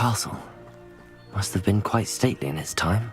castle. Must have been quite stately in its time.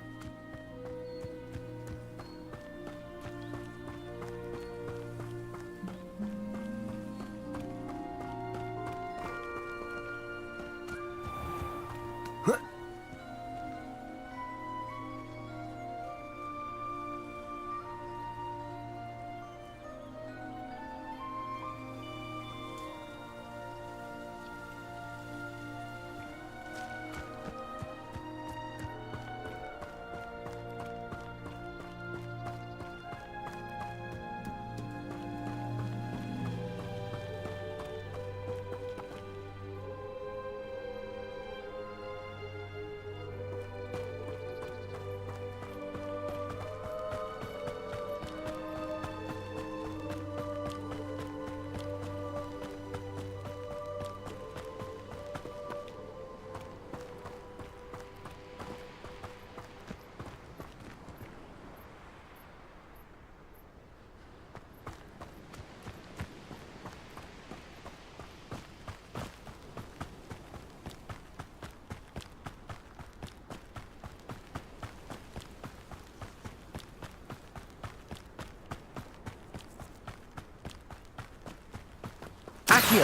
Accio!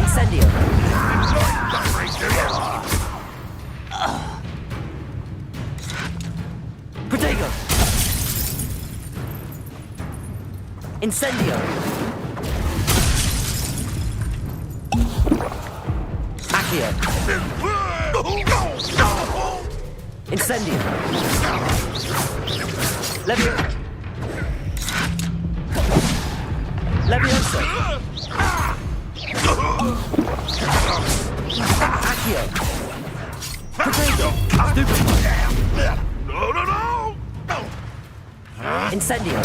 Incendio! Protego! Incendio! Accio! Incendio! Levioso! Accio! Protego! Stupefy! No! Incendio!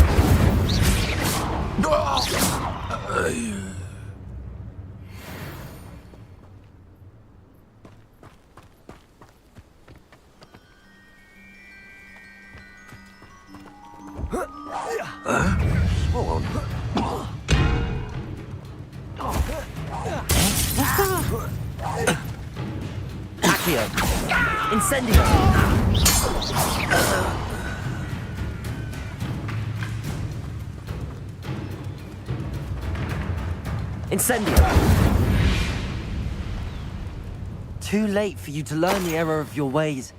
Accio! Incendio! Incendio! Too late for you to learn the error of your ways.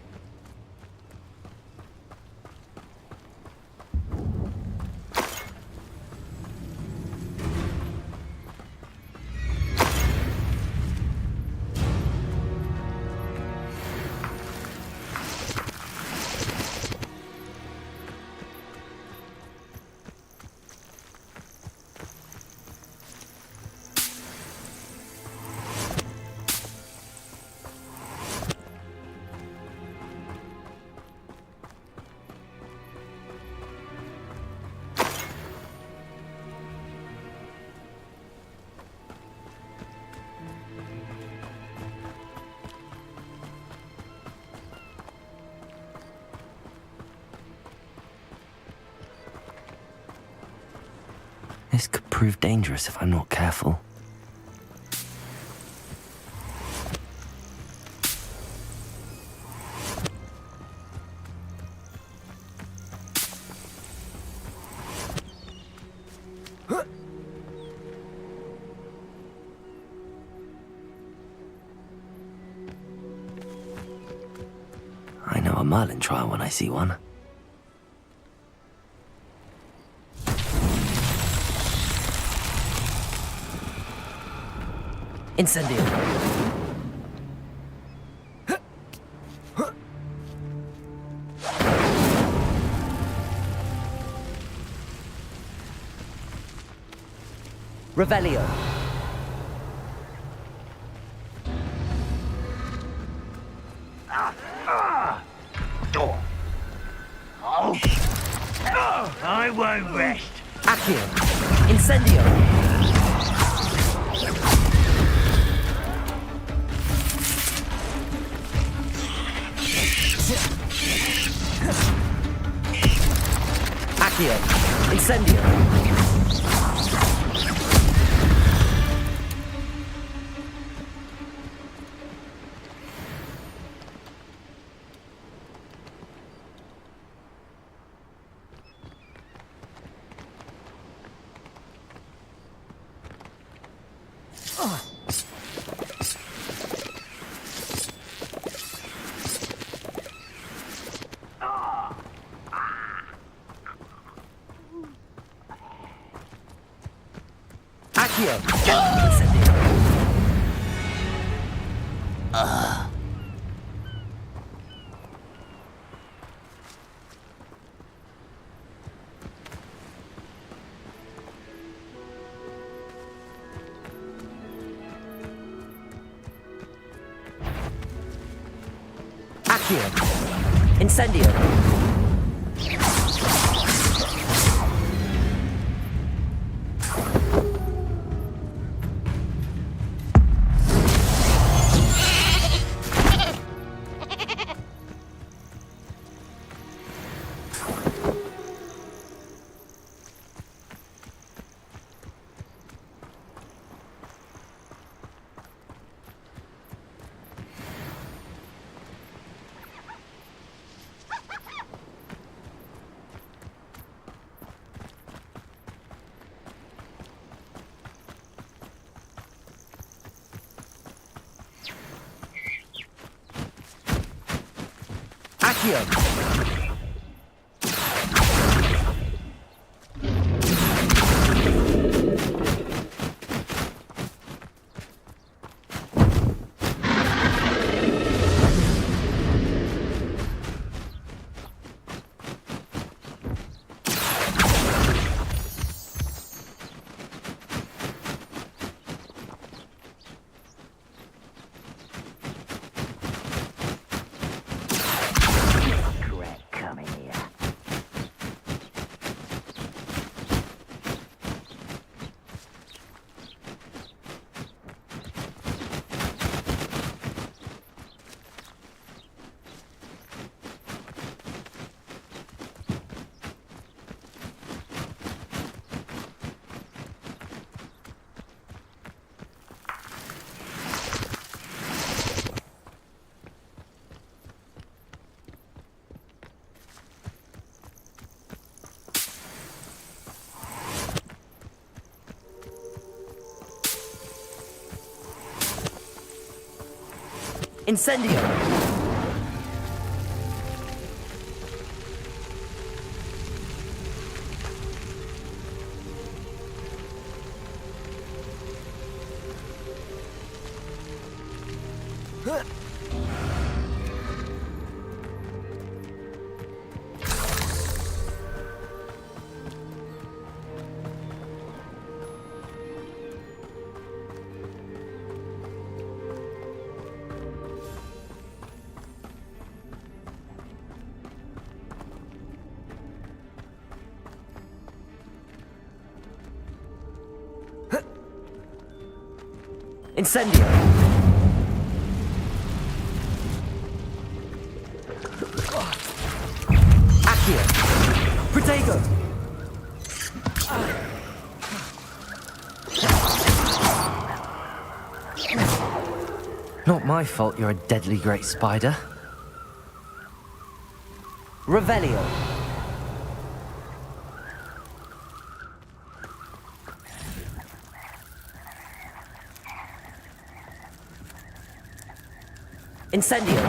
This could prove dangerous if I'm not careful. I know a Merlin trial when I see one. Incendio! Revelio! I won't rest. Accio! Incendio! Accio! Incendio! Accio! Incendio! Accio! Incendio! Accio! Incendio! Incendio! Accio! Protego! Not my fault you're a deadly great spider. Revelio! Incendio!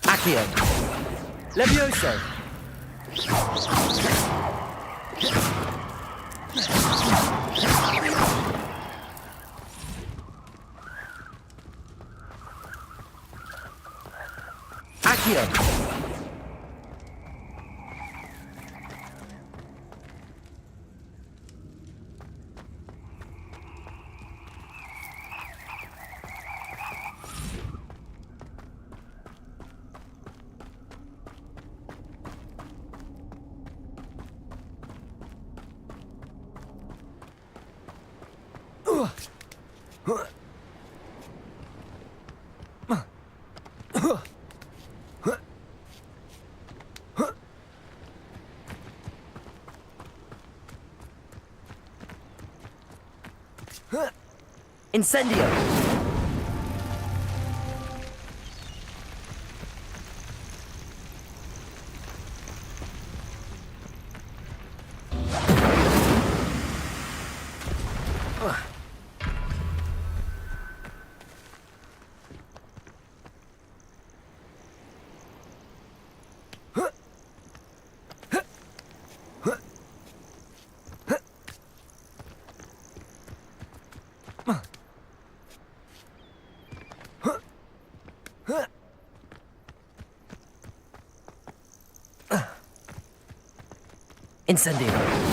Accio! Levioso! Accio! Incendio! Incendio.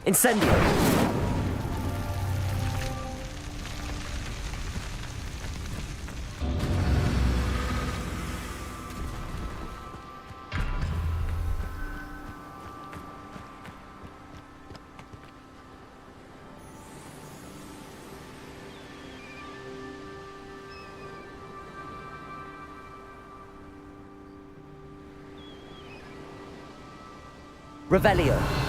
Incendio. Revelio.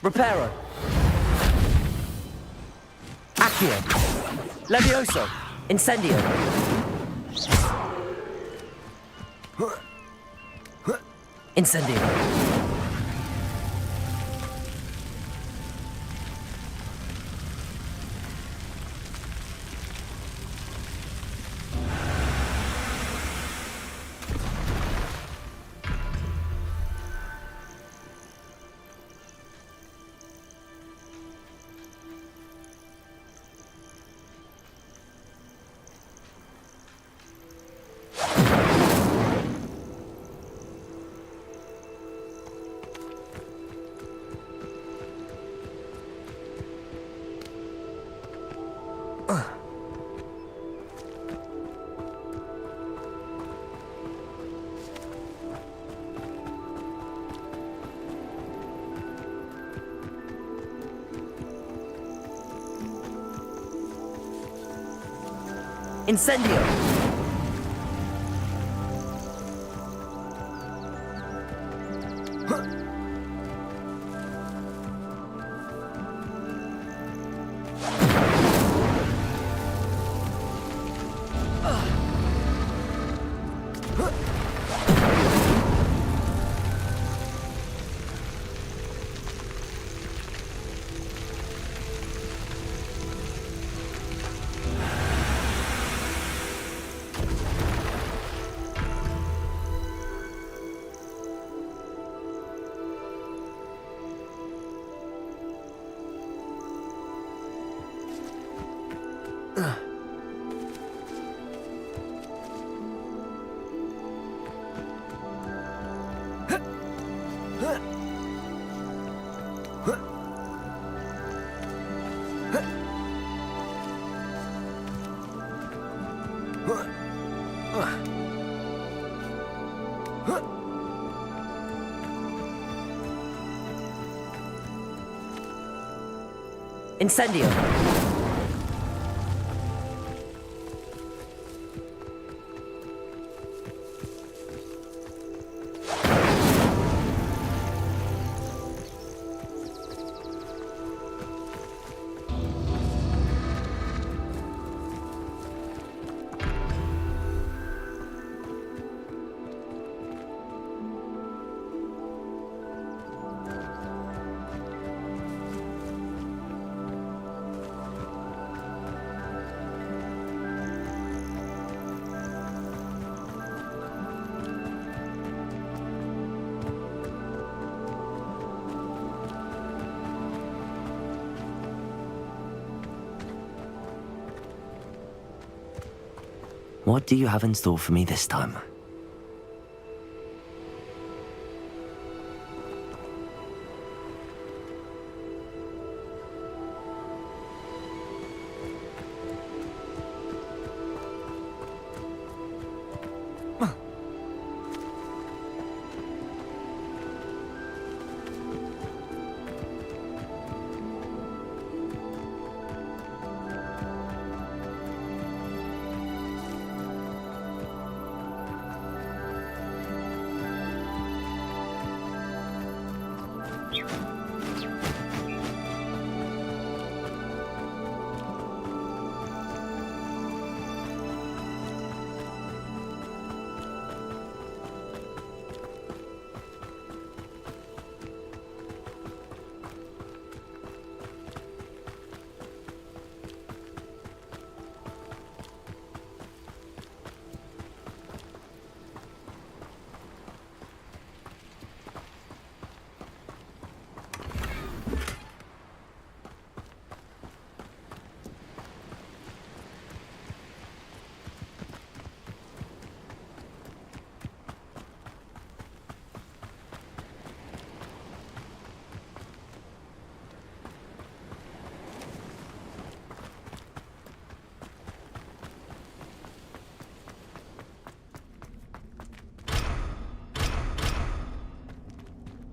Reparo. Accio. Levioso. Incendio. Incendio. Incendio. Incendio. What do you have in store for me this time?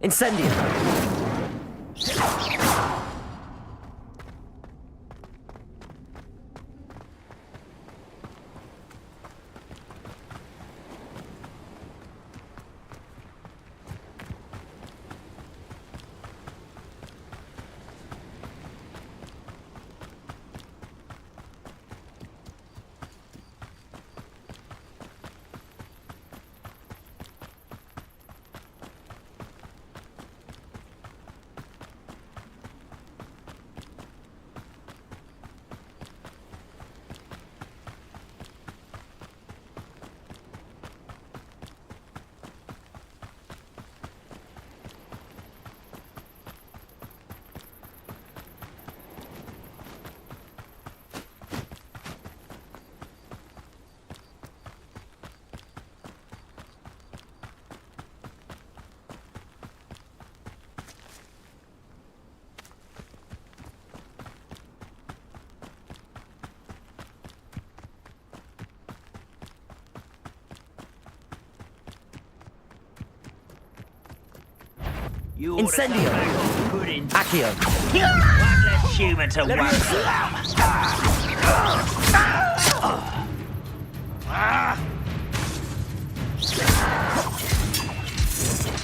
Incendio! You ought to Incendio! come back on pudding. Accio! One less human to work.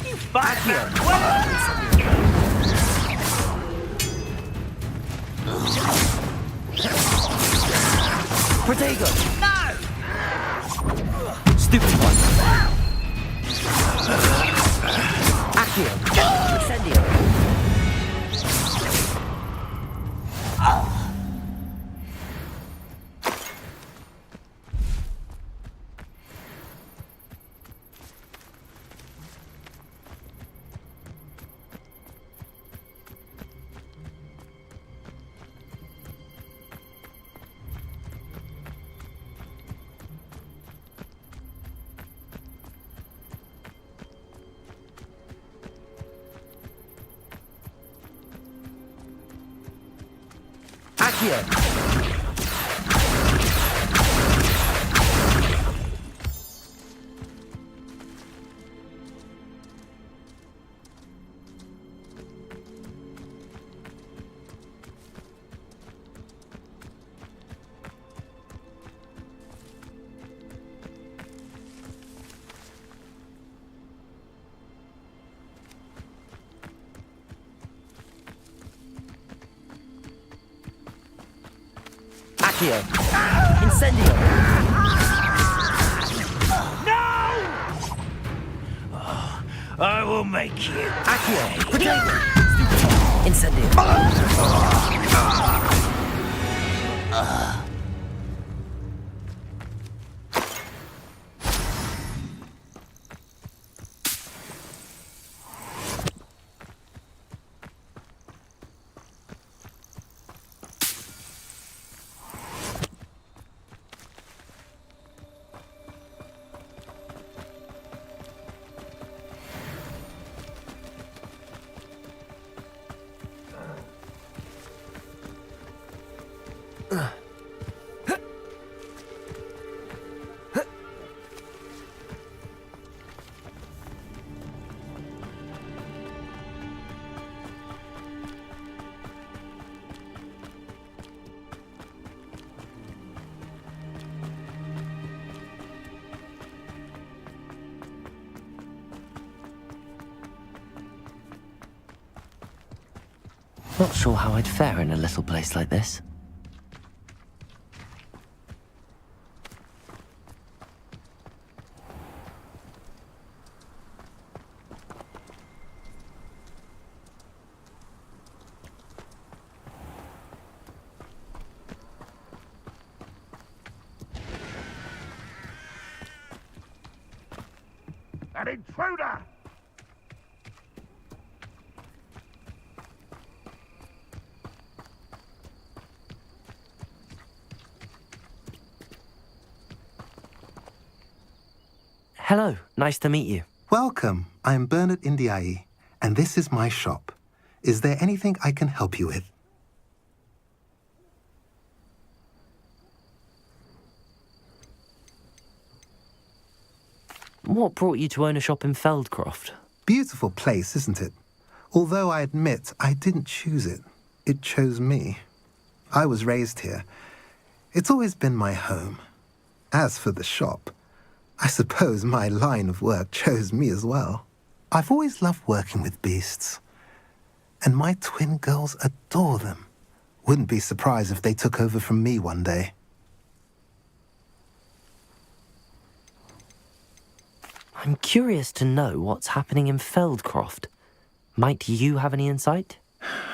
You bastard! Protego! No! Stupid one! Accio! Incendio! Accio! Accio! Incendio! No! Oh, I will make you. Accio! Protego! Stupid one! Incendio! Not sure how I'd fare in a little place like this. An intruder! Hello, nice to meet you. Welcome. I'm Bernard Indiaye, and this is my shop. Is there anything I can help you with? What brought you to own a shop in Feldcroft? Beautiful place, isn't it? Although I admit I didn't choose it. It chose me. I was raised here. It's always been my home. As for the shop, I suppose my line of work chose me as well. I've always loved working with beasts. And my twin girls adore them. Wouldn't be surprised if they took over from me one day. I'm curious to know what's happening in Feldcroft. Might you have any insight?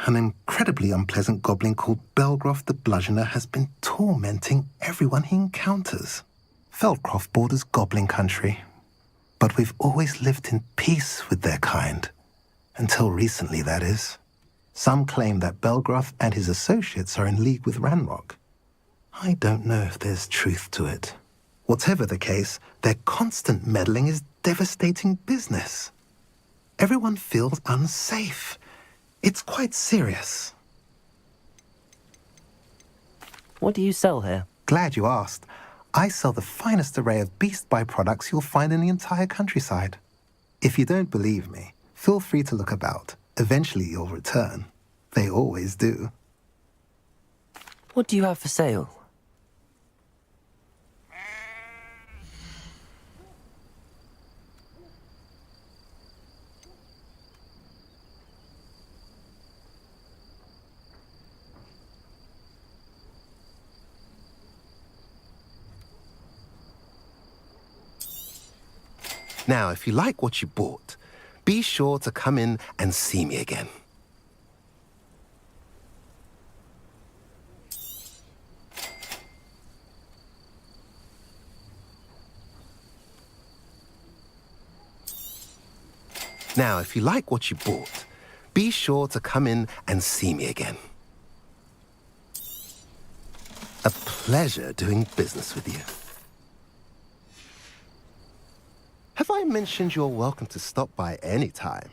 An incredibly unpleasant goblin called Belgroth the Bludgeoner has been tormenting everyone he encounters. Feldcroft borders goblin country, but we've always lived in peace with their kind. Until recently, that is. Some claim that Belgroth and his associates are in league with Ranrock. I don't know if there's truth to it. Whatever the case, their constant meddling is devastating business. Everyone feels unsafe. It's quite serious. What do you sell here? Glad you asked. I sell the finest array of beast byproducts you'll find in the entire countryside. If you don't believe me, feel free to look about. Eventually you'll return. They always do. What do you have for sale? Now, if you like what you bought, be sure to come in and see me again. Now, if you like what you bought, be sure to come in and see me again. A pleasure doing business with you. Have I mentioned you're welcome to stop by any time?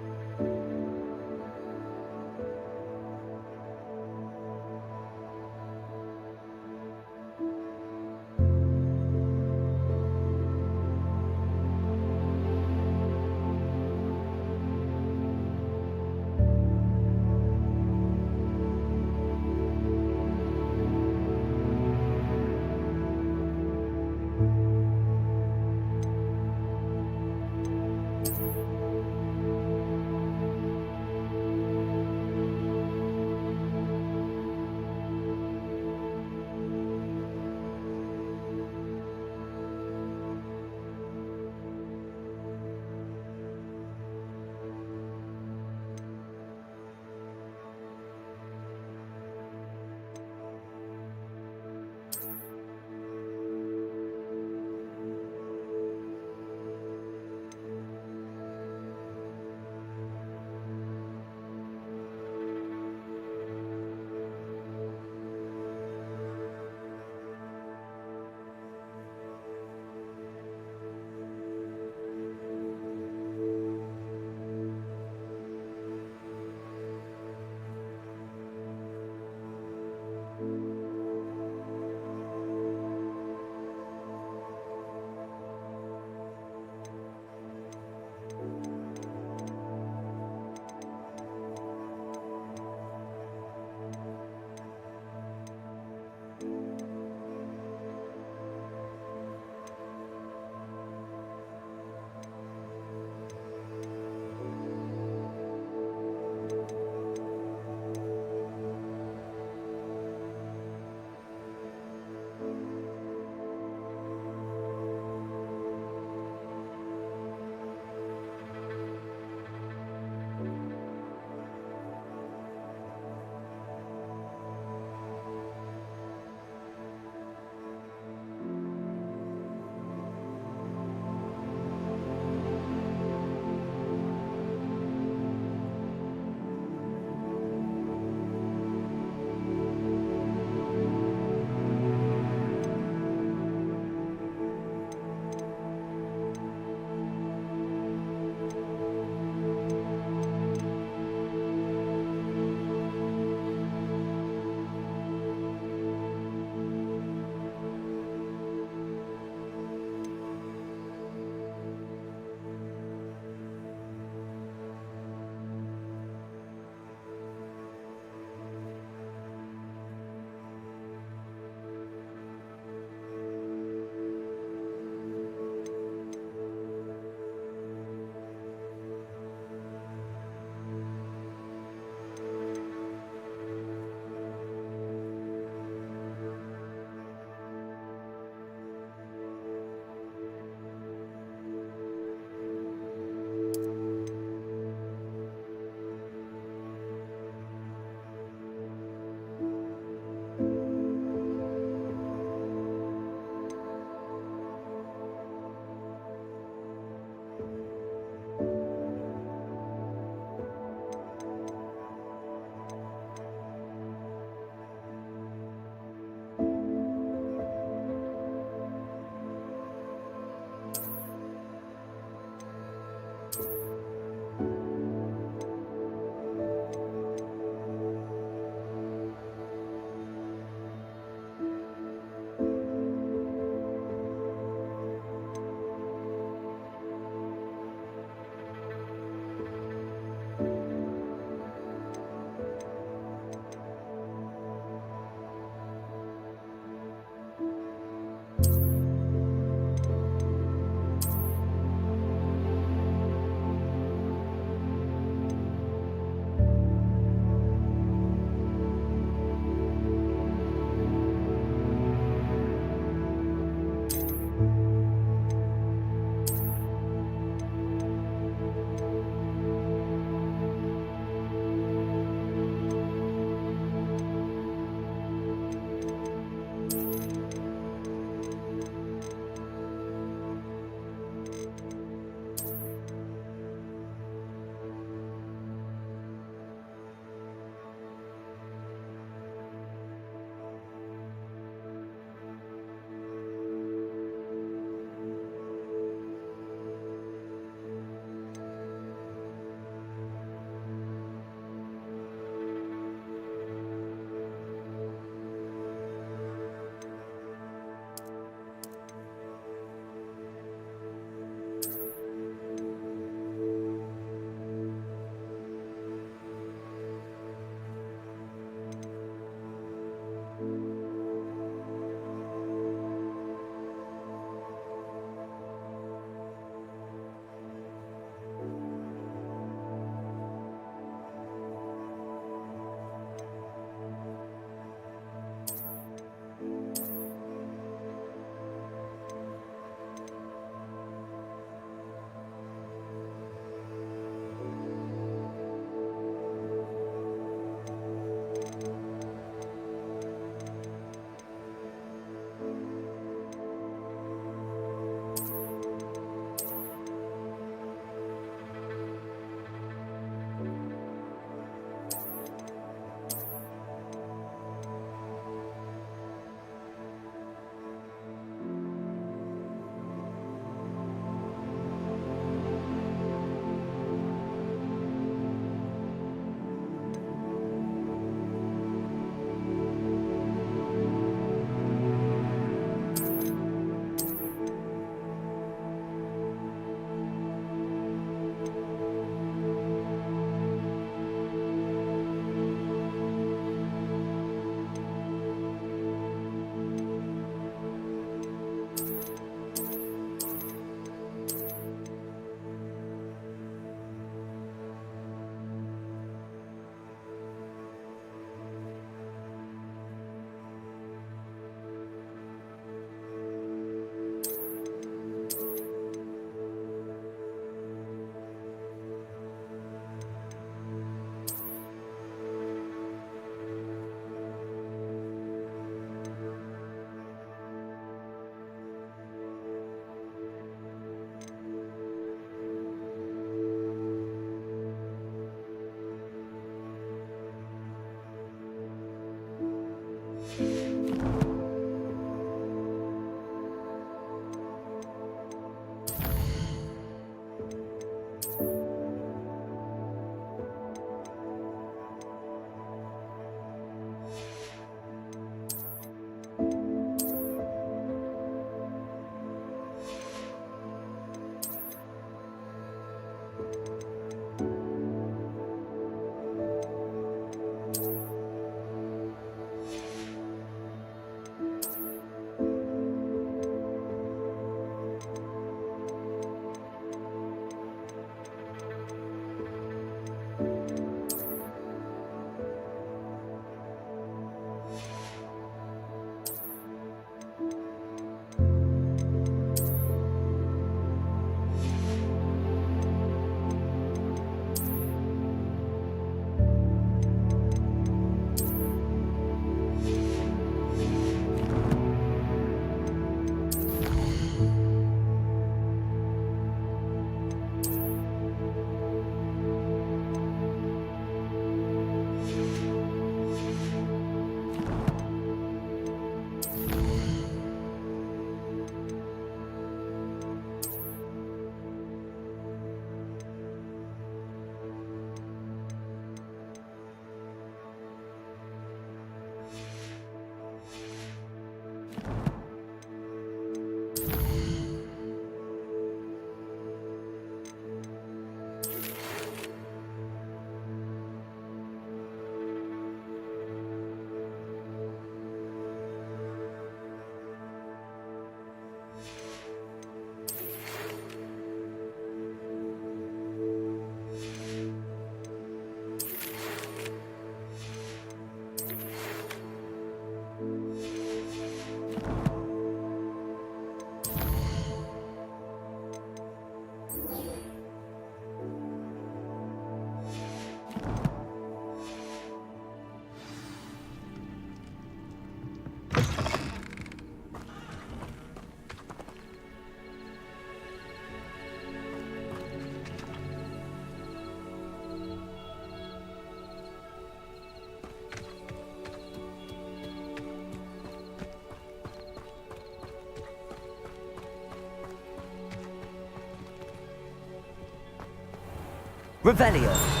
Revelio.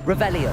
Revelio.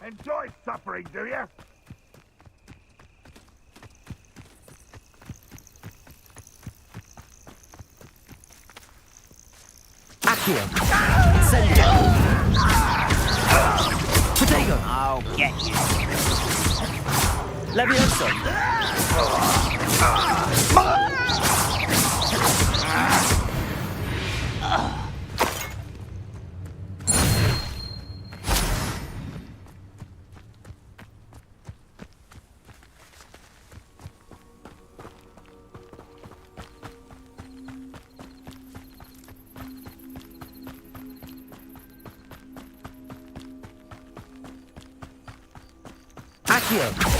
Enjoy suffering, do you? Accio. Incendio. Potato. I'll get you. Levioso. Accio.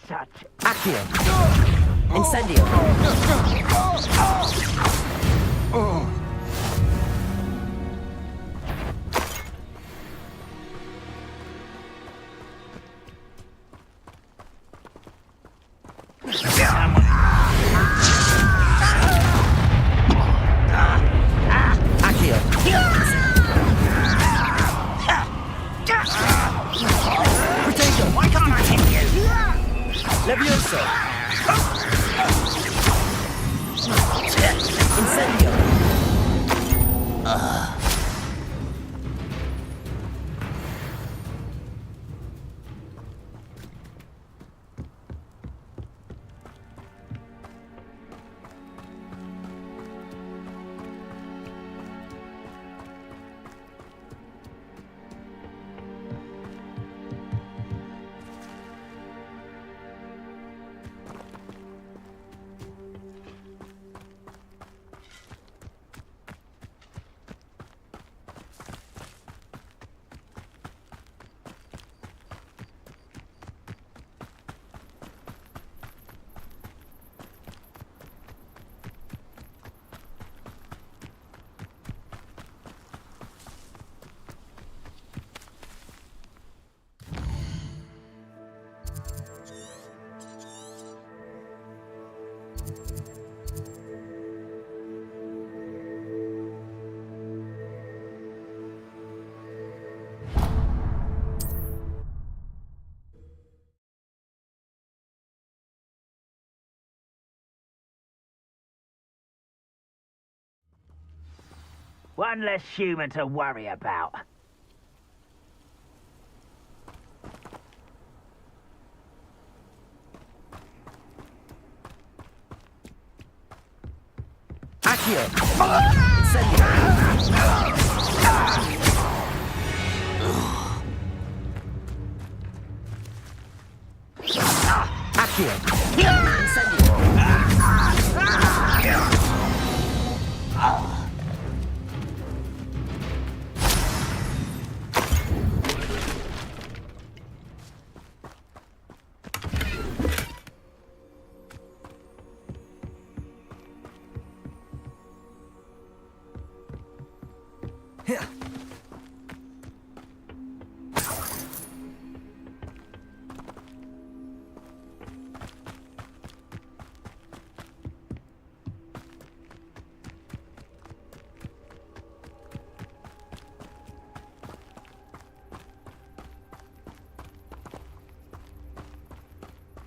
Such Accio. Incendio. Accio. Potato. why can't I hit you? Levioso. Incendio. One less human to worry about. Accio! Incendio! Accio! Incendio!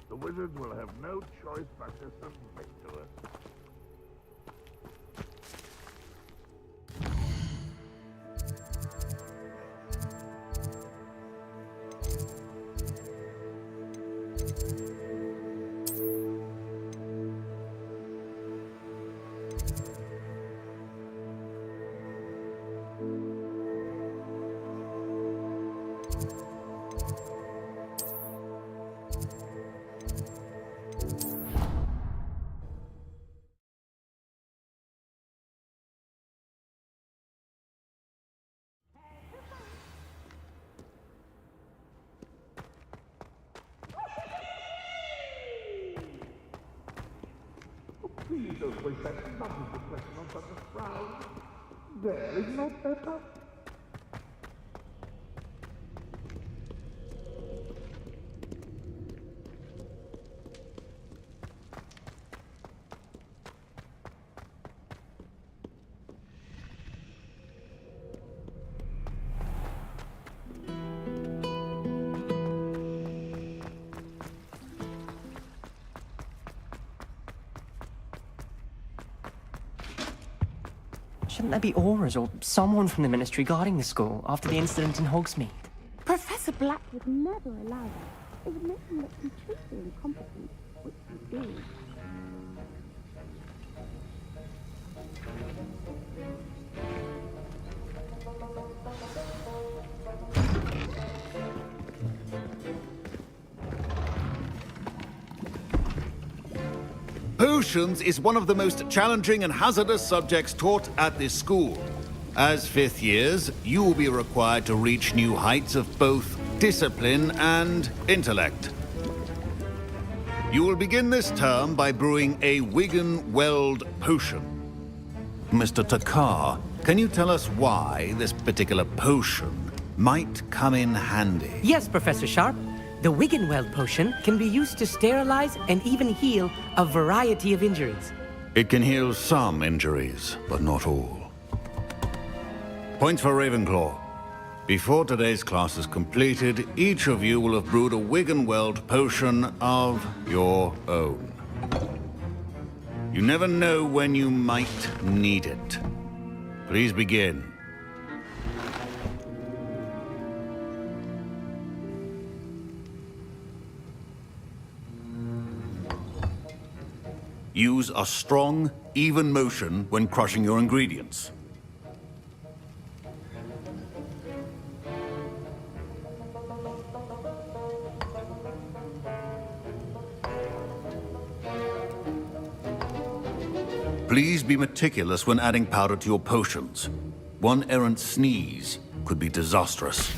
The wizards will have no choice but to submit to us. Please don't waste that lovely expression on such a frown. There, isn't that better? Shouldn't there be aurors or someone from the Ministry guarding the school after the incident in Hogsmeade? Professor Black would never allow that. It would make him look completely incompetent, which he is. Potions is one of the most challenging and hazardous subjects taught at this school. As fifth years, you will be required to reach new heights of both discipline and intellect. You will begin this term by brewing a Wigan-Weld potion. Mr. Takar, can you tell us why this particular potion might come in handy? Yes, Professor Sharp. The Wiggenweld potion can be used to sterilize and even heal a variety of injuries. It can heal some injuries, but not all. Points for Ravenclaw. Before today's class is completed, each of you will have brewed a Wiggenweld potion of your own. You never know when you might need it. Please begin. Use a strong, even motion when crushing your ingredients. Please be meticulous when adding powder to your potions. One errant sneeze could be disastrous.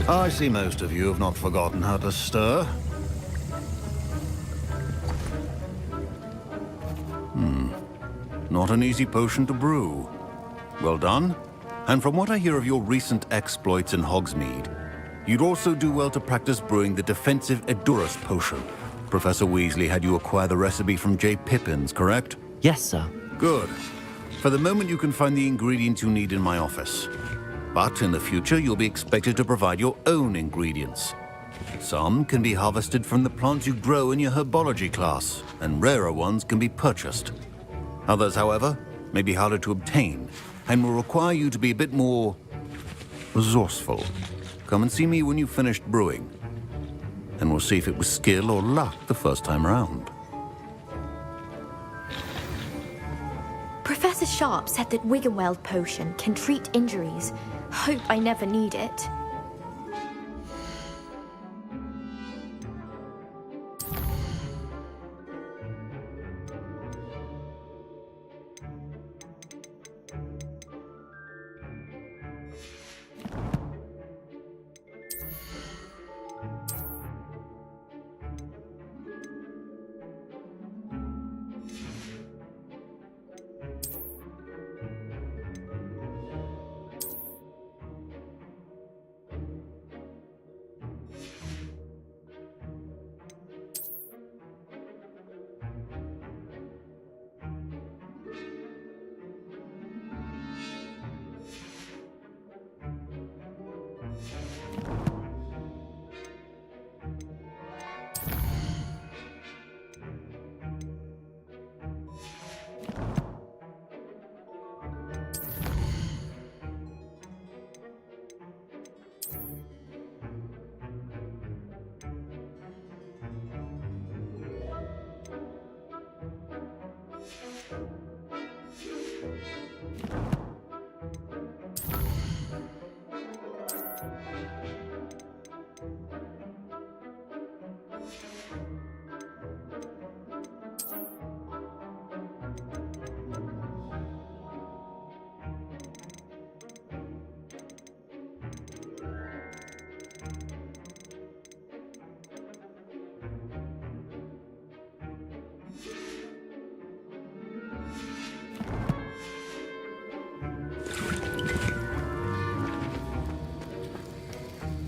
I see most of you have not forgotten how to stir. Not an easy potion to brew. Well done. And from what I hear of your recent exploits in Hogsmeade, you'd also do well to practice brewing the defensive Edurus potion. Professor Weasley had you acquire the recipe from J. Pippins, correct? Yes, sir. Good. For the moment, you can find the ingredients you need in my office. But in the future, you'll be expected to provide your own ingredients. Some can be harvested from the plants you grow in your herbology class, and rarer ones can be purchased. Others, however, may be harder to obtain, and will require you to be a bit more resourceful. Come and see me when you've finished brewing, and we'll see if it was skill or luck the first time around. Professor Sharp said that Wiggenweld potion can treat injuries. Hope I never need it.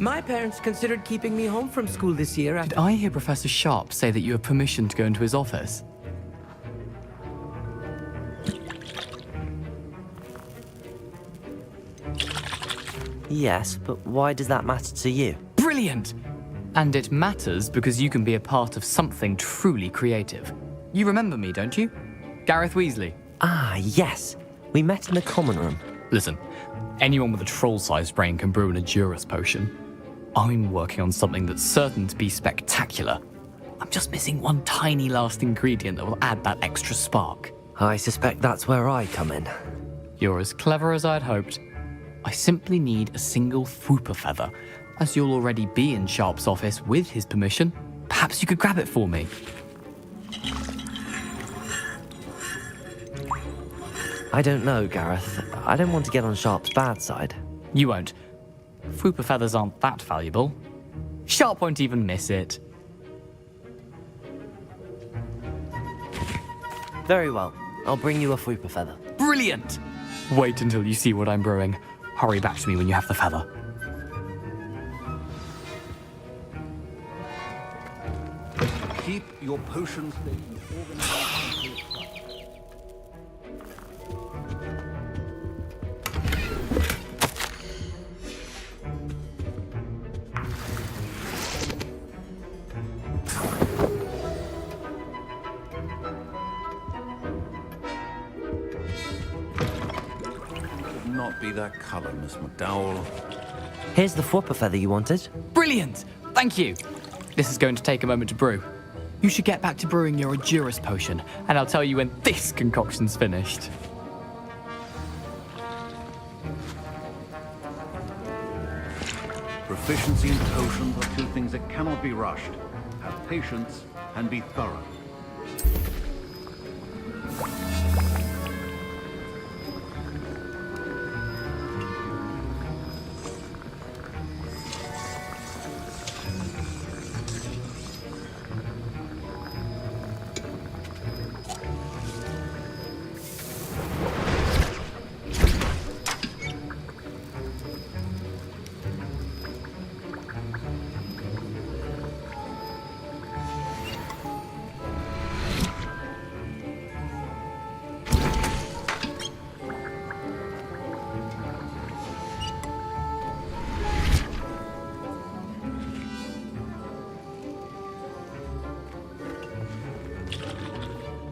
My parents considered keeping me home from school this year Did I hear Professor Sharp say that you have permission to go into his office? Yes, but why does that matter to you? Brilliant! And it matters because you can be a part of something truly creative. You remember me, don't you? Gareth Weasley. Ah, yes. We met in the common room. Listen, anyone with a troll-sized brain can brew an Edurus potion. I'm working on something that's certain to be spectacular. I'm just missing one tiny last ingredient that will add that extra spark. I suspect that's where I come in. You're as clever as I'd hoped. I simply need a single Fwooper feather. As you'll already be in Sharp's office with his permission, perhaps you could grab it for me. I don't know, Gareth. I don't want to get on Sharp's bad side. You won't. Fwooper feathers aren't that valuable. Sharp won't even miss it. Very well. I'll bring you a Fwooper feather. Brilliant! Wait until you see what I'm brewing. Hurry back to me when you have the feather. Keep your potion stations organized. Not be that color, Miss McDowell. Here's the Fwooper feather you wanted. Brilliant! Thank you! This is going to take a moment to brew. You should get back to brewing your Edurus potion, and I'll tell you when this concoction's finished. Proficiency in potions are two things that cannot be rushed. Have patience and be thorough.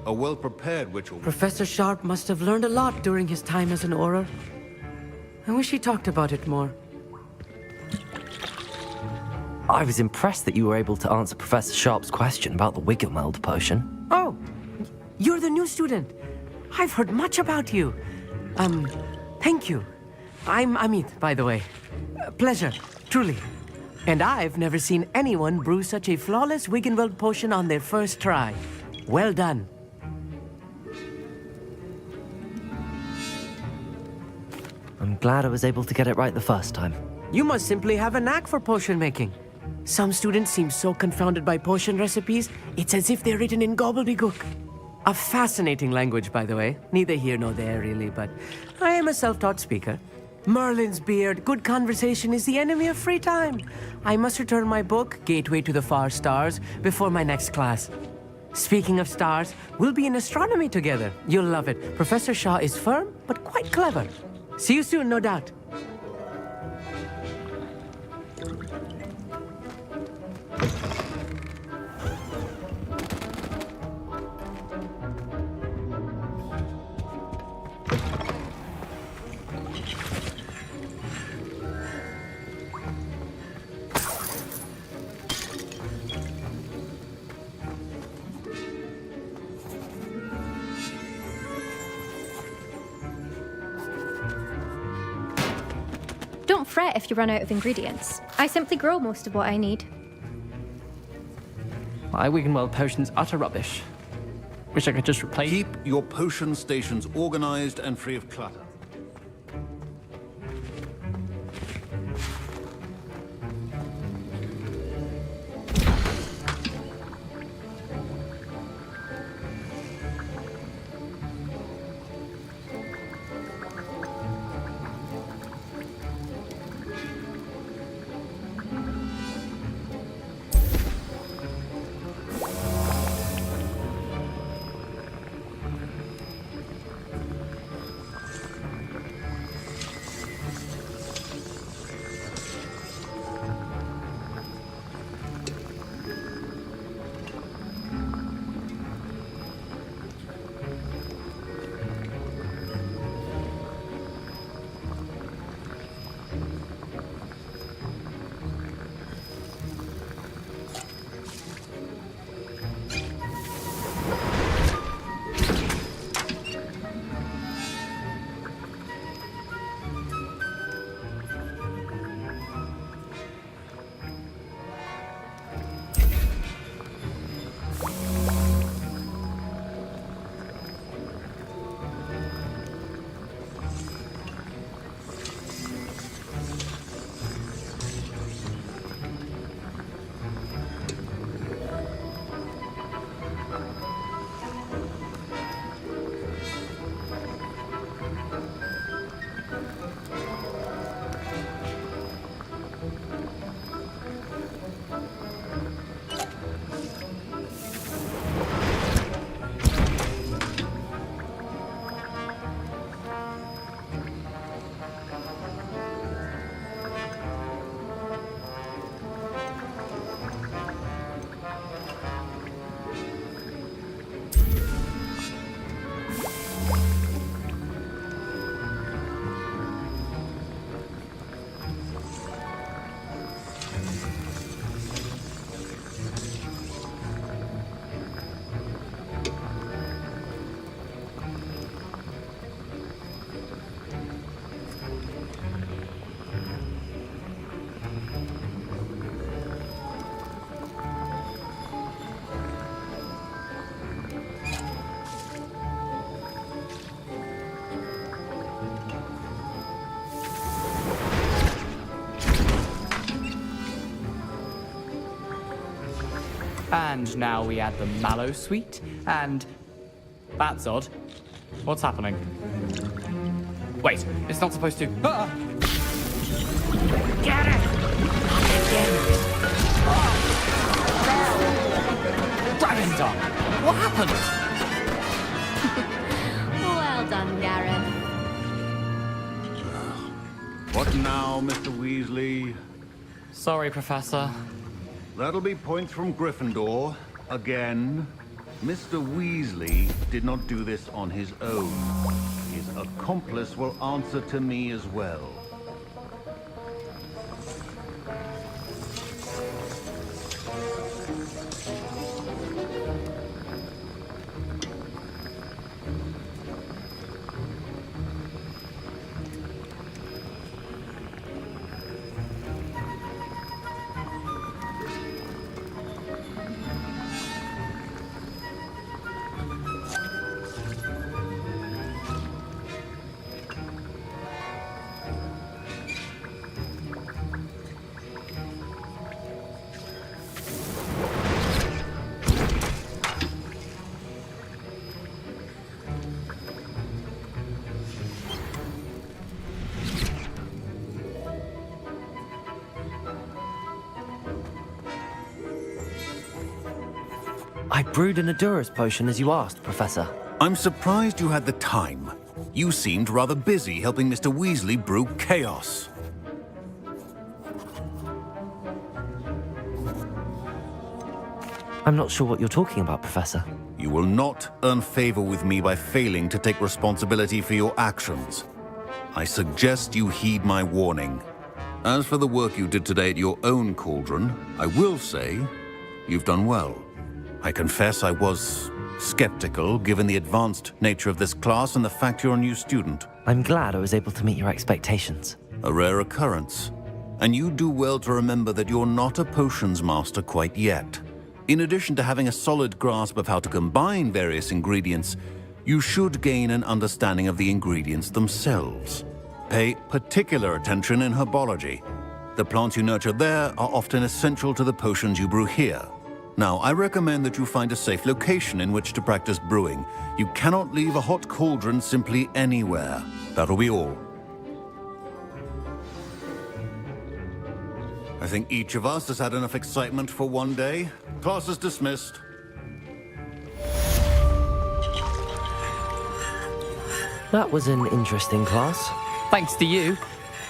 A well-prepared witch will... Professor Sharp must have learned a lot during his time as an Auror. I wish he talked about it more. I was impressed that you were able to answer Professor Sharp's question about the Wiggenweld potion. Oh, you're the new student. I've heard much about you. Thank you. I'm Amit, by the way. Pleasure, truly. And I've never seen anyone brew such a flawless Wiggenweld potion on their first try. Well done. I'm glad I was able to get it right the first time. You must simply have a knack for potion making. Some students seem so confounded by potion recipes, it's as if they're written in gobbledygook. A fascinating language, by the way. Neither here nor there, really, but I am a self-taught speaker. Merlin's beard, good conversation is the enemy of free time. I must return my book, Gateway to the Far Stars, before my next class. Speaking of stars, we'll be in astronomy together. You'll love it. Professor Shaw is firm, but quite clever. See you soon, no doubt. Don't fret if you run out of ingredients. I simply grow most of what I need. My Wiggenweld potion's utter rubbish. Wish I could just replace... Keep your potion stations organized and free of clutter. And now we add the mallow sweet, and... That's odd. What's happening? Wait, it's not supposed to... Ah! Get it! Dragon Tongue! What happened? Well done, Gareth. What now, Mr. Weasley? Sorry, Professor. That'll be points from Gryffindor. Again. Mr. Weasley did not do this on his own. His accomplice will answer to me as well. I brewed an Adurus potion as you asked, Professor. I'm surprised you had the time. You seemed rather busy helping Mr. Weasley brew chaos. I'm not sure what you're talking about, Professor. You will not earn favor with me by failing to take responsibility for your actions. I suggest you heed my warning. As for the work you did today at your own cauldron, I will say you've done well. I confess I was skeptical, given the advanced nature of this class and the fact you're a new student. I'm glad I was able to meet your expectations. A rare occurrence. And you do well to remember that you're not a potions master quite yet. In addition to having a solid grasp of how to combine various ingredients, you should gain an understanding of the ingredients themselves. Pay particular attention in herbology. The plants you nurture there are often essential to the potions you brew here. Now, I recommend that you find a safe location in which to practice brewing. You cannot leave a hot cauldron simply anywhere. That'll be all. I think each of us has had enough excitement for one day. Class is dismissed. That was an interesting class. Thanks to you.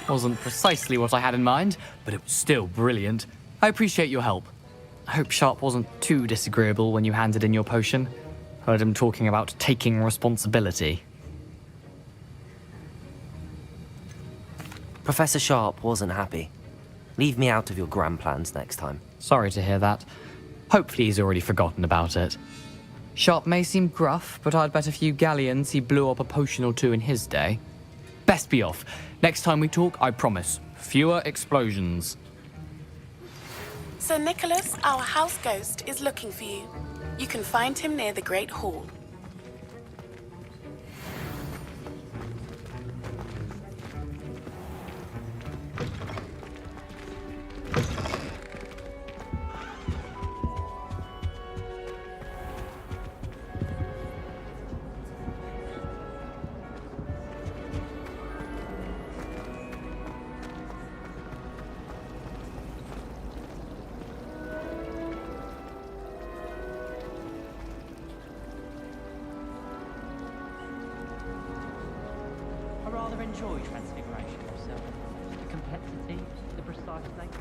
Wasn't precisely what I had in mind, but it was still brilliant. I appreciate your help. I hope Sharp wasn't too disagreeable when you handed in your potion. Heard him talking about taking responsibility. Professor Sharp wasn't happy. Leave me out of your grand plans next time. Sorry to hear that. Hopefully he's already forgotten about it. Sharp may seem gruff, but I'd bet a few galleons he blew up a potion or two in his day. Best be off. Next time we talk, I promise, fewer explosions. Sir Nicholas, our house ghost, is looking for you. You can find him near the Great Hall. I rather enjoy Transfiguration myself. The complexity, the precise nature.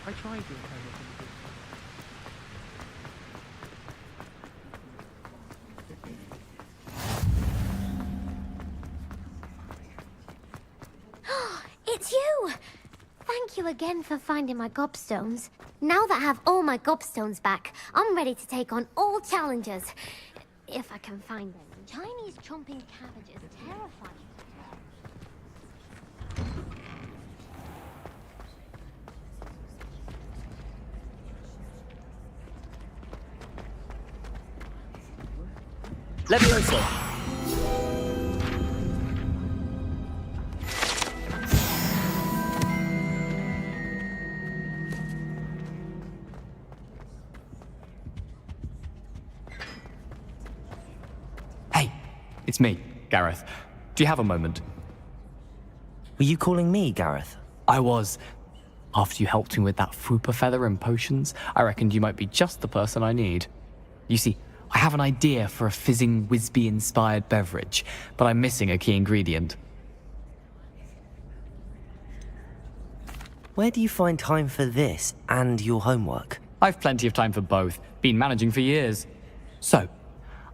I tried doing It's you! Thank you again for finding my gobstones. Now that I have all my gobstones back, I'm ready to take on all challenges. If I can find them. Chinese chomping cabbages terrify me. Levioso! It's me, Gareth. Do you have a moment? Were you calling me, Gareth? I was. After you helped me with that Fupa feather and potions, I reckoned you might be just the person I need. You see, I have an idea for a fizzing Whizbee-inspired beverage, but I'm missing a key ingredient. Where do you find time for this and your homework? I've plenty of time for both. Been managing for years. So,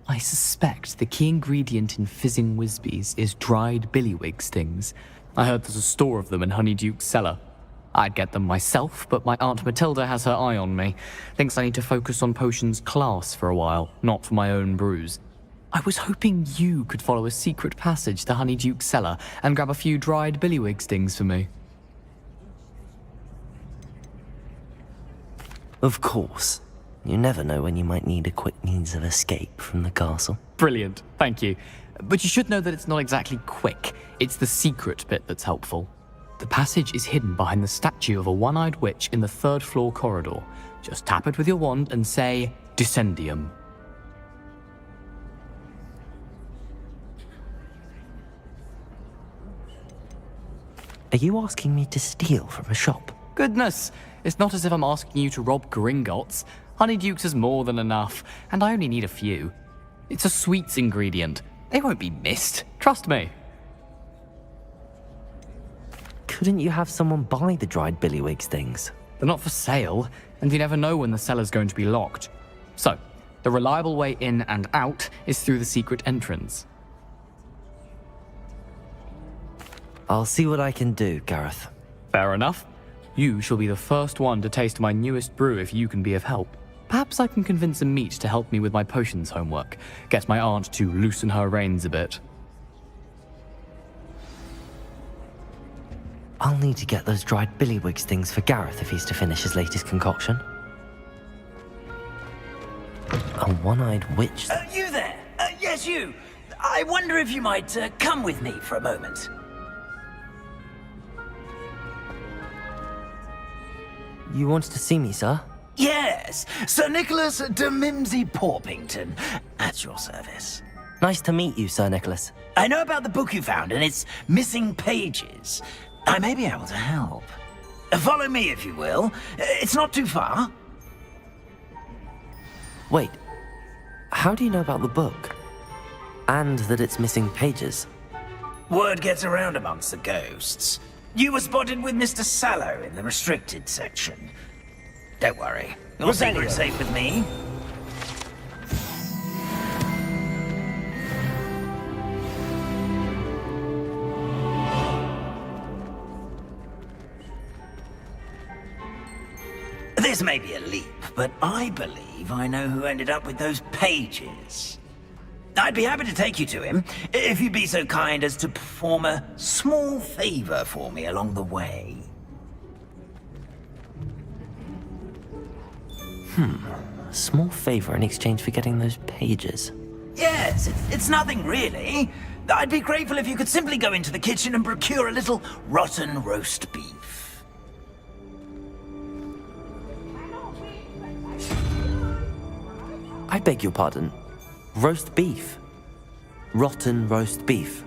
I suspect the key ingredient in fizzing Whizbees is dried billywig stings. I heard there's a store of them in Honeyduke's cellar. I'd get them myself, but my Aunt Matilda has her eye on me. Thinks I need to focus on potions class for a while, not for my own brews. I was hoping you could follow a secret passage to Honeyduke's cellar and grab a few dried billywig stings for me. Of course. You never know when you might need a quick means of escape from the castle. Brilliant, thank you. But you should know that it's not exactly quick. It's the secret bit that's helpful. The passage is hidden behind the statue of a one-eyed witch in the third-floor corridor. Just tap it with your wand and say, Descendium. Are you asking me to steal from a shop? Goodness, it's not as if I'm asking you to rob Gringotts. Honeyduke's is more than enough, and I only need a few. It's a sweets ingredient. They won't be missed, trust me. Couldn't you have someone buy the dried billywig stings? They're not for sale, and you never know when the cellar's going to be locked. So, the reliable way in and out is through the secret entrance. I'll see what I can do, Gareth. Fair enough. You shall be the first one to taste my newest brew if you can be of help. Perhaps I can convince a meat to help me with my potions homework. Get my aunt to loosen her reins a bit. I'll need to get those dried billywig stings for Gareth if he's to finish his latest concoction. A one-eyed witch... You there? Yes, you. I wonder if you might come with me for a moment. You wanted to see me, sir? Yes, Sir Nicholas de Mimsy Porpington, at your service. Nice to meet you, Sir Nicholas. I know about the book you found and its missing pages. I may be able to help. Follow me, if you will. It's not too far. Wait, how do you know about the book? And that it's missing pages? Word gets around amongst the ghosts. You were spotted with Mr. Sallow in the restricted section. Don't worry, your secret's safe with me. This may be a leap, but I believe I know who ended up with those pages. I'd be happy to take you to him, if you'd be so kind as to perform a small favor for me along the way. A small favor in exchange for getting those pages. Yes, it's nothing really. I'd be grateful if you could simply go into the kitchen and procure a little rotten roast beef. I beg your pardon. Roast beef. Rotten roast beef.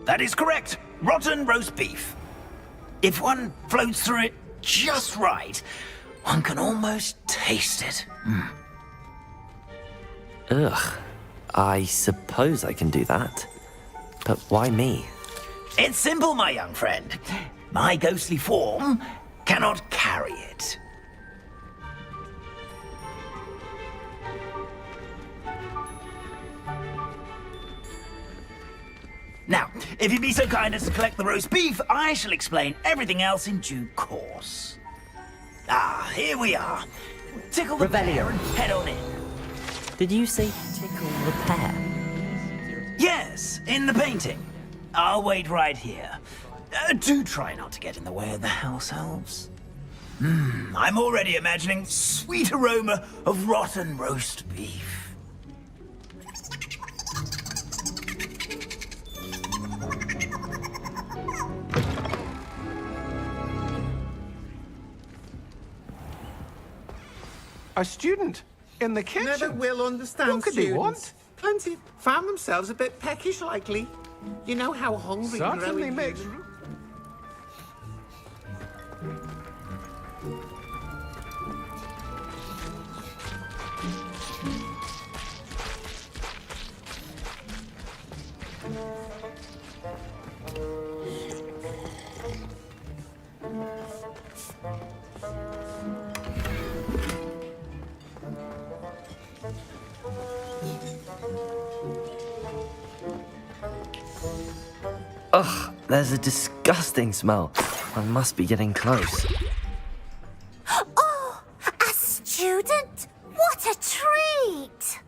That is correct. Rotten roast beef. If one floats through it just right, one can almost taste it. Ugh. I suppose I can do that. But why me? It's simple, my young friend. My ghostly form cannot carry it. Now, if you'd be so kind as to collect the roast beef, I shall explain everything else in due course. Ah, here we are. Tickle the pear and head on in. Did you say tickle the pear? Yes, in the painting. I'll wait right here. Do try not to get in the way of the house elves. I'm already imagining sweet aroma of rotten roast beef. A student in the kitchen? Never will understand What could they want? Plenty found themselves a bit peckish, likely. You know how hungry Certainly growing makes... human- Ugh, there's a disgusting smell. I must be getting close. Oh, a student? What a treat!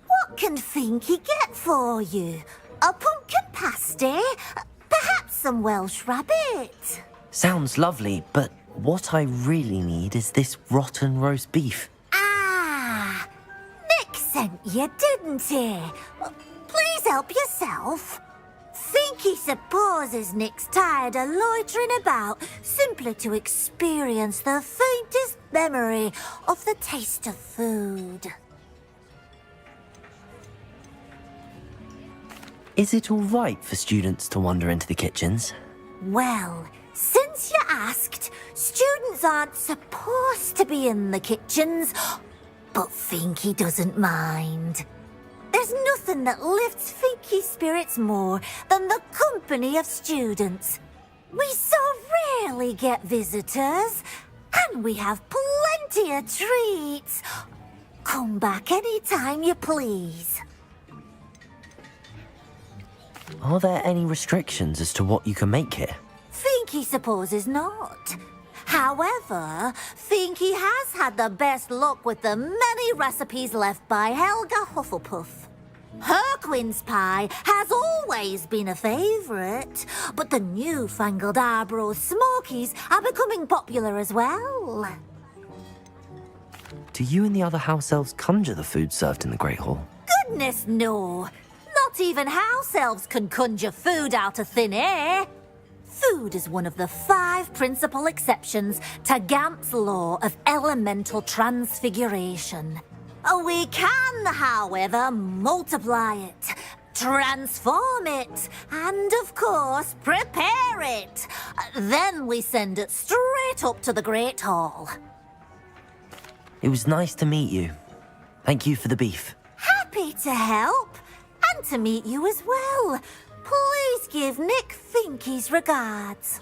What can Finky get for you? A pumpkin pasty? Perhaps some Welsh rabbit? Sounds lovely, but what I really need is this rotten roast beef. Ah, Nick sent you, didn't he? Please help yourself. Finky supposes Nick's tired of loitering about simply to experience the faintest memory of the taste of food. Is it all right for students to wander into the kitchens? Well, since you asked, students aren't supposed to be in the kitchens, but Finky doesn't mind. There's nothing that lifts Finky's spirits more than the company of students. We so rarely get visitors, and we have plenty of treats. Come back any time you please. Are there any restrictions as to what you can make here? Finky supposes not. However, Finky has had the best luck with the many recipes left by Helga Hufflepuff. Her quince pie has always been a favourite, but the newfangled Arbroath Smokies are becoming popular as well. Do you and the other house elves conjure the food served in the Great Hall? Goodness no! Not even house elves can conjure food out of thin air. Food is one of the 5 principal exceptions to Gamp's law of elemental transfiguration. We can, however, multiply it, transform it, and of course, prepare it. Then we send it straight up to the Great Hall. It was nice to meet you. Thank you for the beef. Happy to help, and to meet you as well. Please give Nick Finky's regards.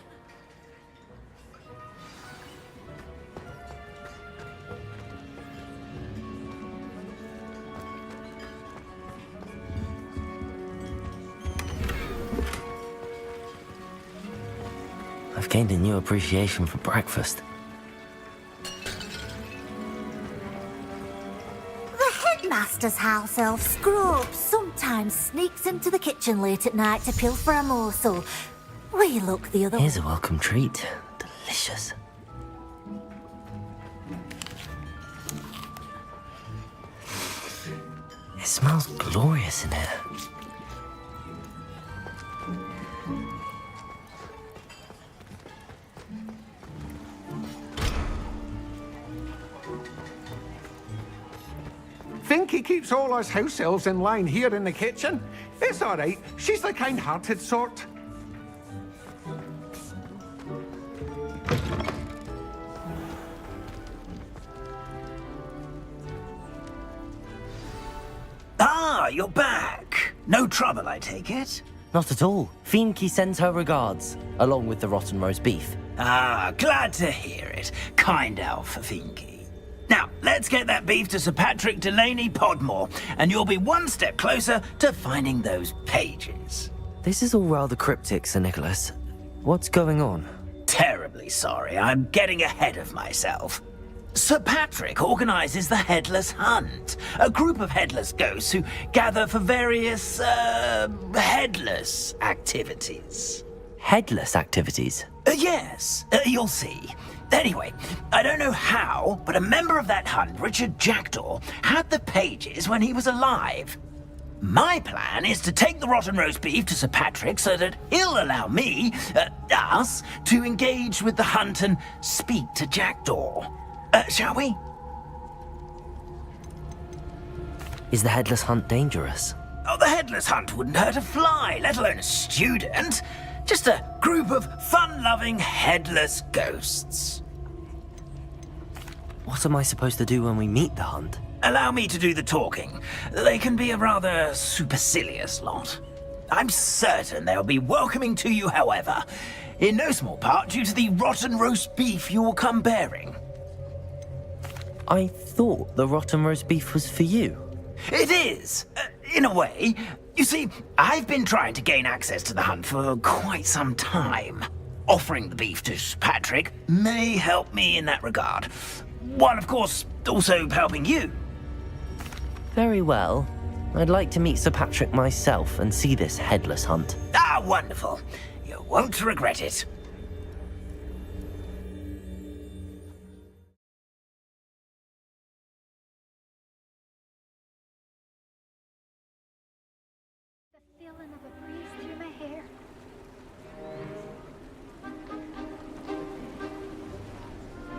I've gained a new appreciation for breakfast. The headmaster's house elf Scrub sometimes sneaks into the kitchen late at night to pilfer a morsel. We look the other way. Here's a welcome treat. Delicious. It smells glorious in here. Finky keeps all us house elves in line here in the kitchen. It's all right. She's the kind-hearted sort. Ah, you're back. No trouble, I take it? Not at all. Finky sends her regards, along with the rotten roast beef. Ah, glad to hear it. Kind elf, Finky. Now, let's get that beef to Sir Patrick Delaney Podmore, and you'll be one step closer to finding those pages. This is all rather cryptic, Sir Nicholas. What's going on? Terribly sorry, I'm getting ahead of myself. Sir Patrick organises the Headless Hunt, a group of headless ghosts who gather for various, headless activities. Headless activities? Yes, you'll see. Anyway, I don't know how, but a member of that hunt, Richard Jackdaw, had the pages when he was alive. My plan is to take the rotten roast beef to Sir Patrick so that he'll allow me, us, to engage with the hunt and speak to Jackdaw. Shall we? Is the headless hunt dangerous? Oh, the headless hunt wouldn't hurt a fly, let alone a student. Just a group of fun-loving headless ghosts. What am I supposed to do when we meet the hunt? Allow me to do the talking. They can be a rather supercilious lot. I'm certain they'll be welcoming to you, however, in no small part due to the rotten roast beef you will come bearing. I thought the rotten roast beef was for you. It is, in a way. You see, I've been trying to gain access to the hunt for quite some time. Offering the beef to Sir Patrick may help me in that regard. While, of course, also helping you. Very well. I'd like to meet Sir Patrick myself and see this headless hunt. Ah, wonderful. You won't regret it.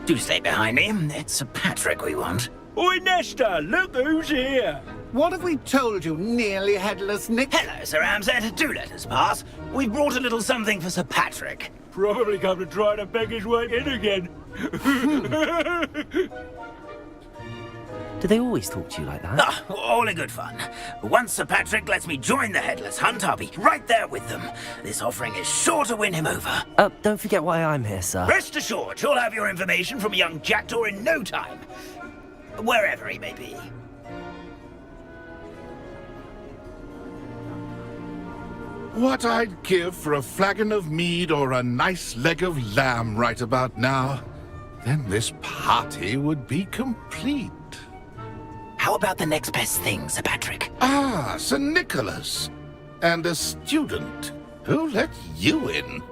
Do stay behind me. It's Sir Patrick we want. Oi, Nesta, look who's here. What have we told you, nearly headless Nick? Hello, Sir Ramsed. Do let us pass. We brought a little something for Sir Patrick. Probably come to try to beg his way in again. Do they always talk to you like that? Ah, all in good fun. Once Sir Patrick lets me join the headless hunt, I'll be right there with them. This offering is sure to win him over. Don't forget why I'm here, sir. Rest assured, you'll have your information from a young jackdaw in no time. Wherever he may be. What I'd give for a flagon of mead or a nice leg of lamb right about now. Then this party would be complete. How about the next best thing, Sir Patrick? Ah, Sir Nicholas. And a student. Who let you in?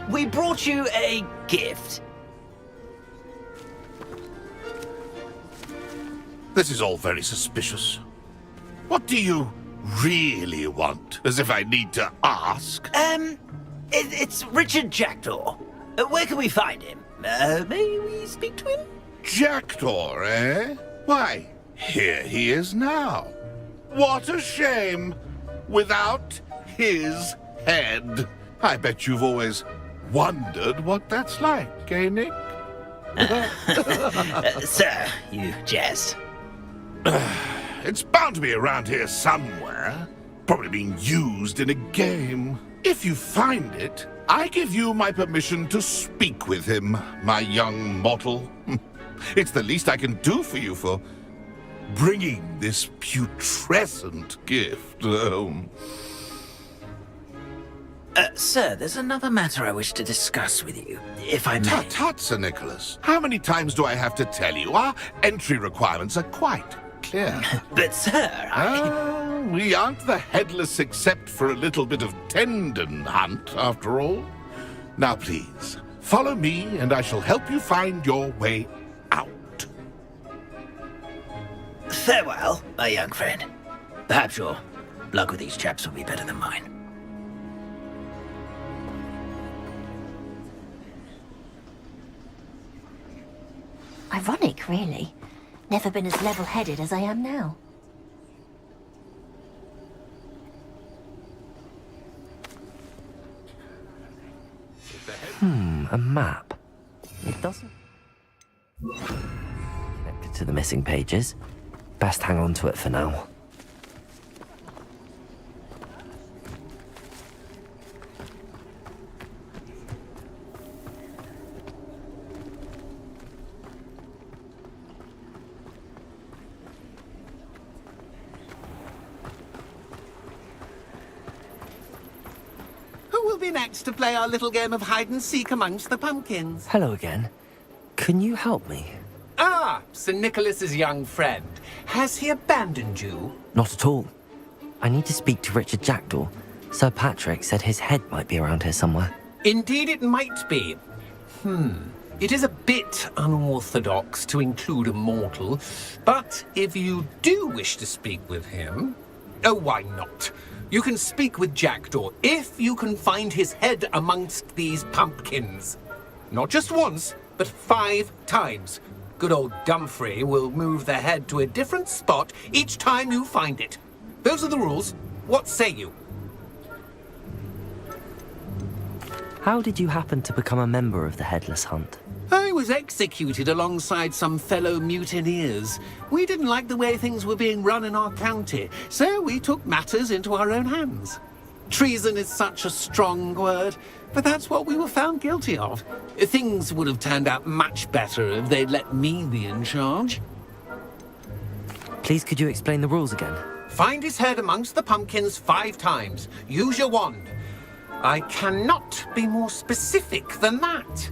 We brought you a gift. This is all very suspicious. What do you really want? As if I need to ask. It's Richard Jackdaw. Where can we find him? May we speak to him? Jackdaw, eh? Why, here he is now. What a shame. Without his head. I bet you've always wondered what that's like, eh, Nick? Sir, you jest. It's bound to be around here somewhere. Probably being used in a game. If you find it, I give you my permission to speak with him, my young mortal. It's the least I can do for you for bringing this putrescent gift home. Sir, there's another matter I wish to discuss with you, if I may. Tut, tut, Sir Nicholas. How many times do I have to tell you? Our entry requirements are quite clear. But, sir, we aren't the headless except for a little bit of tendon hunt, after all. Now, please, follow me, and I shall help you find your way out. Farewell, my young friend. Perhaps your luck with these chaps will be better than mine. Ironic, really. Never been as level-headed as I am now. A map. It doesn't connected to the missing pages. Best hang on to it for now. Who will be next to play our little game of hide-and-seek amongst the pumpkins? Hello again. Can you help me? Ah, Sir Nicholas's young friend. Has he abandoned you? Not at all. I need to speak to Richard Jackdaw. Sir Patrick said his head might be around here somewhere. Indeed it might be. It is a bit unorthodox to include a mortal, but if you do wish to speak with him... Oh, why not? You can speak with Jackdaw if you can find his head amongst these pumpkins. Not just once, but 5 times. good old Dumfrey will move the head to a different spot each time you find it. Those are the rules. What say you? How did you happen to become a member of the Headless Hunt? I was executed alongside some fellow mutineers. We didn't like the way things were being run in our county, so we took matters into our own hands. Treason is such a strong word, but that's what we were found guilty of. Things would have turned out much better if they'd let me be in charge. Please, could you explain the rules again? Find his head amongst the pumpkins 5 times. Use your wand. I cannot be more specific than that.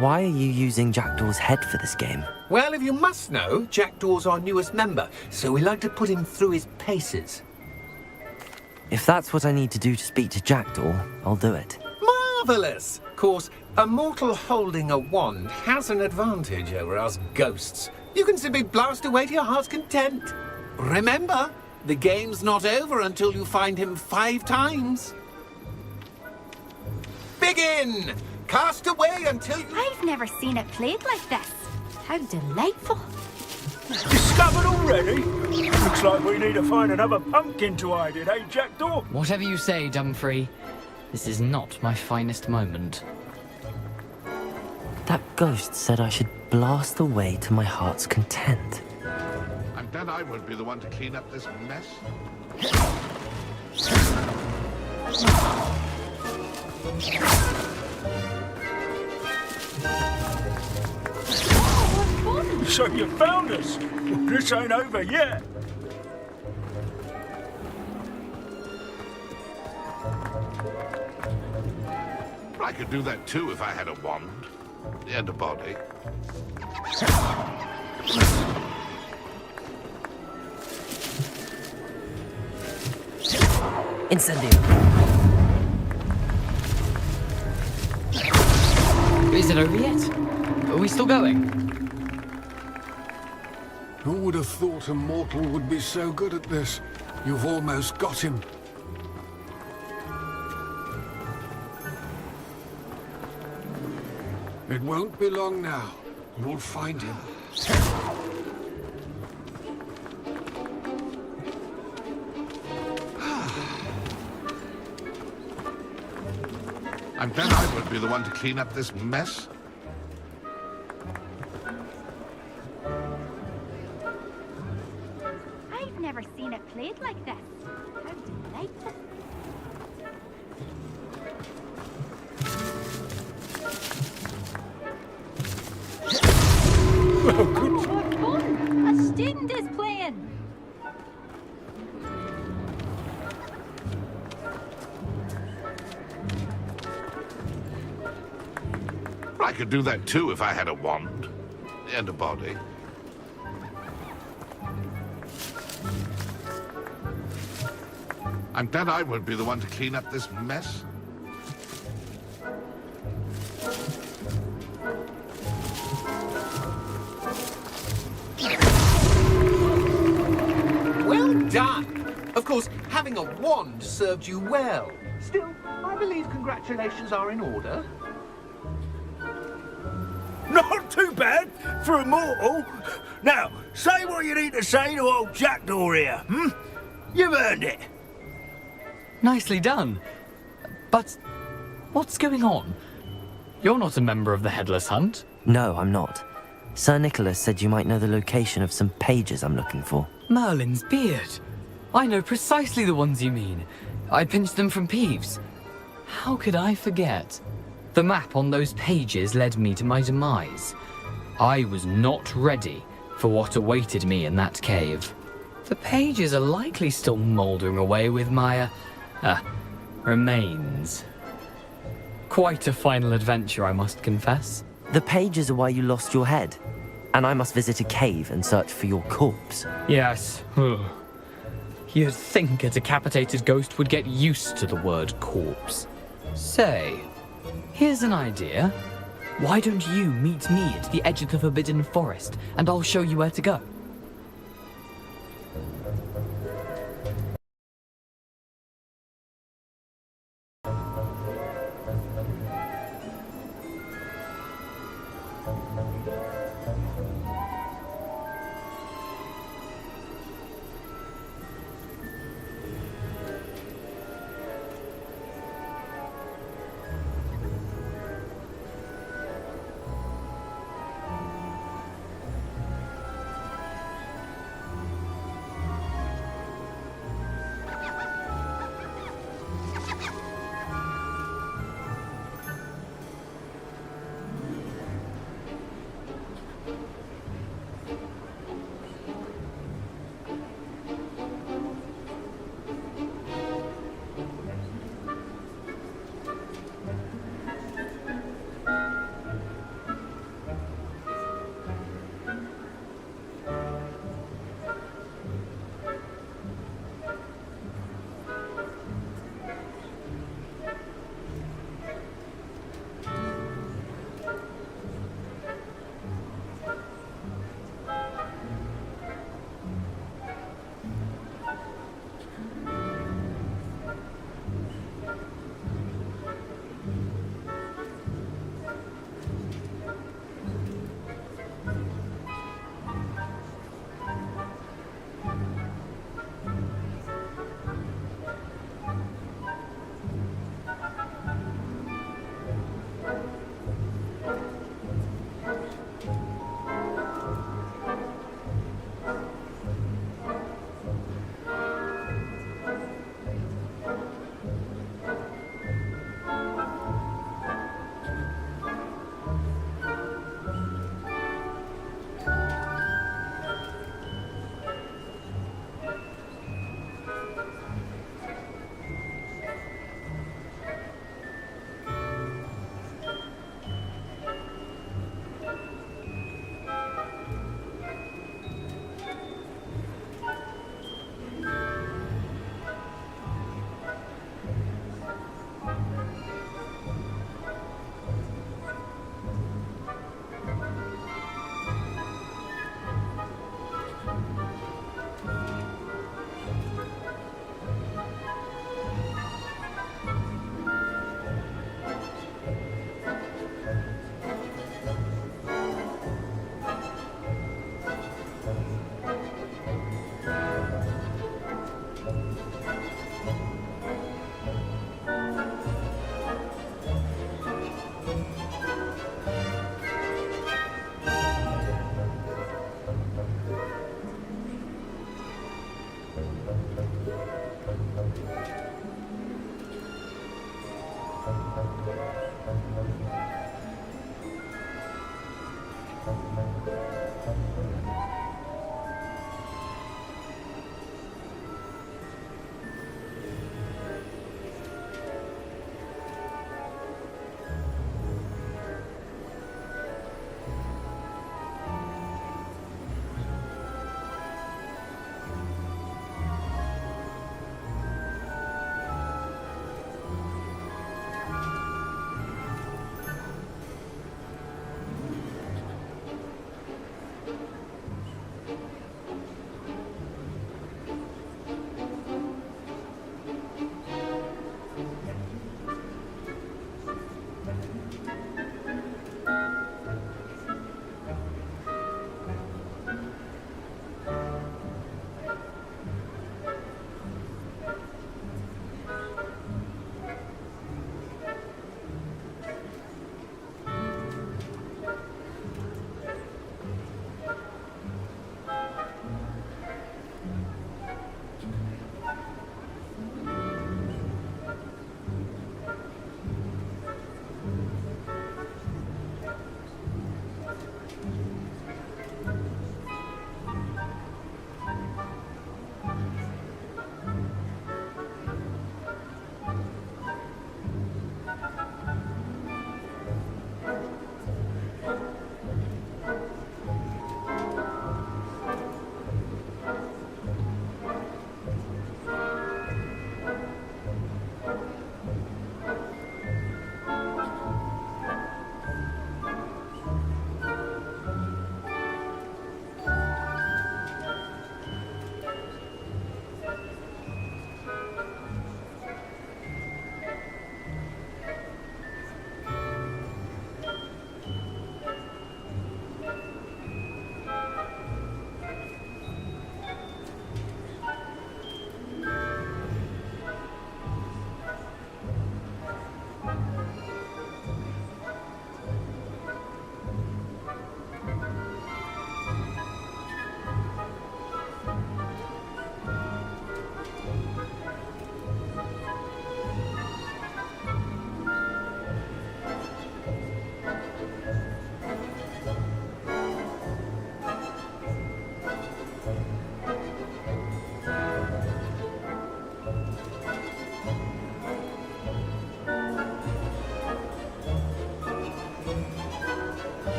Why are you using Jackdaw's head for this game? Well, if you must know, Jackdaw's our newest member, so we like to put him through his paces. If that's what I need to do to speak to Jackdaw, I'll do it. Marvellous! Of course, a mortal holding a wand has an advantage over us ghosts. You can simply blast away to your heart's content. Remember, the game's not over until you find him 5 times. Begin! Cast away until you... I've never seen it played like this. How delightful. Discovered already? Looks like we need to find another pumpkin to hide in, eh, Jackdaw? Whatever you say, Dumfrey. This is not my finest moment. That ghost said I should blast away to my heart's content. I'm glad I won't be the one to clean up this mess. So you found us? Well, this ain't over yet. I could do that too if I had a wand and a body. Incendio. Is it over yet? Are we still going? Who would have thought a mortal would be so good at this? You've almost got him. It won't be long now. You'll find him. I'm glad I won't be the one to clean up this mess. I've never seen it played like this. How delightful. What fun! A student is playing. I could do that too if I had a wand and a body. I'm glad I won't be the one to clean up this mess. Well done! Of course, having a wand served you well. Still, I believe congratulations are in order. Not too bad for a mortal. Now, say what you need to say to old Jackdaw here, hmm? You've earned it. Nicely done. But what's going on? You're not a member of the Headless Hunt. No, I'm not. Sir Nicholas said you might know the location of some pages I'm looking for. Merlin's beard. I know precisely the ones you mean. I pinched them from Peeves. How could I forget? The map on those pages led me to my demise. I was not ready for what awaited me in that cave. The pages are likely still mouldering away with my, remains. Quite a final adventure, I must confess. The pages are why you lost your head, and I must visit a cave and search for your corpse. Yes. You'd think a decapitated ghost would get used to the word corpse. Say, here's an idea. Why don't you meet me at the edge of the Forbidden Forest, and I'll show you where to go?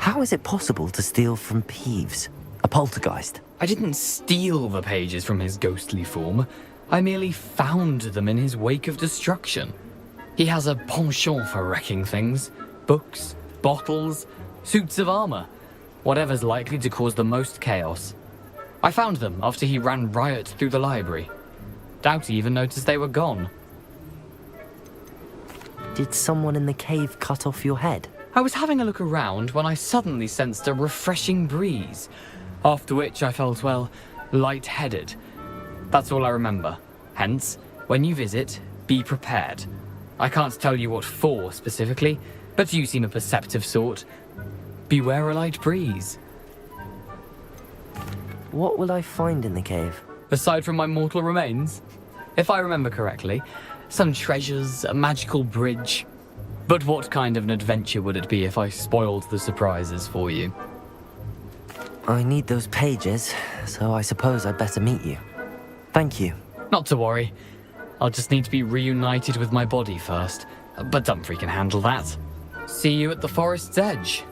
How is it possible to steal from Peeves, a poltergeist? I didn't steal the pages from his ghostly form. I merely found them in his wake of destruction. He has a penchant for wrecking things. Books, bottles, suits of armor. Whatever's likely to cause the most chaos. I found them after he ran riot through the library. Doubt he even noticed they were gone. Did someone in the cave cut off your head? I was having a look around when I suddenly sensed a refreshing breeze, after which I felt, well, lightheaded. That's all I remember. Hence, when you visit, be prepared. I can't tell you what for specifically, but you seem a perceptive sort. Beware a light breeze. What will I find in the cave? Aside from my mortal remains? If I remember correctly, some treasures, a magical bridge. But what kind of an adventure would it be if I spoiled the surprises for you? I need those pages, so I suppose I'd better meet you. Thank you. Not to worry. I'll just need to be reunited with my body first. But Dumfries can handle that. See you at the forest's edge.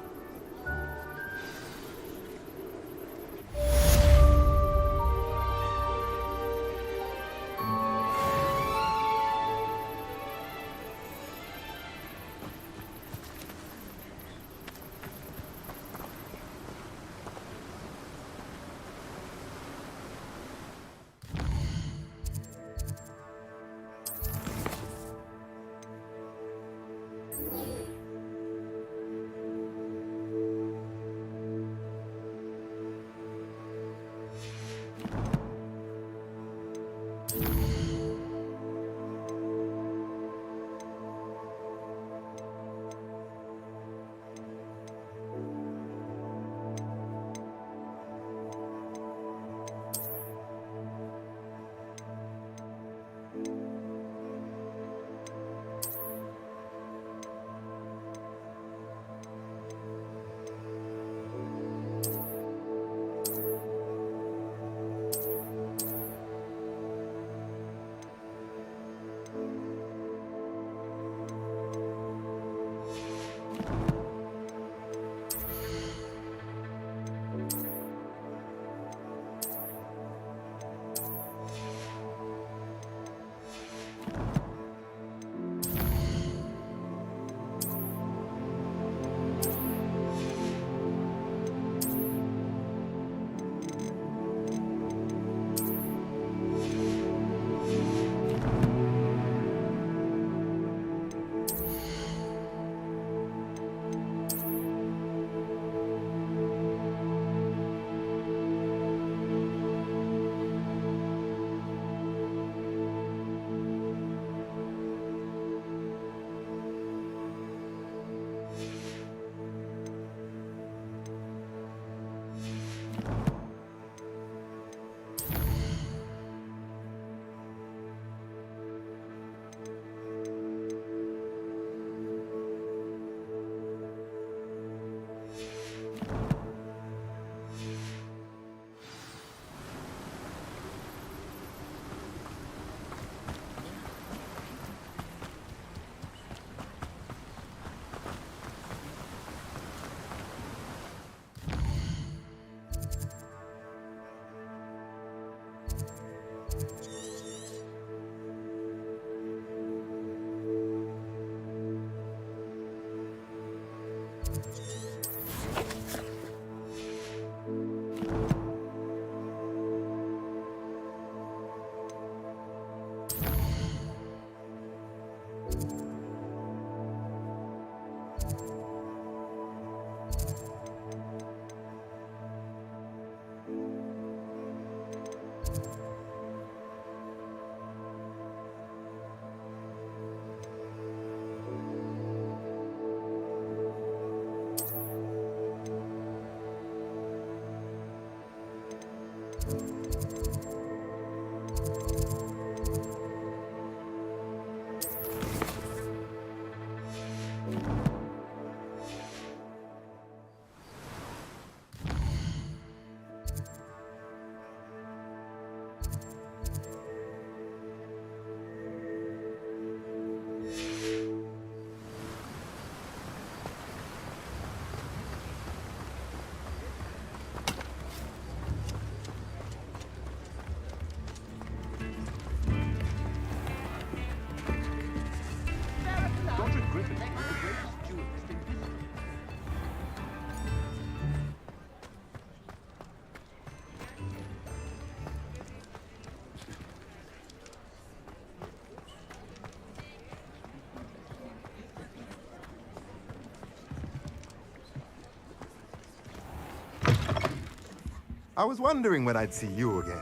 I was wondering when I'd see you again.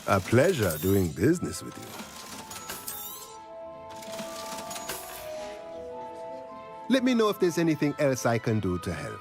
A pleasure doing business with you. Let me know if there's anything else I can do to help.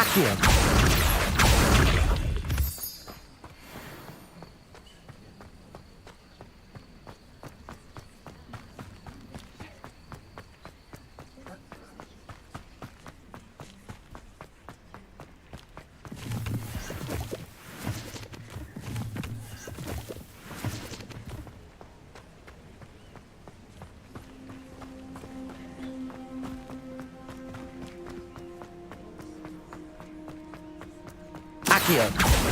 Accio! Accio!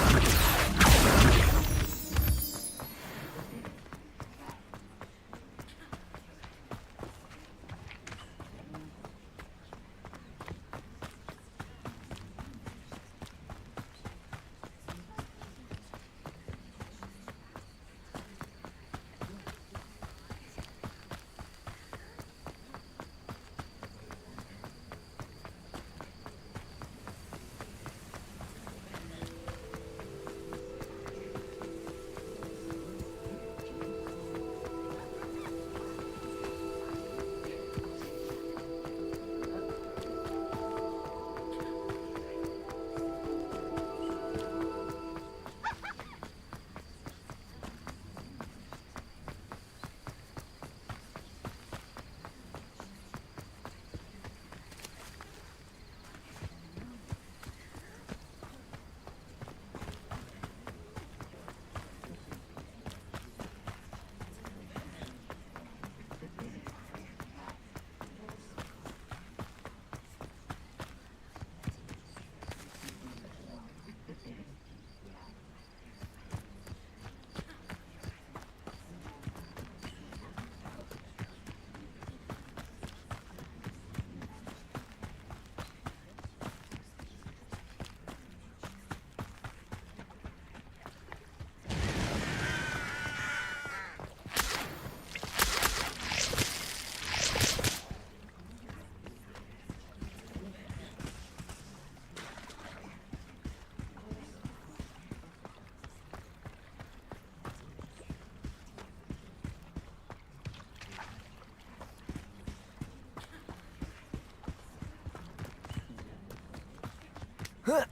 Huh.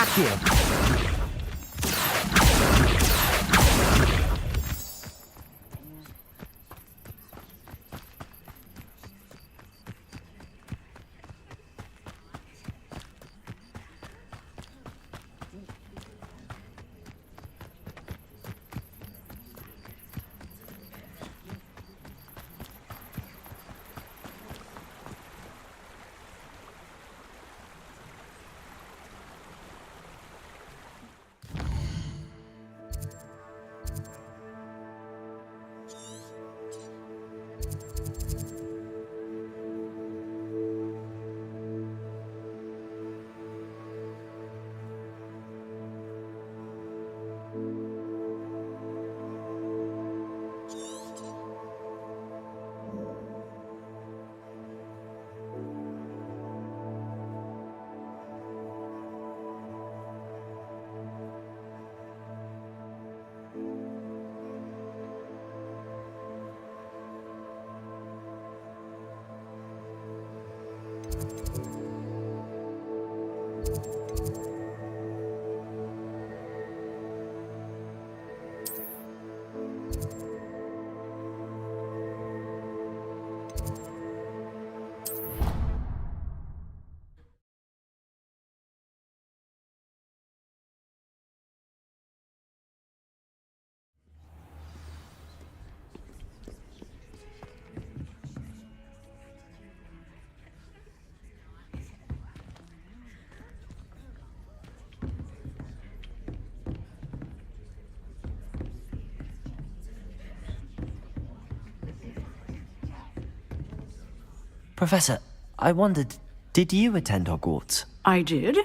Accio! Professor, I wondered, did you attend Hogwarts? I did.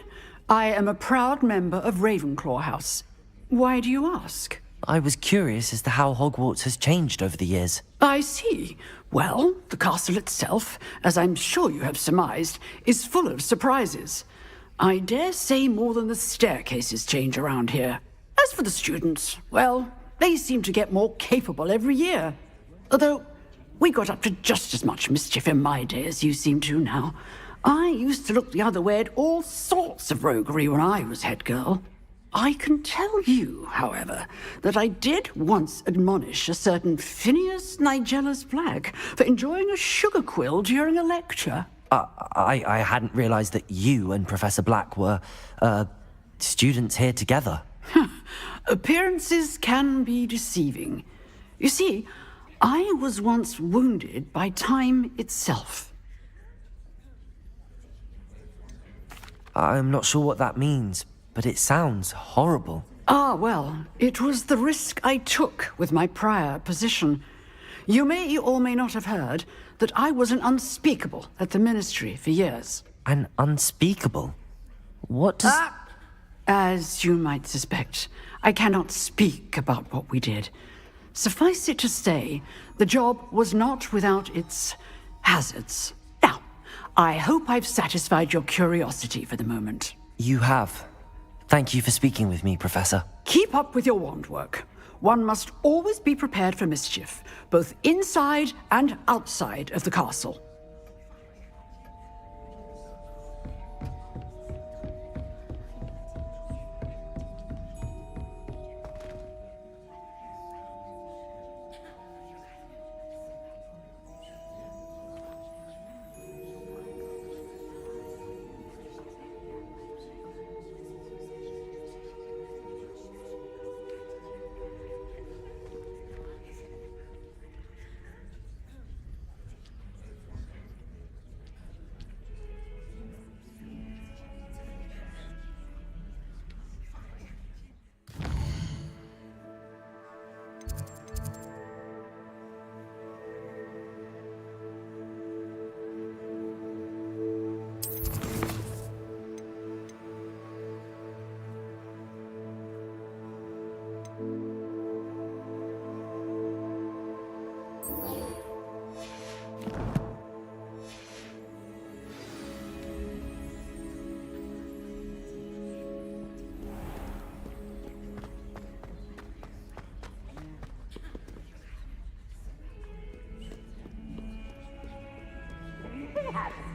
I am a proud member of Ravenclaw House. Why do you ask? I was curious as to how Hogwarts has changed over the years. I see. Well, the castle itself, as I'm sure you have surmised, is full of surprises. I dare say more than the staircases change around here. As for the students, well, they seem to get more capable every year. Although, we got up to just as much mischief in my day as you seem to now. I used to look the other way at all sorts of roguery when I was head girl. I can tell you, however, that I did once admonish a certain Phineas Nigella's Black for enjoying a sugar quill during a lecture. I hadn't realized that you and Professor Black were, students here together. Appearances can be deceiving. You see, I was once wounded by time itself. I'm not sure what that means, but it sounds horrible. Ah, well, it was the risk I took with my prior position. You may or may not have heard that I was an unspeakable at the Ministry for years. An unspeakable? What does... As you might suspect, I cannot speak about what we did. Suffice it to say, the job was not without its hazards. Now, I hope I've satisfied your curiosity for the moment. You have. Thank you for speaking with me, Professor. Keep up with your wand work. One must always be prepared for mischief, both inside and outside of the castle.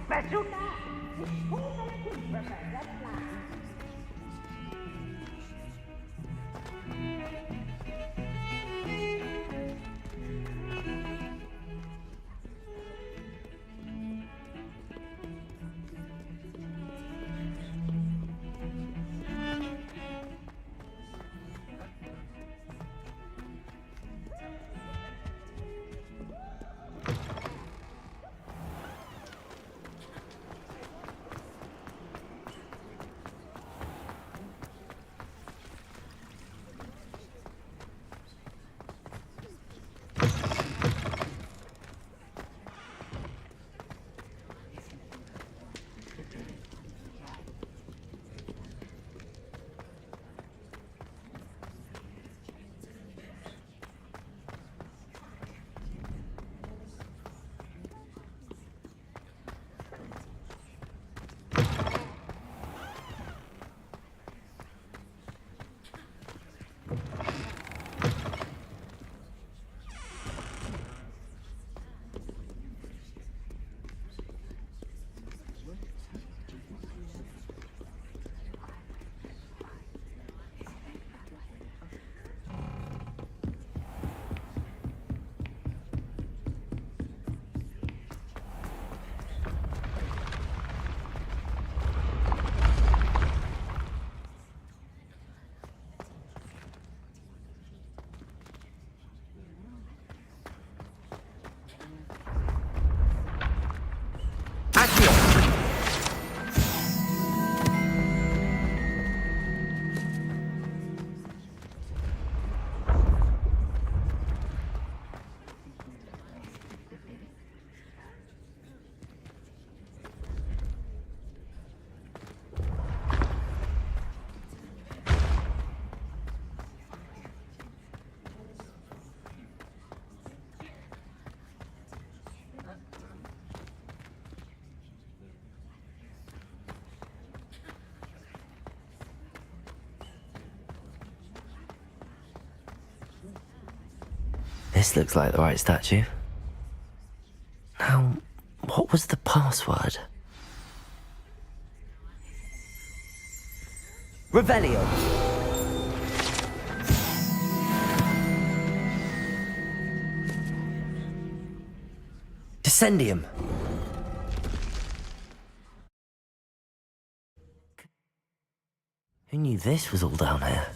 Special This looks like the right statue. Now, what was the password? Revelio. Descendium. Who knew this was all down here?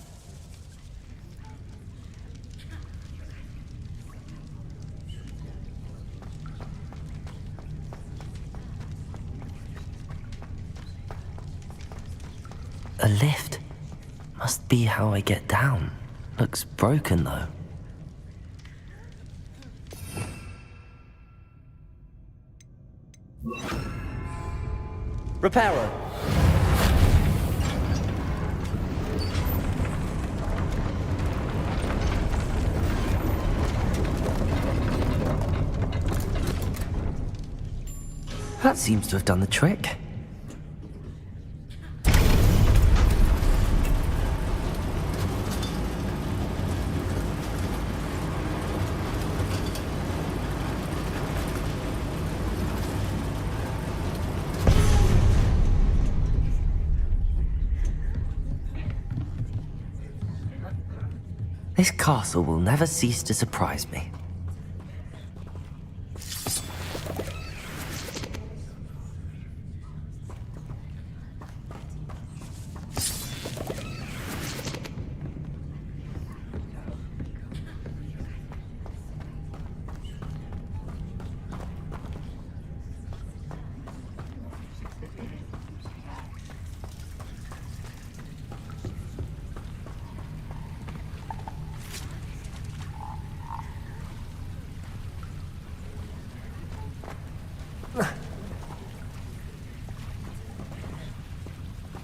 A lift. Must be how I get down. Looks broken though. Reparo. That seems to have done the trick. This castle will never cease to surprise me.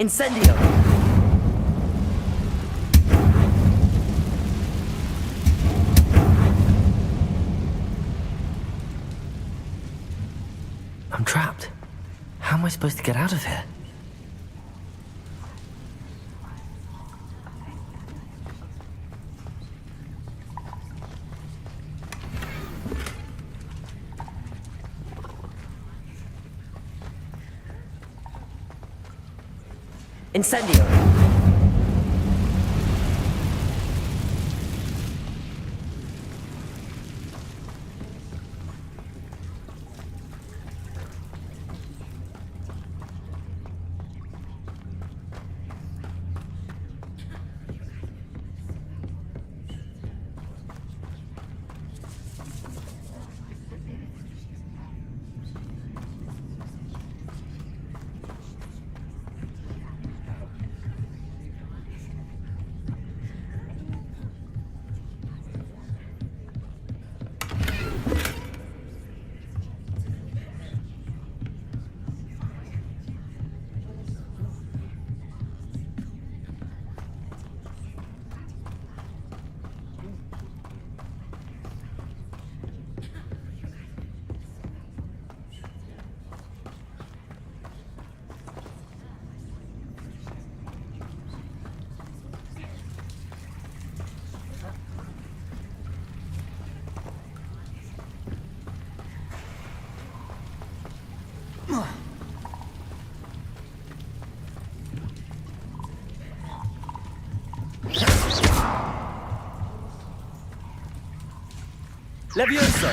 Incendio! I'm trapped. How am I supposed to get out of here? Incendio! Levioso!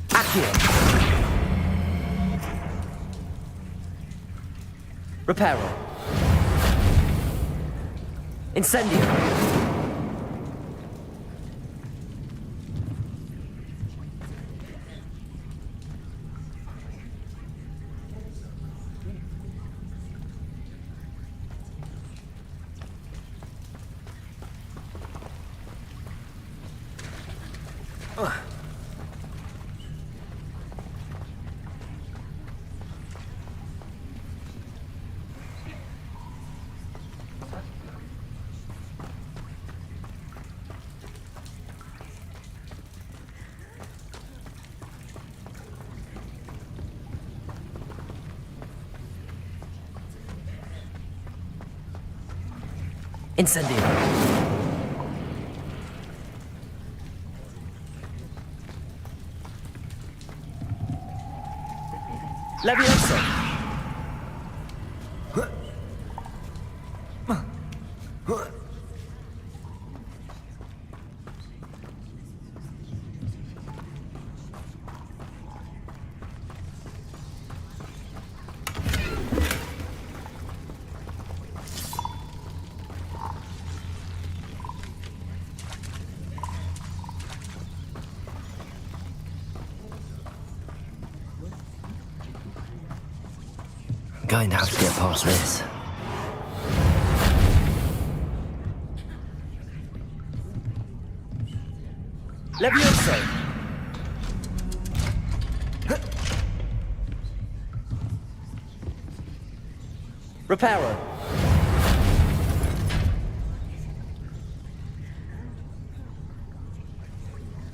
Accio! Reparo! Incendio! Incendio. Levioso. Going to have to get past this. Levioso! Reparo!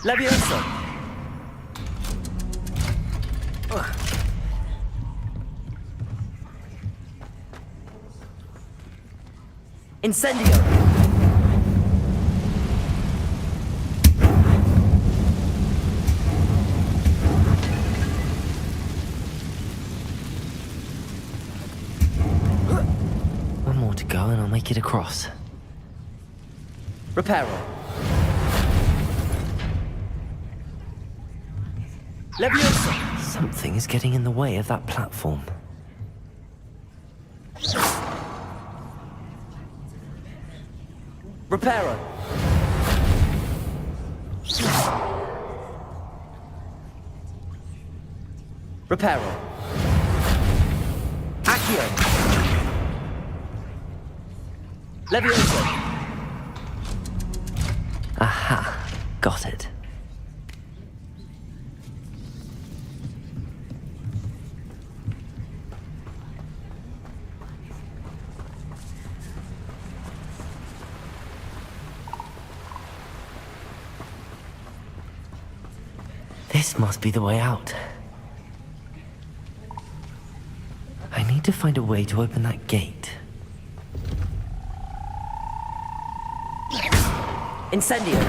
Levioso! Incendio! One more to go and I'll make it across. Reparo. Leviosa! Something is getting in the way of that platform. Reparo. Reparo. Accio. Leviosa. Aha, got it. This must be the way out. I need to find a way to open that gate. Incendio!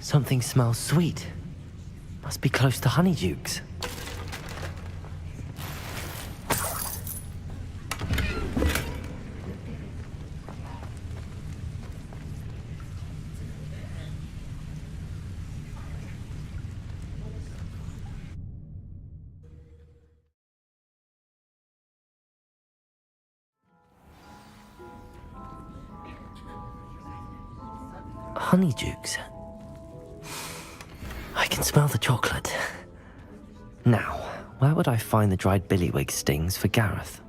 Something smells sweet. Must be close to Honeydukes. Honeydukes. I can smell the chocolate. Now, where would I find the dried billywig stings for Gareth?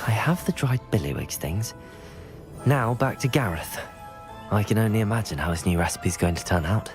I have the dried billywig stings. Now back to Gareth. I can only imagine how his new recipe's going to turn out.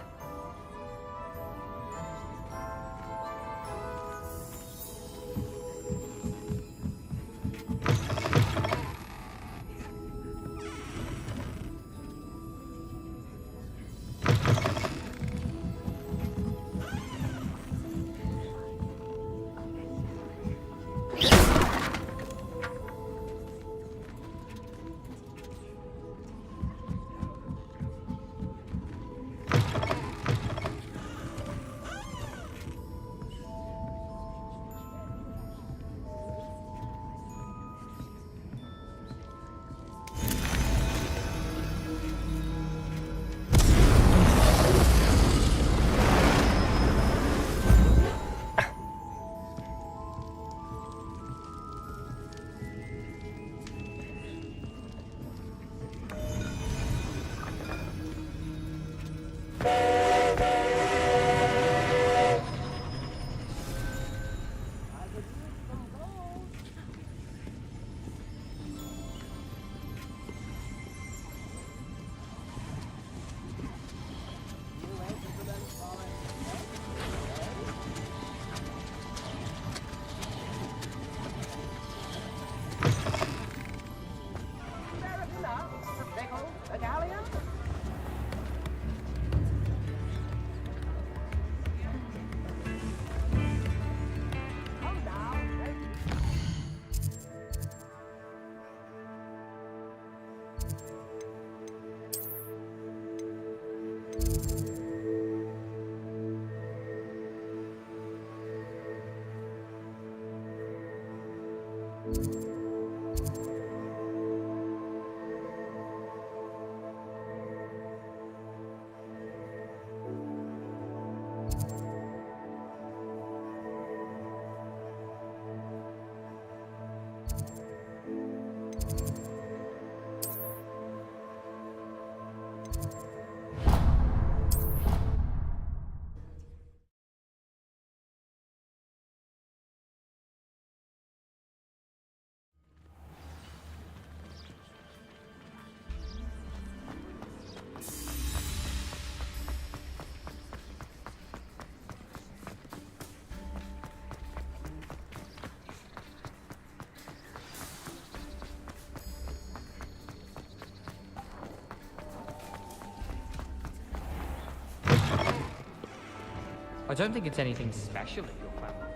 I don't think it's anything special at your family.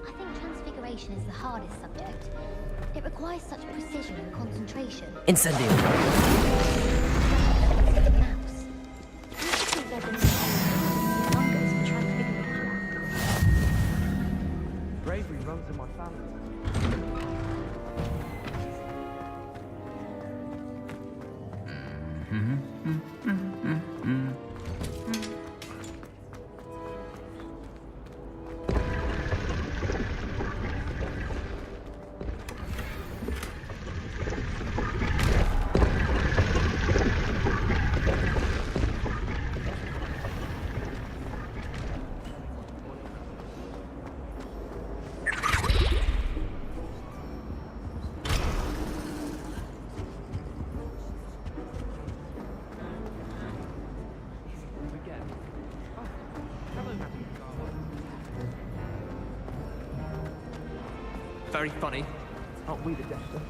I think transfiguration is the hardest subject. It requires such precision and concentration. Incendio. Mouse. Basically, there's a numbers for transfiguration. Bravery runs in my family. Very funny. Aren't we the Dexter?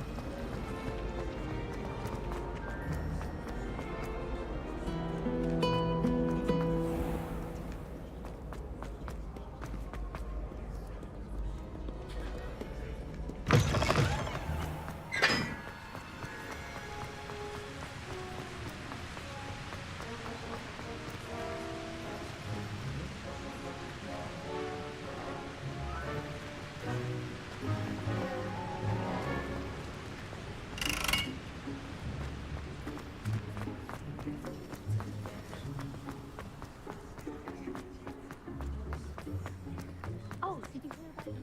Oh, did you hear about them?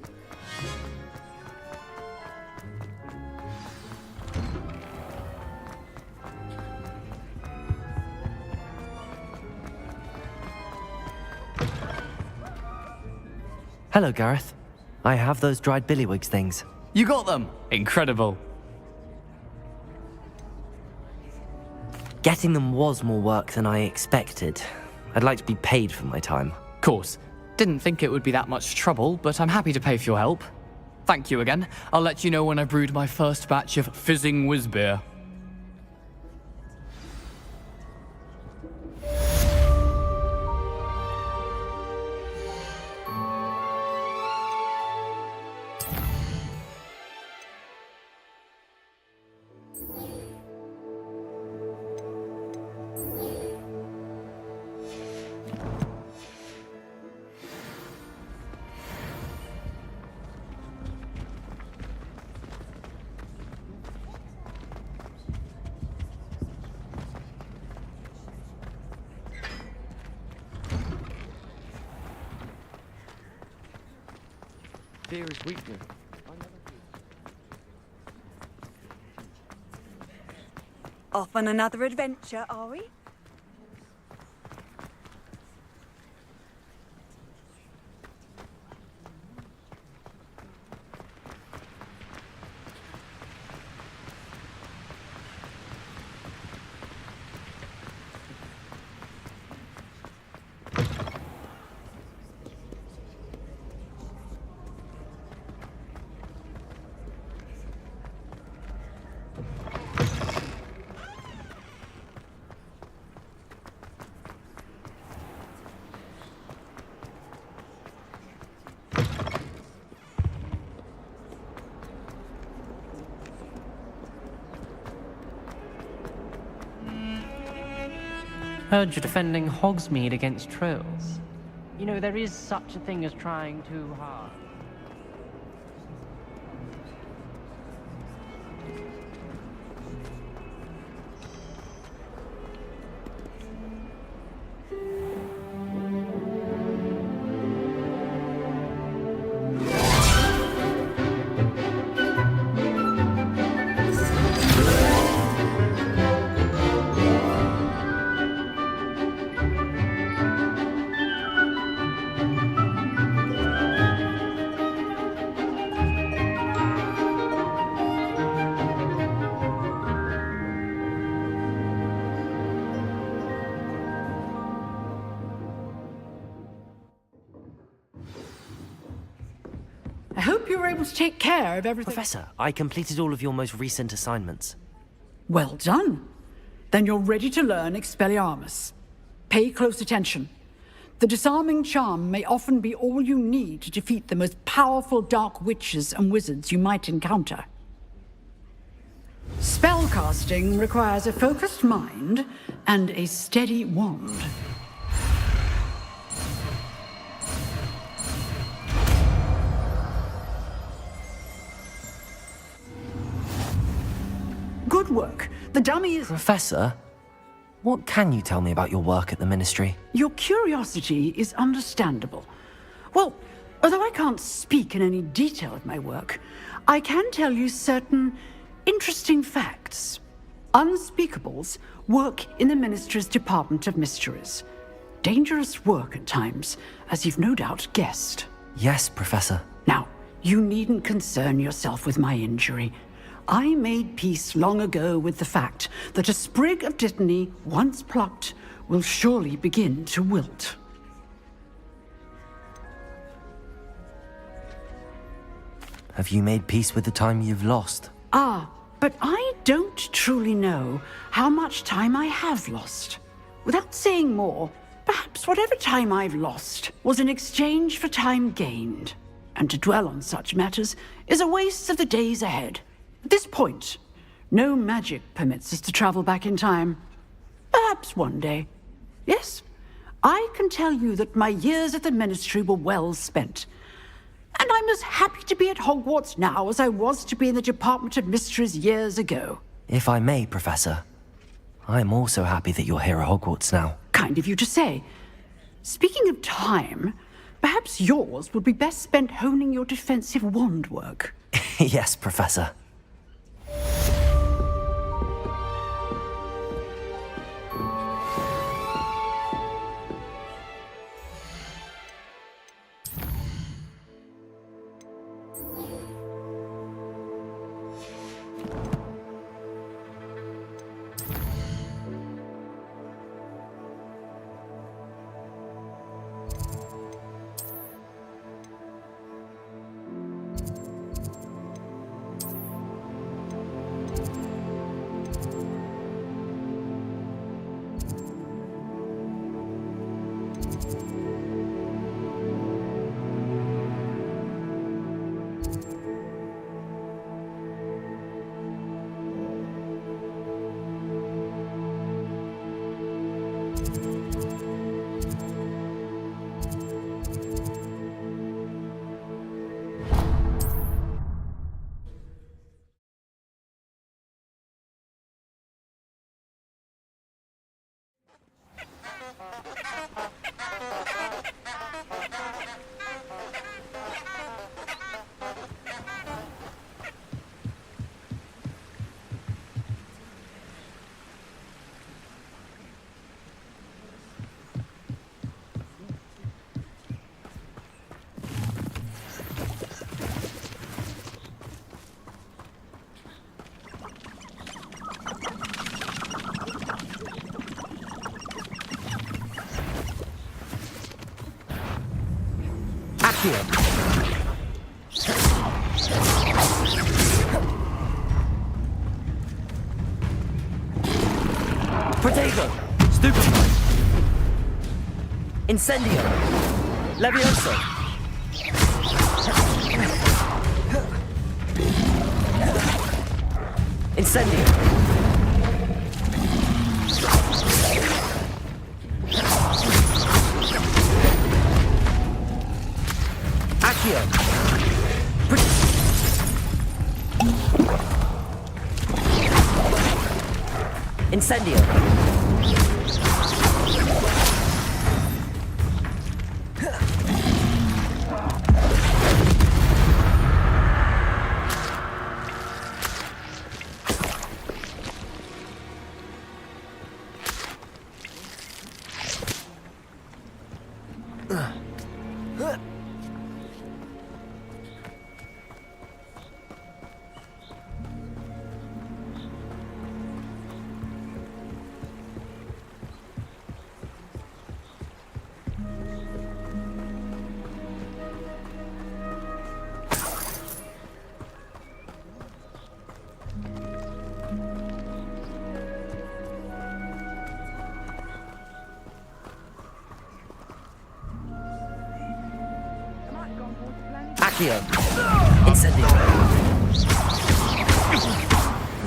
Hello, Gareth. I have those dried billywigs things. You got them! Incredible. Getting them was more work than I expected. I'd like to be paid for my time. Course. Didn't think it would be that much trouble, but I'm happy to pay for your help. Thank you again. I'll let you know when I brewed my first batch of fizzing whiz-beer. Fear is weakness. Off on another adventure, are we? Heard you're defending Hogsmeade against trolls. You know, there is such a thing as trying too hard. I hope you were able to take care of everything. Professor, I completed all of your most recent assignments. Well done. Then you're ready to learn Expelliarmus. pay close attention. The disarming charm may often be all you need to defeat the most powerful dark witches and wizards you might encounter. Spellcasting requires a focused mind and a steady wand. Good work. The dummy is... Professor, what can you tell me about your work at the Ministry? Your curiosity is understandable. Well, although I can't speak in any detail of my work, I can tell you certain interesting facts. Unspeakables work in the Ministry's Department of Mysteries. Dangerous work at times, as you've no doubt guessed. Yes, Professor. Now, you needn't concern yourself with my injury. I made peace long ago with the fact that a sprig of dittany, once plucked, will surely begin to wilt. Have you made peace with the time you've lost? Ah, but I don't truly know how much time I have lost. Without saying more, perhaps whatever time I've lost was in exchange for time gained. And to dwell on such matters is a waste of the days ahead. At this point, no magic permits us to travel back in time. Perhaps one day. Yes, I can tell you that my years at the Ministry were well spent. And I'm as happy to be at Hogwarts now as I was to be in the Department of Mysteries years ago. If I may, Professor, I'm also happy that you're here at Hogwarts now. Kind of you to say. Speaking of time, perhaps yours would be best spent honing your defensive wand work. Yes, Professor. Here. Protego! Stupefy! Incendio! Levioso! Incendio! Accio! Incendio! Accio! Incendio!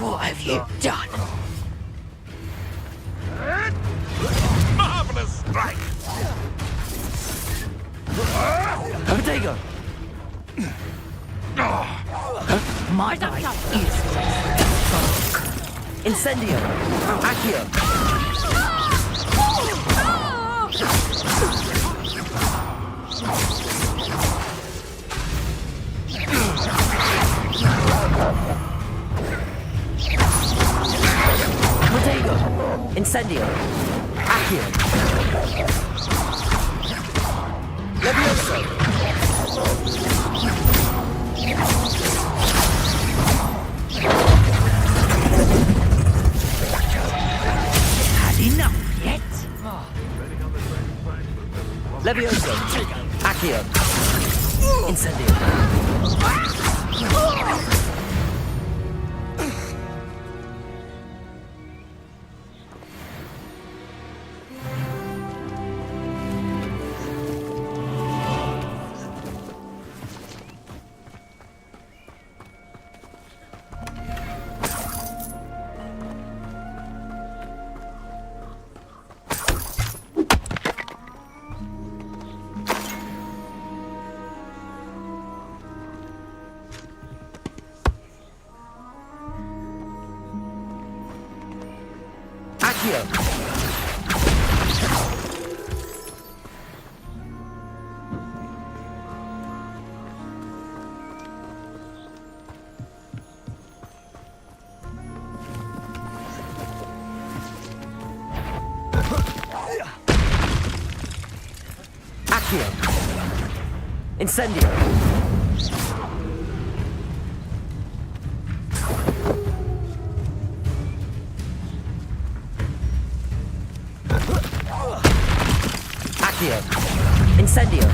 What have you done? Marvelous strike! Potato! My life is Incendio! Accio! Potato! Incendio! Accio! Levioso! Had enough yet? Levioso! Accio! Incendio! Accio! Accio! Incendio! Accio! Incendio!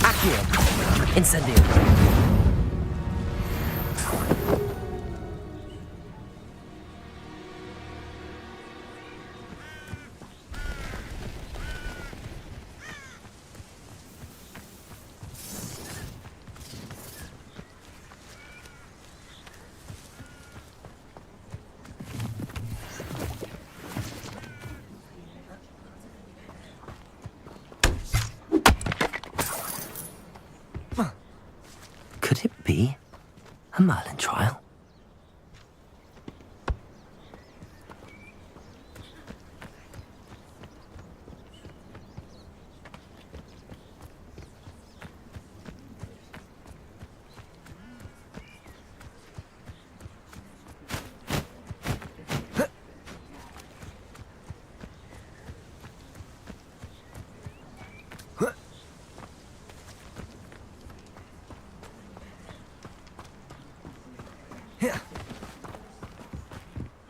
Accio! Incendio! Could it be a Merlin trial?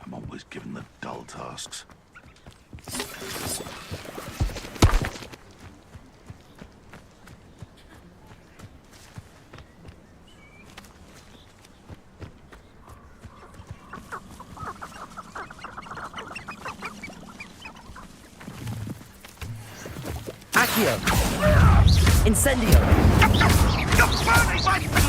I'm always given the dull tasks. Accio! Incendio! You're burning my...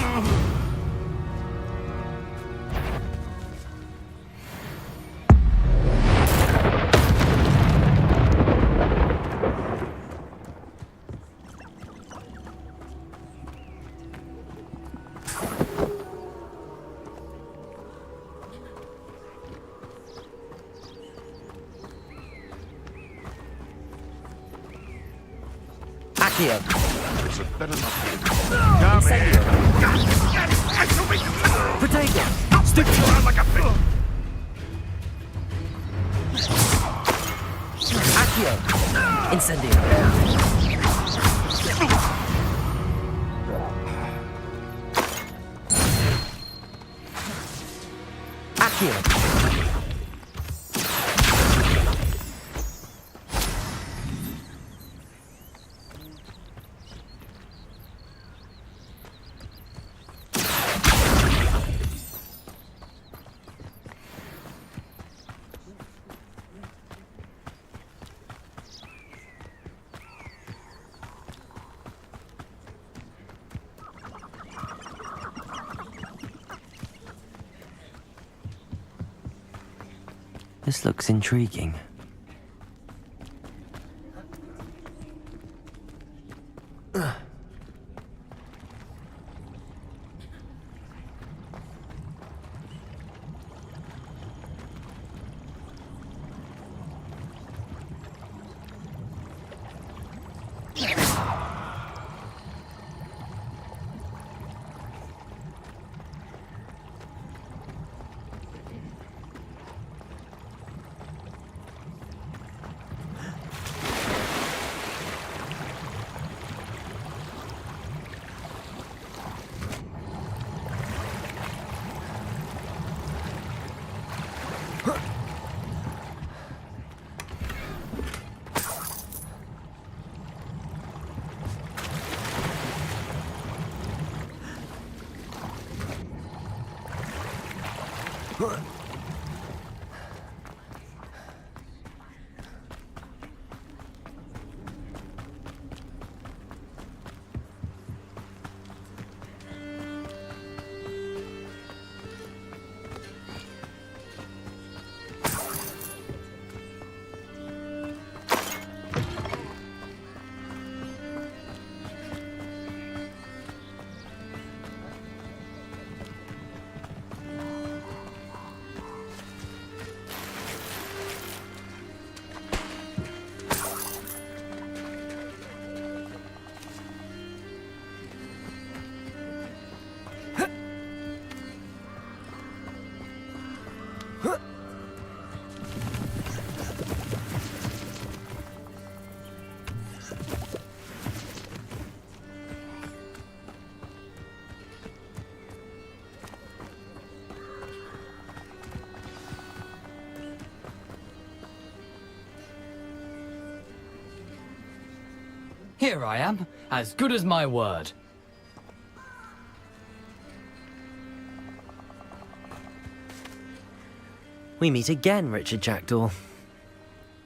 Accio! It's better not to... Incendio! I shall be... Potato! Stick around like a fish! Accio! Incendio! Accio! This looks intriguing. Here I am, as good as my word. We meet again, Richard Jackdaw.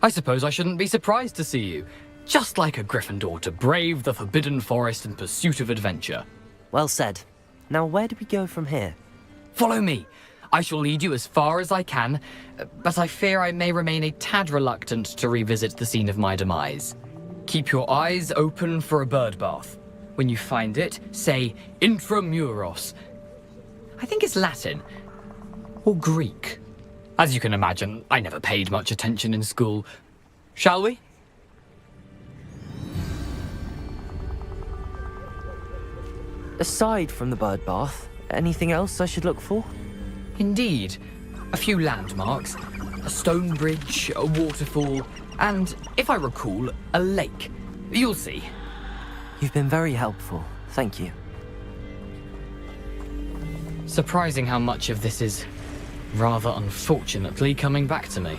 I suppose I shouldn't be surprised to see you. Just like a Gryffindor to brave the Forbidden Forest in pursuit of adventure. Well said. Now where do we go from here? Follow me. I shall lead you as far as I can, but I fear I may remain a tad reluctant to revisit the scene of my demise. Keep your eyes open for a bird bath. When you find it, say intramuros. I think it's Latin. Or Greek. As you can imagine, I never paid much attention in school. Shall we? Aside from the bird bath, anything else I should look for? Indeed. A few landmarks. A stone bridge, a waterfall, and, if I recall, a lake. You'll see. You've been very helpful. Thank you. Surprising how much of this is, rather unfortunately, coming back to me.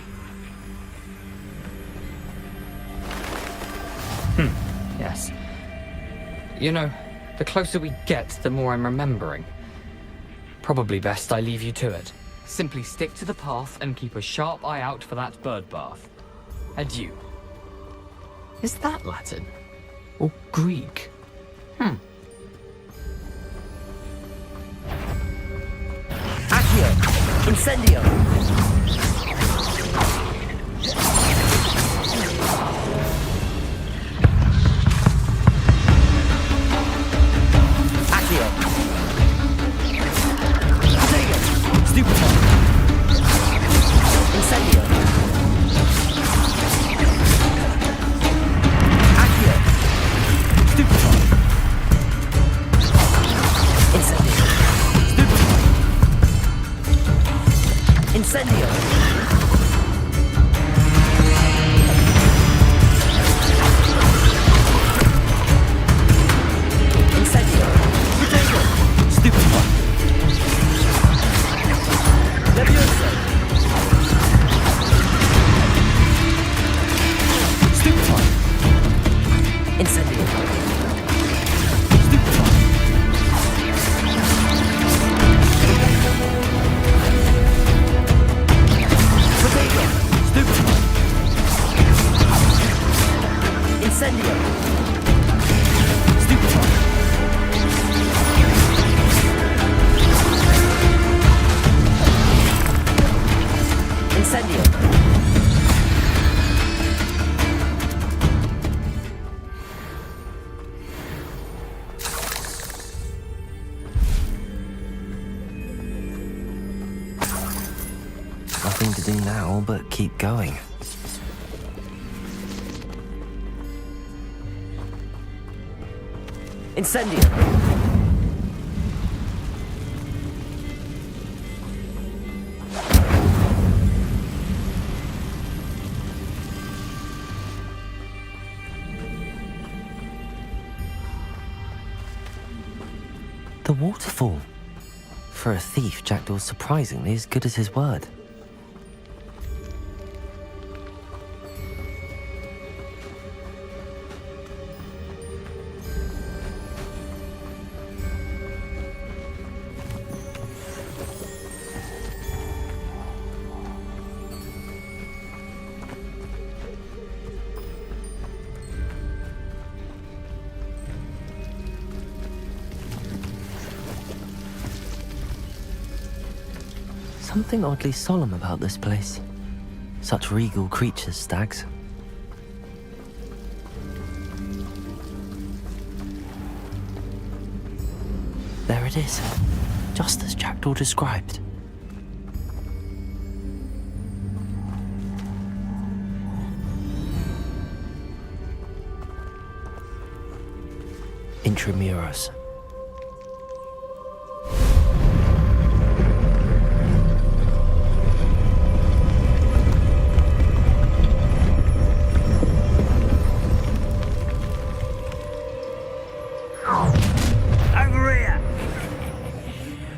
Yes. You know, the closer we get, the more I'm remembering. Probably best I leave you to it. Simply stick to the path and keep a sharp eye out for that bird bath. Adieu. Is that Latin? Or Greek? Accio! Incendio! Accio! Potato! Stupefy! Incendio! Accio! Stupefy! Incendio! Stupefy! Incendio! Incendio! Potato! Stupefy! Levioso! Stupefy! Incendio! Stupefy! Potato! Stupefy! Incendio! Stupefy! Incendio! Nothing to do now but keep going. Incendio! The waterfall. For a thief, Jackdaw's surprisingly as good as his word. Something oddly solemn about this place. Such regal creatures, stags. There it is, just as Jackdaw described. Intramuros.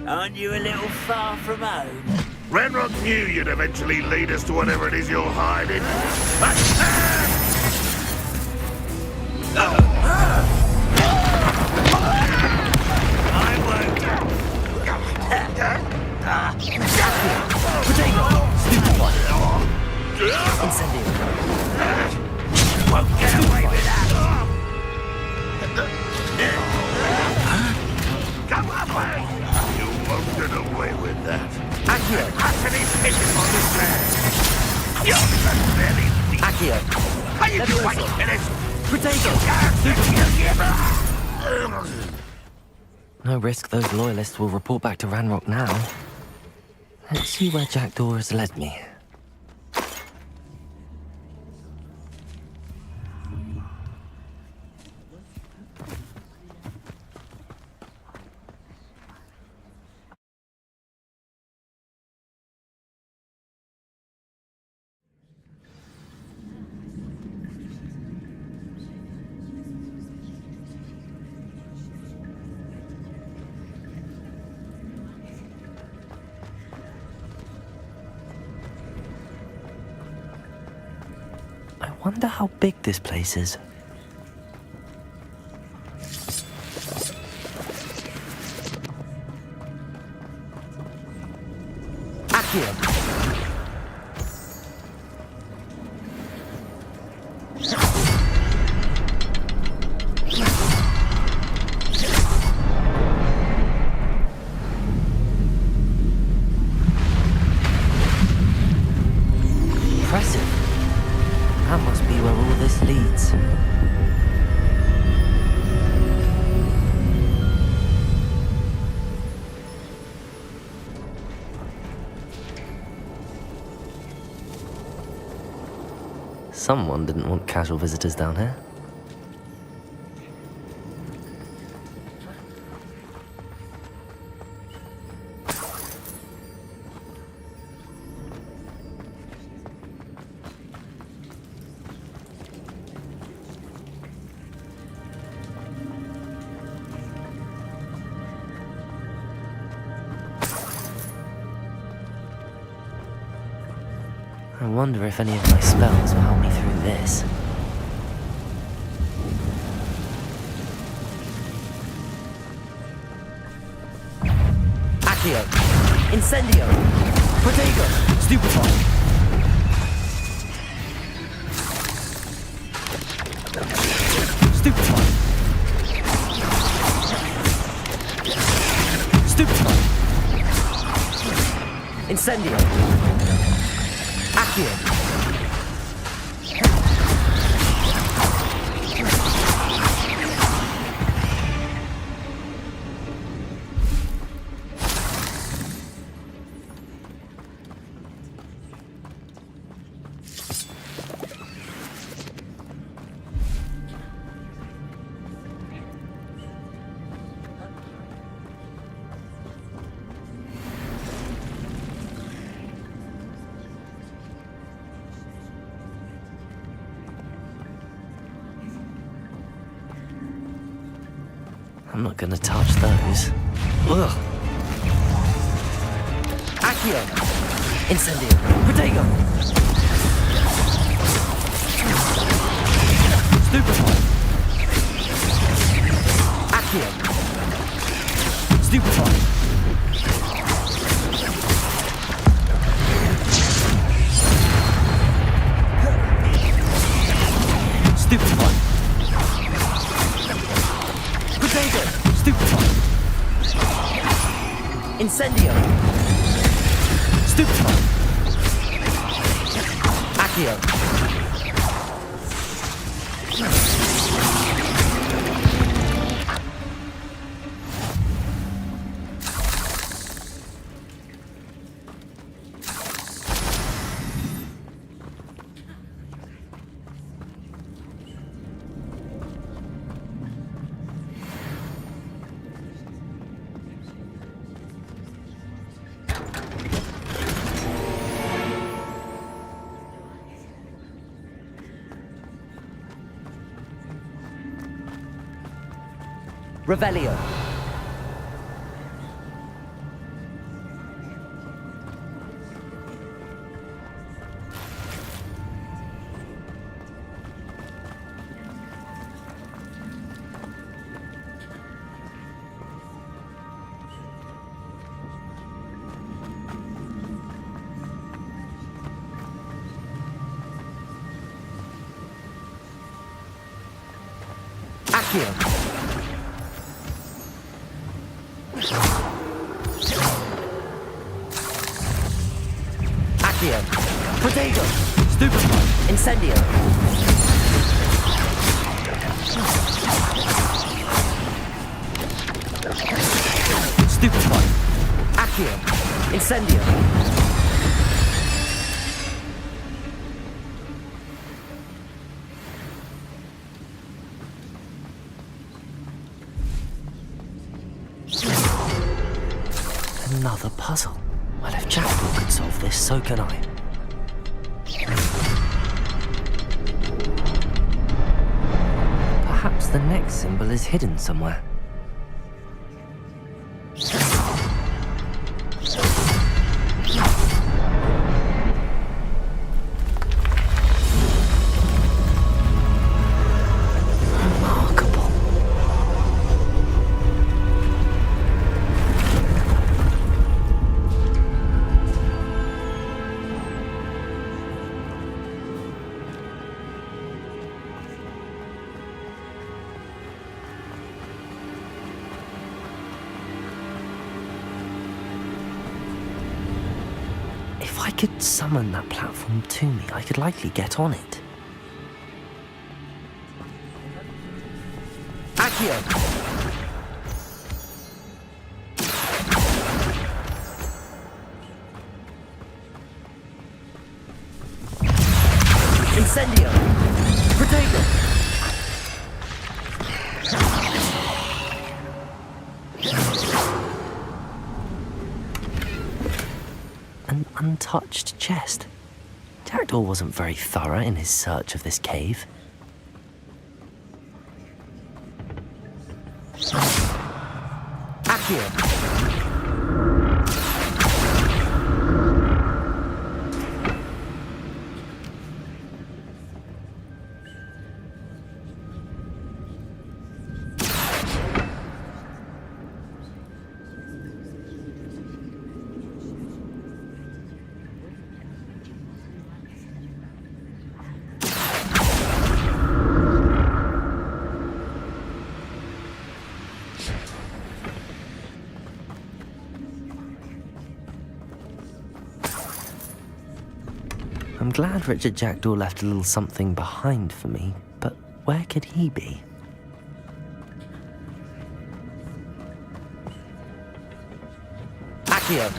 Aren't you a little far from home? Renrock knew you'd eventually lead us to whatever it is you're hiding. I won't. Stupid one. Incendio. Won't get away with that. Come on, man. You won't get away with that. Accio. Hassany's mission on this man. You're really deep. Accio. How you do what, Phyllis? Potato. No risk those loyalists will report back to Ranrock now. Let's see where Jackdaw has led me. I wonder how big this place is. Accio. Impressive. That must be where all this leads. Someone didn't want casual visitors down here. I wonder if any of my spells will help me through this. Accio! Incendio! Protego! Stupefy! Stupefy! Stupefy! Incendio! Accio! I'm not gonna touch those. Ugh. Accio! Incendio! Protego! Stupefy! Accio! Stupefy! Stupefy! Protego! Stupefy! Incendio! Stupefy! Accio! Revelio. Accio. Accio. Protego. Stupefy. Incendio. Stupefy. Accio. Incendio. Another puzzle. Well, if Jackdaw could solve this, so can I. Perhaps the next symbol is hidden somewhere. Remarkable. If I could summon that platform to me, I could likely get on it. Accio! Incendio! Protego! An untouched chest. Jackdaw wasn't very thorough in his search of this cave. Accio! I'm glad Richard Jackdaw left a little something behind for me, but where could he be? Accio!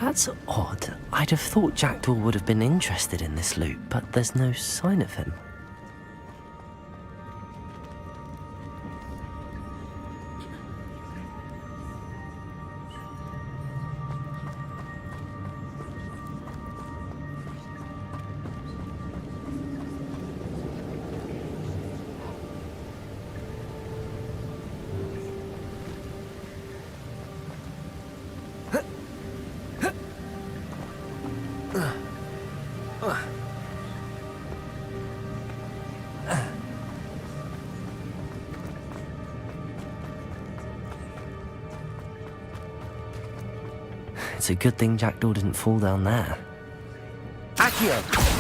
That's odd. I'd have thought Jackdaw would have been interested in this loot, but there's no sign of him. It's a good thing Jackdaw didn't fall down there. Accio!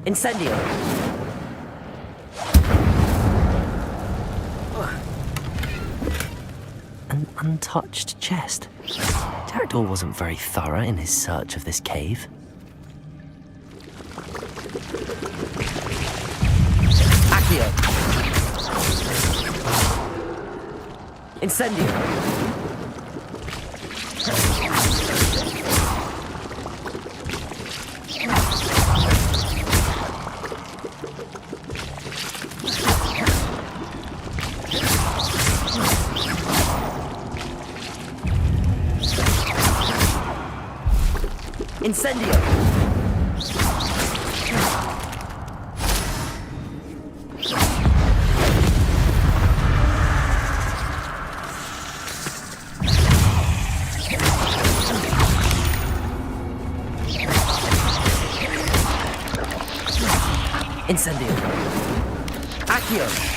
Incendio! An untouched chest. Jackdaw wasn't very thorough in his search of this cave. Accio! Incendio! Incendio! Incendio! Accio!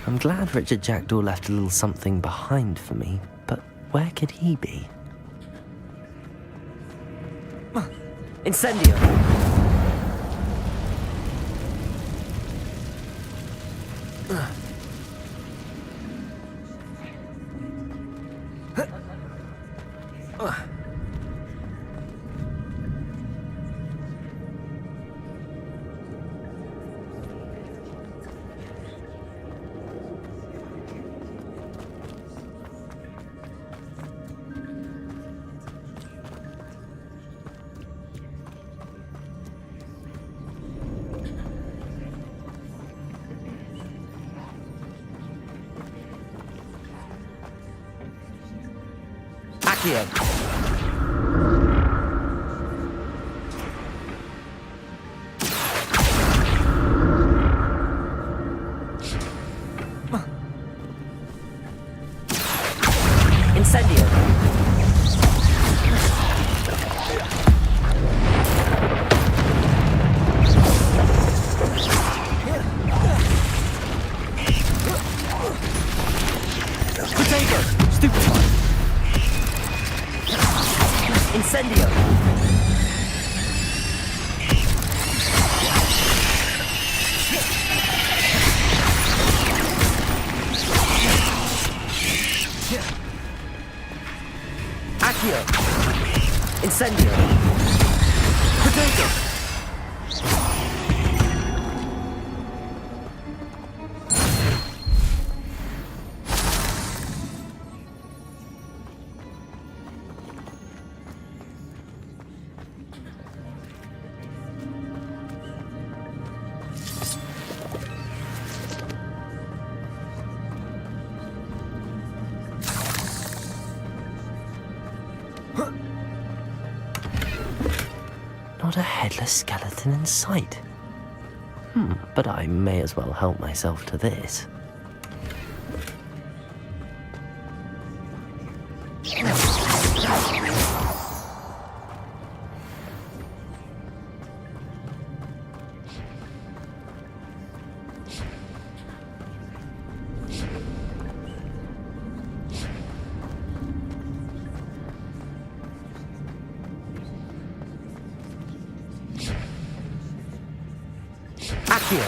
I'm glad Richard Jackdaw left a little something behind for me, but where could he be? Incendio! Accio. Incendio. Potato. Stupefy. Incendio. Accio. Incendio. Potato. Not a headless skeleton in sight. But I may as well help myself to this. Accio.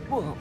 Whoa.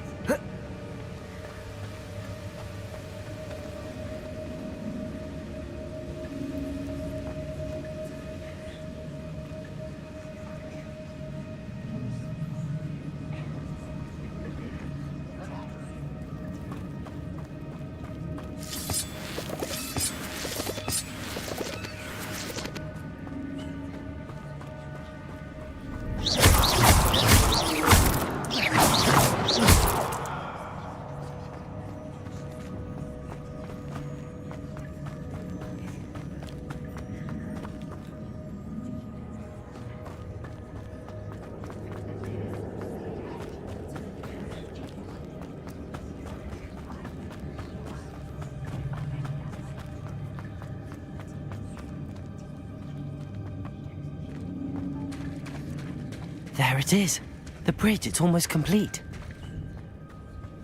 There it is. The bridge, it's almost complete.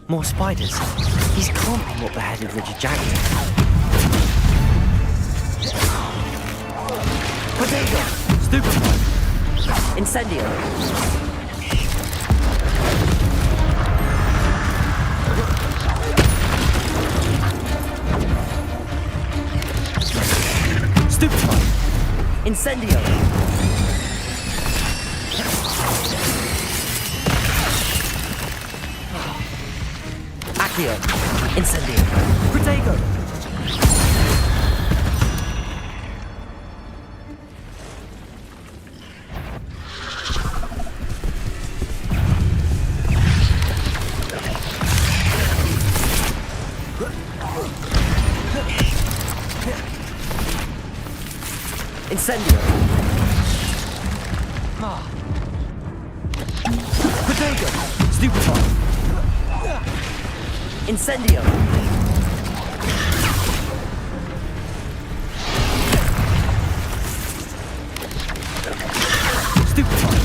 More spiders. These can't be what beheaded Richard Jackson. Potato! Stupefy! Incendio! Stupefy! Incendio! Accio! Incendio! Protego! Incendio! Potato! Stupefy! Incendio! Stupefy!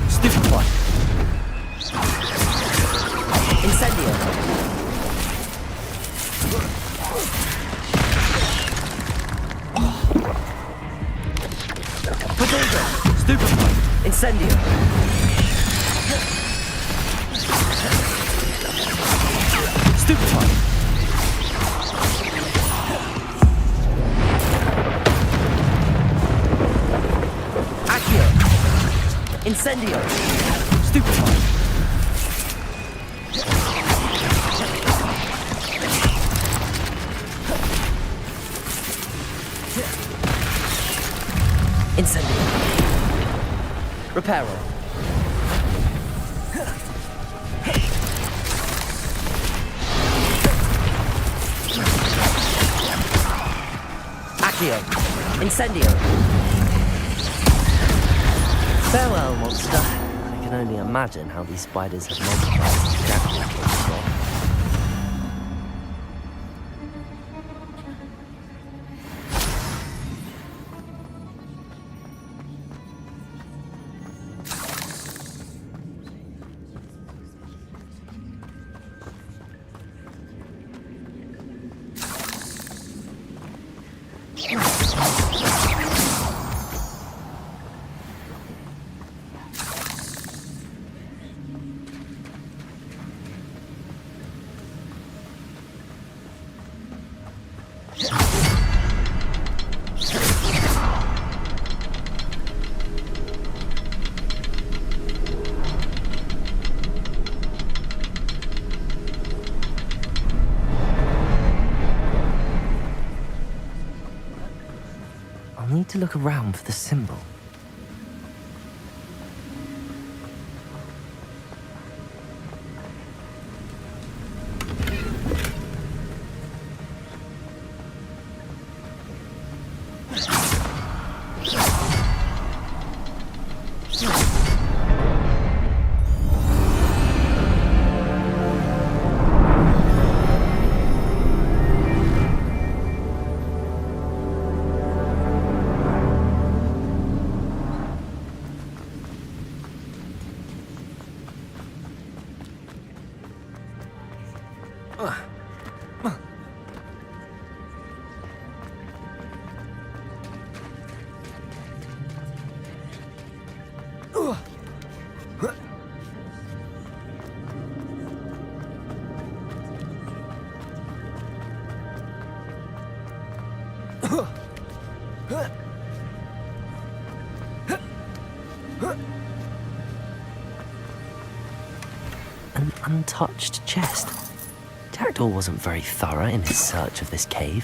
Stupefy! Incendio! Potato! Stupefy! Incendio! Stupefy! Accio! Incendio! Stupefy! Incendio! Reparo! Accio! Incendio! Farewell, monster. I can only imagine how these spiders have multiplied since Dracula came along. I'll need to look around for the symbol. An untouched chest. Jackdaw wasn't very thorough in his search of this cave.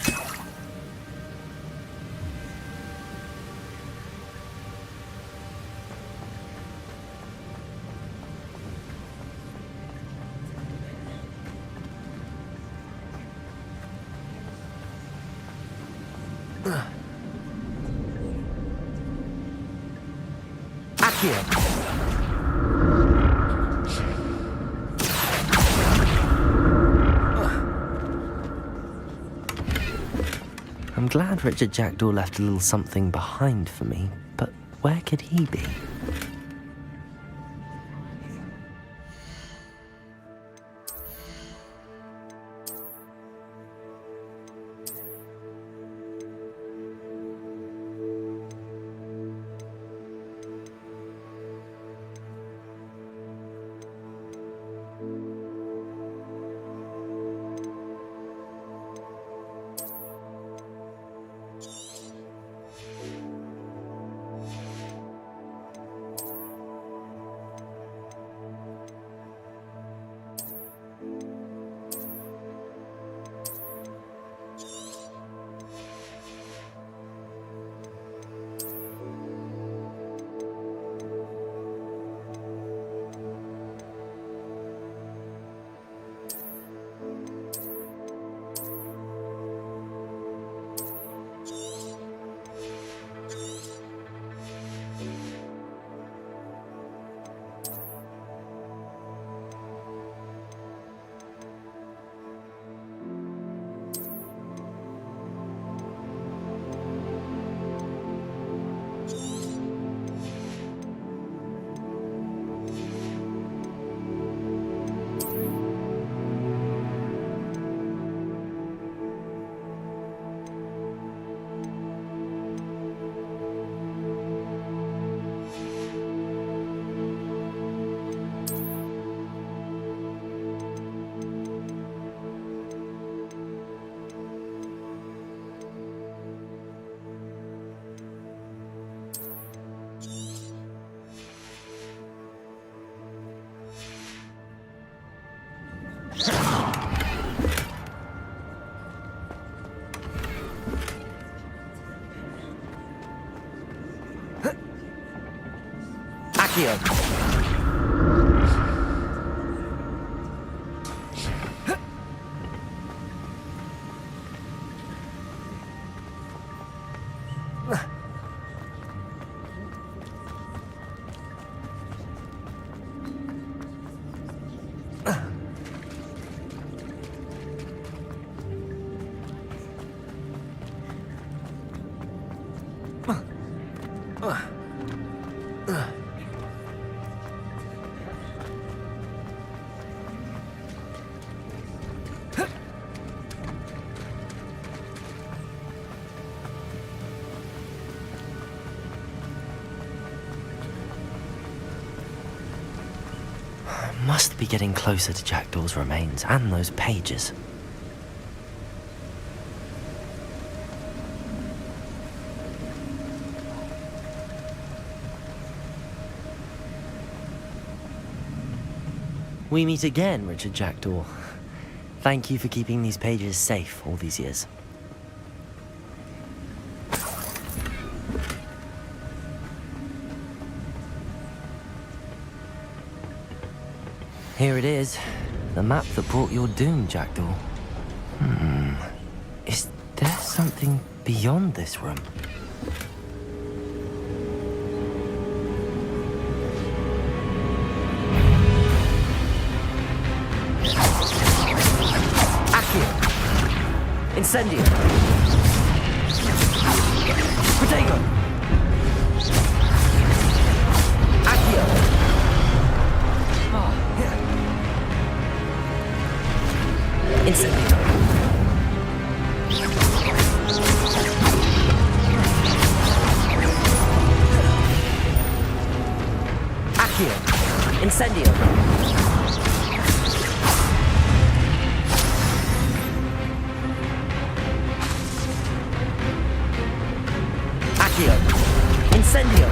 Accio! I'm glad Richard Jackdaw left a little something behind for me, but where could he be? Accio! Must be getting closer to Jackdaw's remains and those pages. We meet again, Richard Jackdaw. Thank you for keeping these pages safe all these years. Here it is, the map that brought your doom, Jackdaw. Is there something beyond this room? Accio! Incendio! Protego! Accio! Incendio! Accio! Incendio! Accio! Incendio!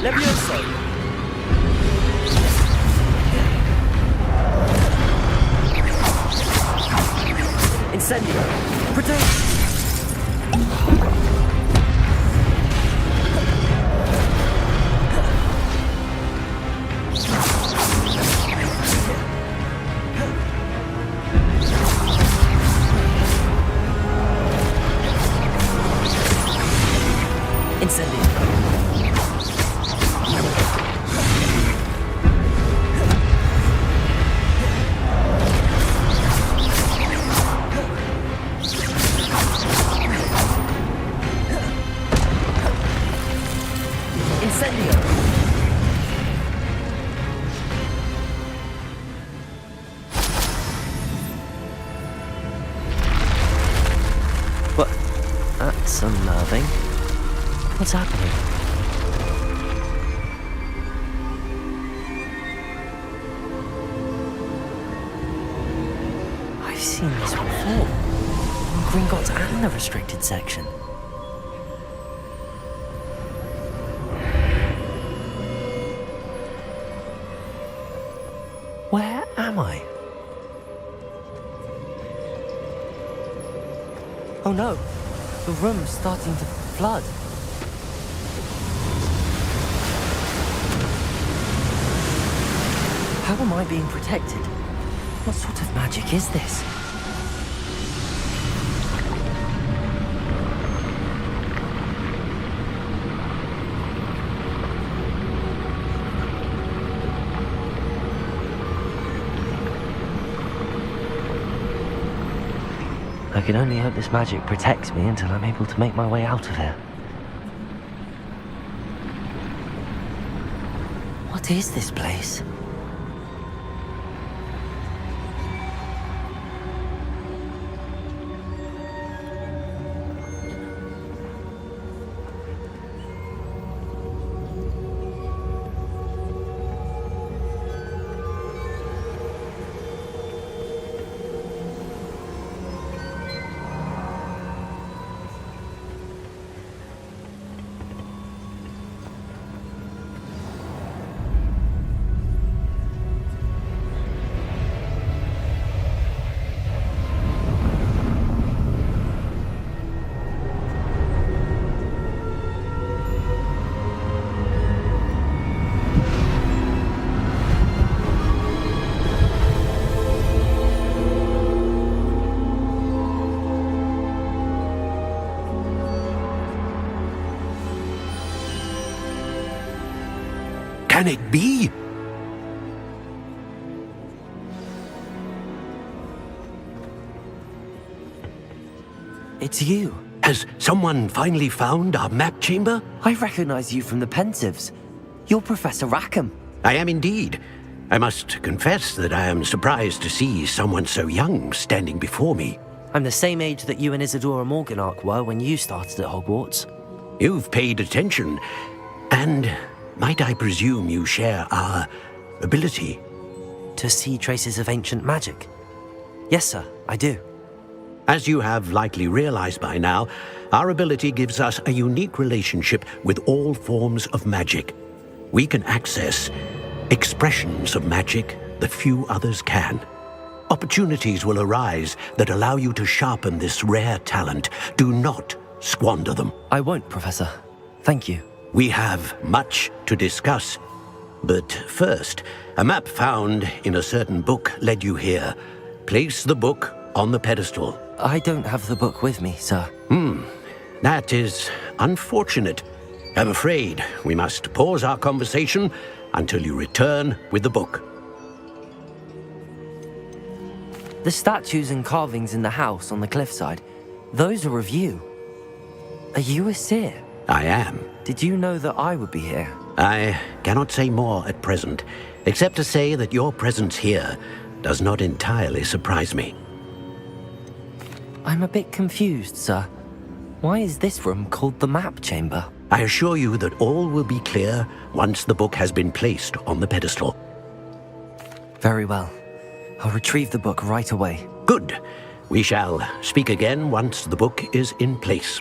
Levioso! Incendio! Protect! Incendio! But that's unnerving. What's happening? I've seen this before. In Gringotts and the restricted section. Where am I? Oh no, the room's starting to flood. How am I being protected? What sort of magic is this? I can only hope this magic protects me until I'm able to make my way out of here. What is this place? Can it be? It's you. Has someone finally found our map chamber? I recognize you from the Pensives. You're Professor Rackham. I am indeed. I must confess that I am surprised to see someone so young standing before me. I'm the same age that you and Isadora Morganach were when you started at Hogwarts. You've paid attention, and might I presume you share our ability? To see traces of ancient magic? Yes, sir, I do. As you have likely realized by now, our ability gives us a unique relationship with all forms of magic. We can access expressions of magic that few others can. Opportunities will arise that allow you to sharpen this rare talent. Do not squander them. I won't, Professor. Thank you. We have much to discuss. But first, a map found in a certain book led you here. Place the book on the pedestal. I don't have the book with me, sir. That is unfortunate. I'm afraid we must pause our conversation until you return with the book. The statues and carvings in the house on the cliffside, those are of you. Are you a seer? I am. Did you know that I would be here? I cannot say more at present, except to say that your presence here does not entirely surprise me. I'm a bit confused, sir. Why is this room called the map chamber? I assure you that all will be clear once the book has been placed on the pedestal. Very well. I'll retrieve the book right away. Good. We shall speak again once the book is in place.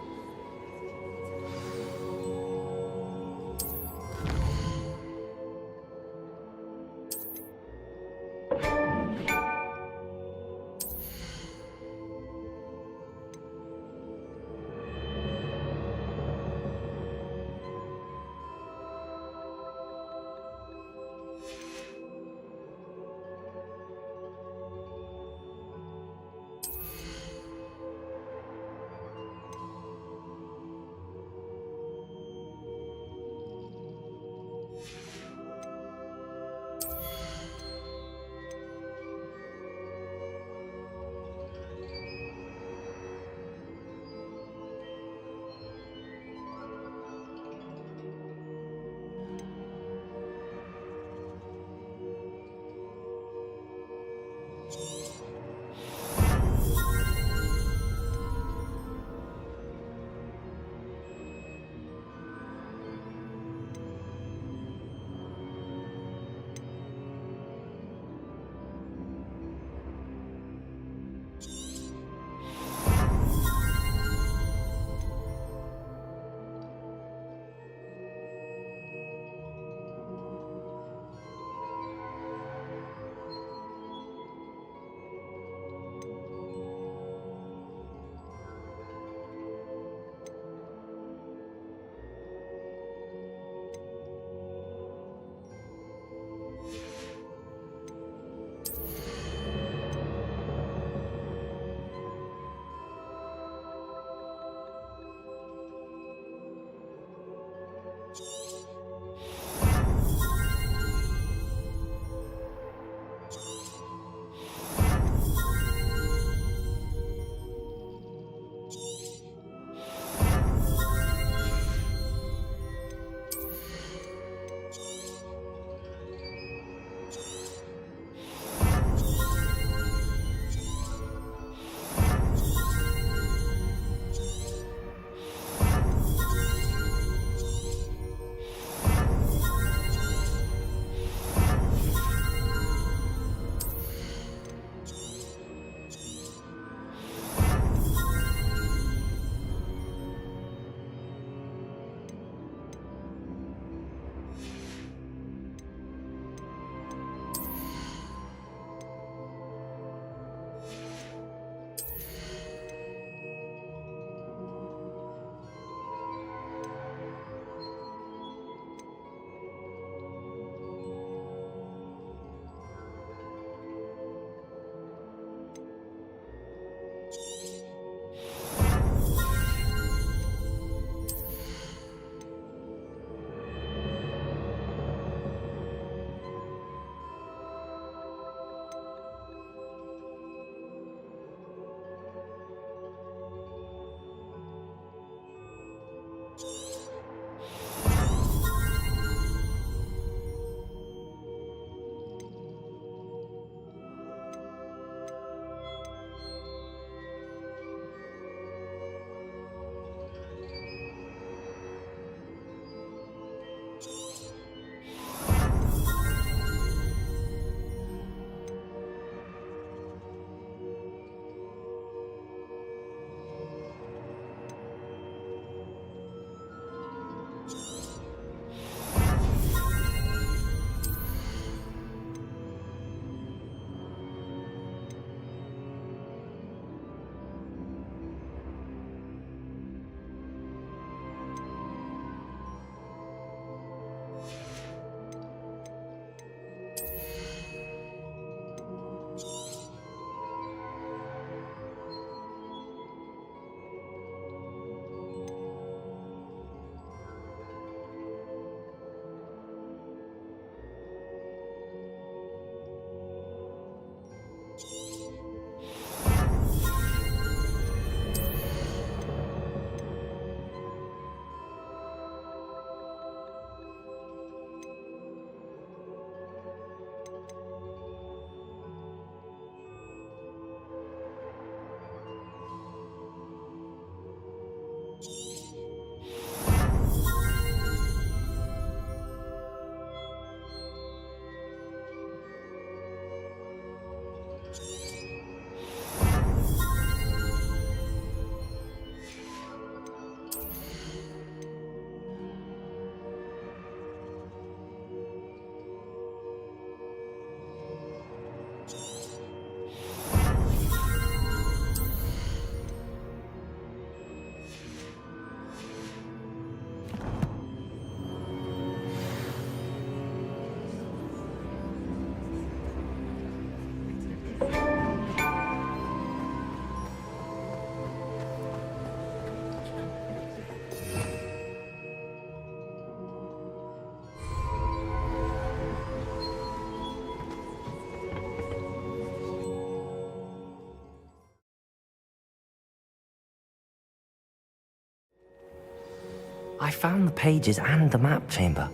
I found the pages and the map chamber.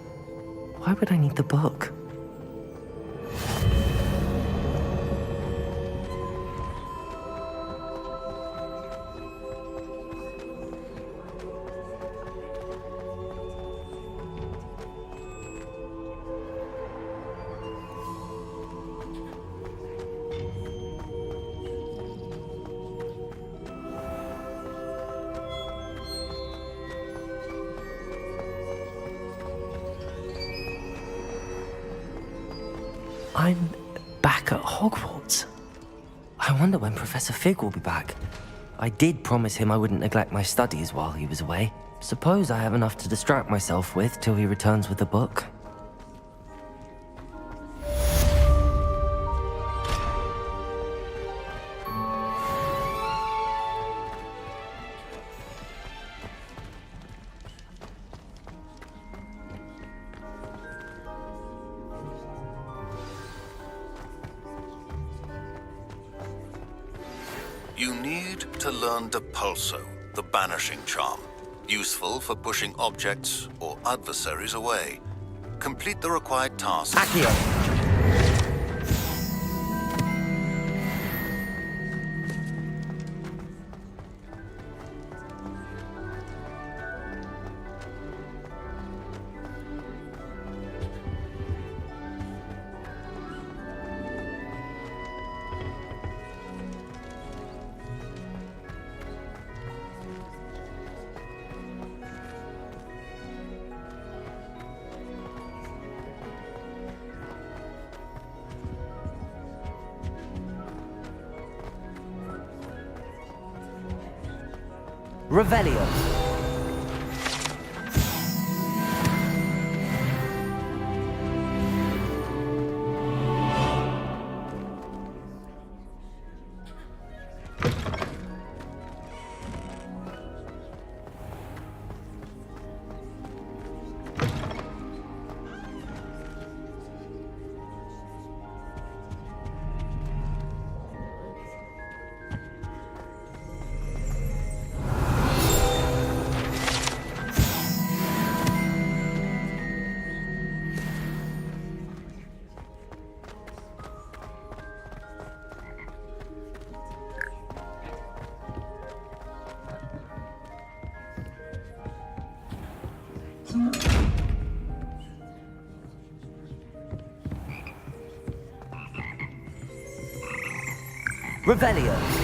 Why would I need the book? I'm back at Hogwarts. I wonder when Professor Fig will be back. I did promise him I wouldn't neglect my studies while he was away. Suppose I have enough to distract myself with till he returns with the book. You need to learn Depulso, the banishing charm. Useful for pushing objects or adversaries away. Complete the required tasks. Accio! Revelio. Revelio.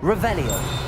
Revelio.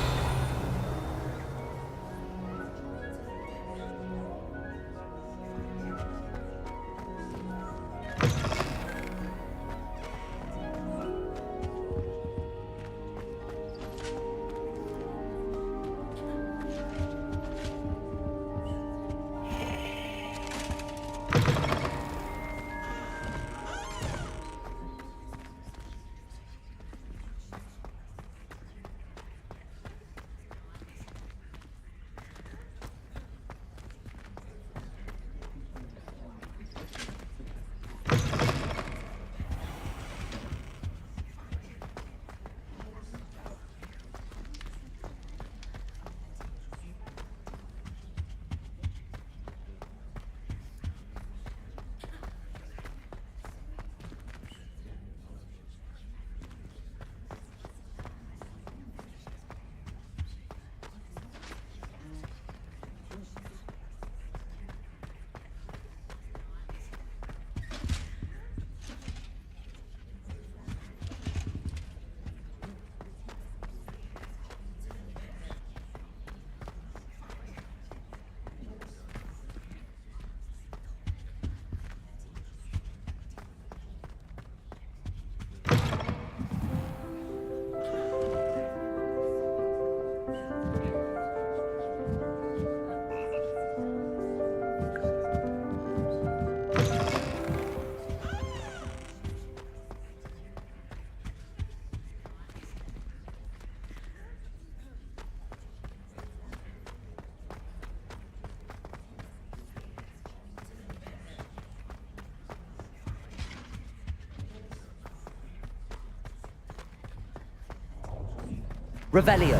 Revelio.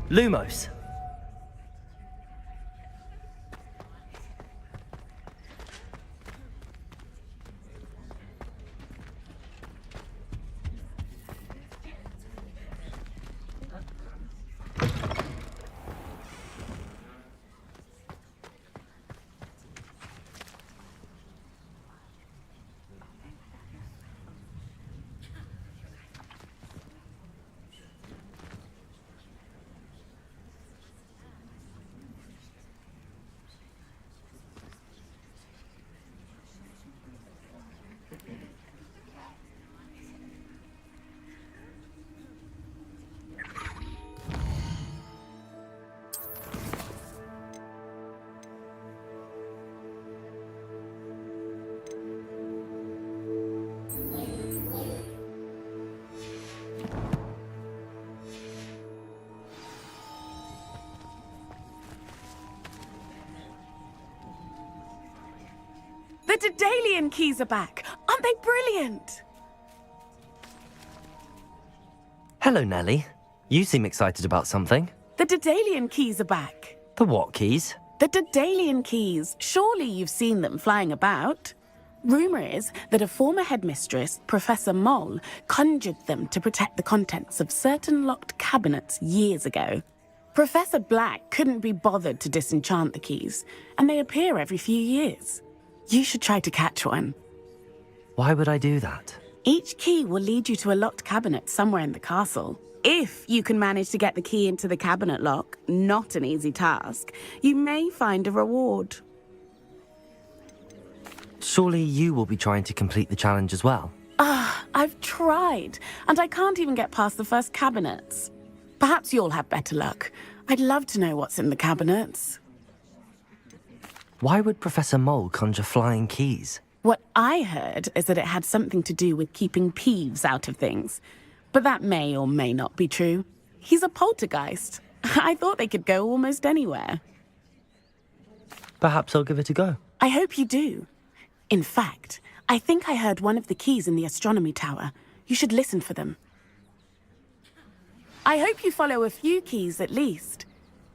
Lumos. The Daedalian keys are back. Aren't they brilliant? Hello, Nellie. You seem excited about something. The Daedalian keys are back. The what keys? The Daedalian keys. Surely you've seen them flying about. Rumour is that a former headmistress, Professor Moll, conjured them to protect the contents of certain locked cabinets years ago. Professor Black couldn't be bothered to disenchant the keys, and they appear every few years. You should try to catch one. Why would I do that? Each key will lead you to a locked cabinet somewhere in the castle. If you can manage to get the key into the cabinet lock, not an easy task, you may find a reward. Surely you will be trying to complete the challenge as well. I've tried, and I can't even get past the first cabinets. Perhaps you'll have better luck. I'd love to know what's in the cabinets. Why would Professor Mole conjure flying keys? What I heard is that it had something to do with keeping Peeves out of things. But that may or may not be true. He's a poltergeist. I thought they could go almost anywhere. Perhaps I'll give it a go. I hope you do. In fact, I think I heard one of the keys in the astronomy tower. You should listen for them. I hope you follow a few keys at least.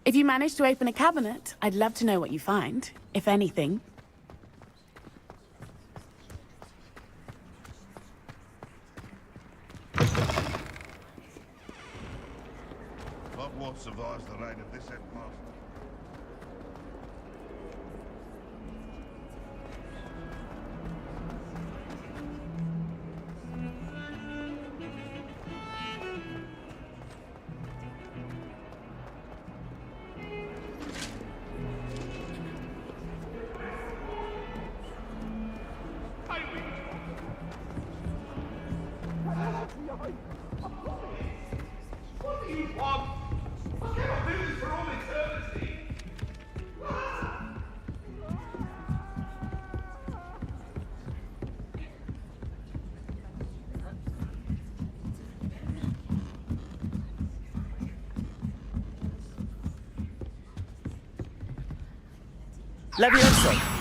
If you manage to open a cabinet, I'd love to know what you find, if anything. Hogwarts survives the reign of this headmaster. What do you want? I cannot do this for all eternity. Levioso!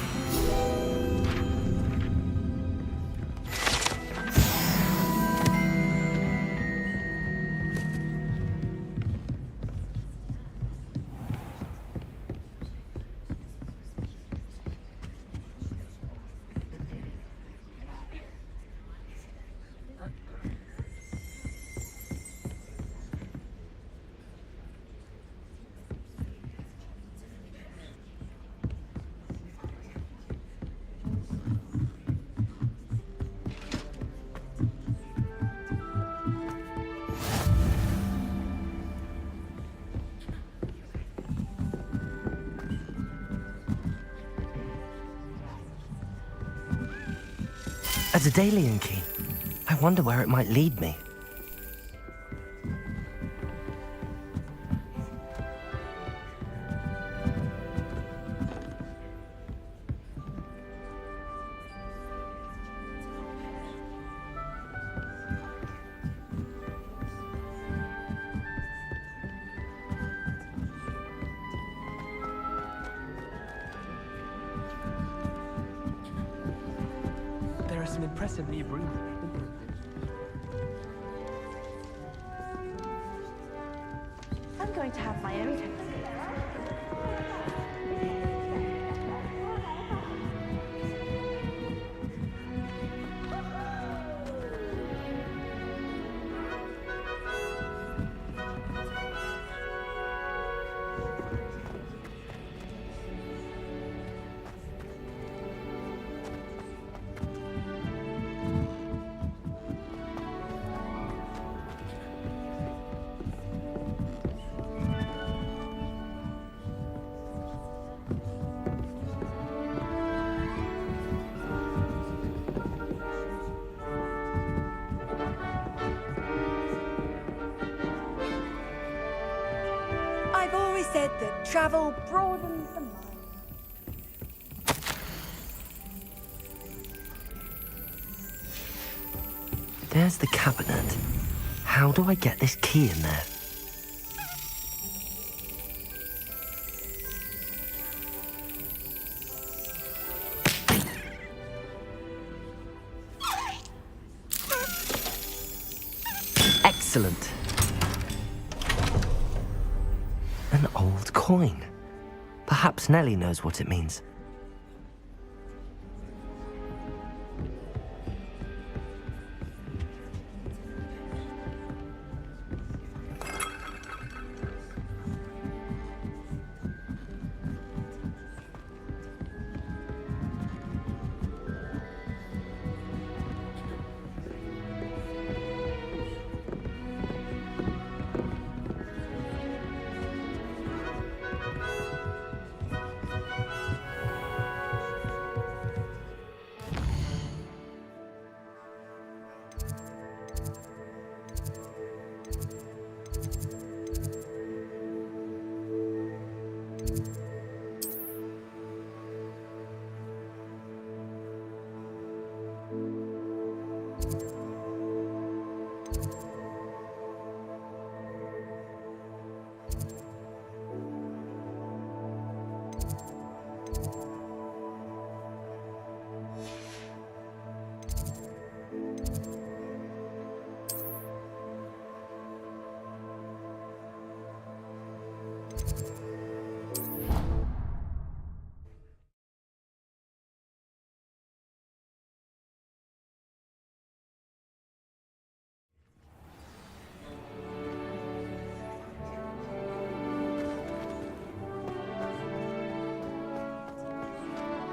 A Daedalian key. I wonder where it might lead me. is an impressively abbreviated. I'm going to have my own telescope. I've always said that travel broadens the mind. There's the cabinet. How do I get this key in there? Excellent. An old coin. Perhaps Nellie knows what it means.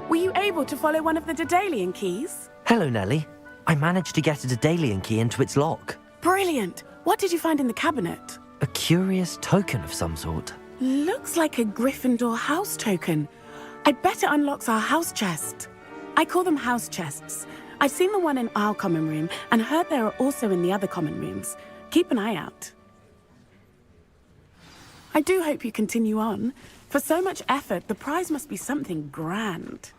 Were you able to follow one of the Daedalian keys? Hello, Nellie. I managed to get a Daedalian key into its lock. Brilliant! What did you find in the cabinet? A curious token of some sort. Looks like a Gryffindor house token. I bet it unlocks our house chest. I call them house chests. I've seen the one in our common room and heard there are also in the other common rooms. Keep an eye out. I do hope you continue on. For so much effort, the prize must be something grand.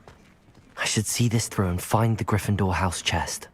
I should see this through and find the Gryffindor house chest.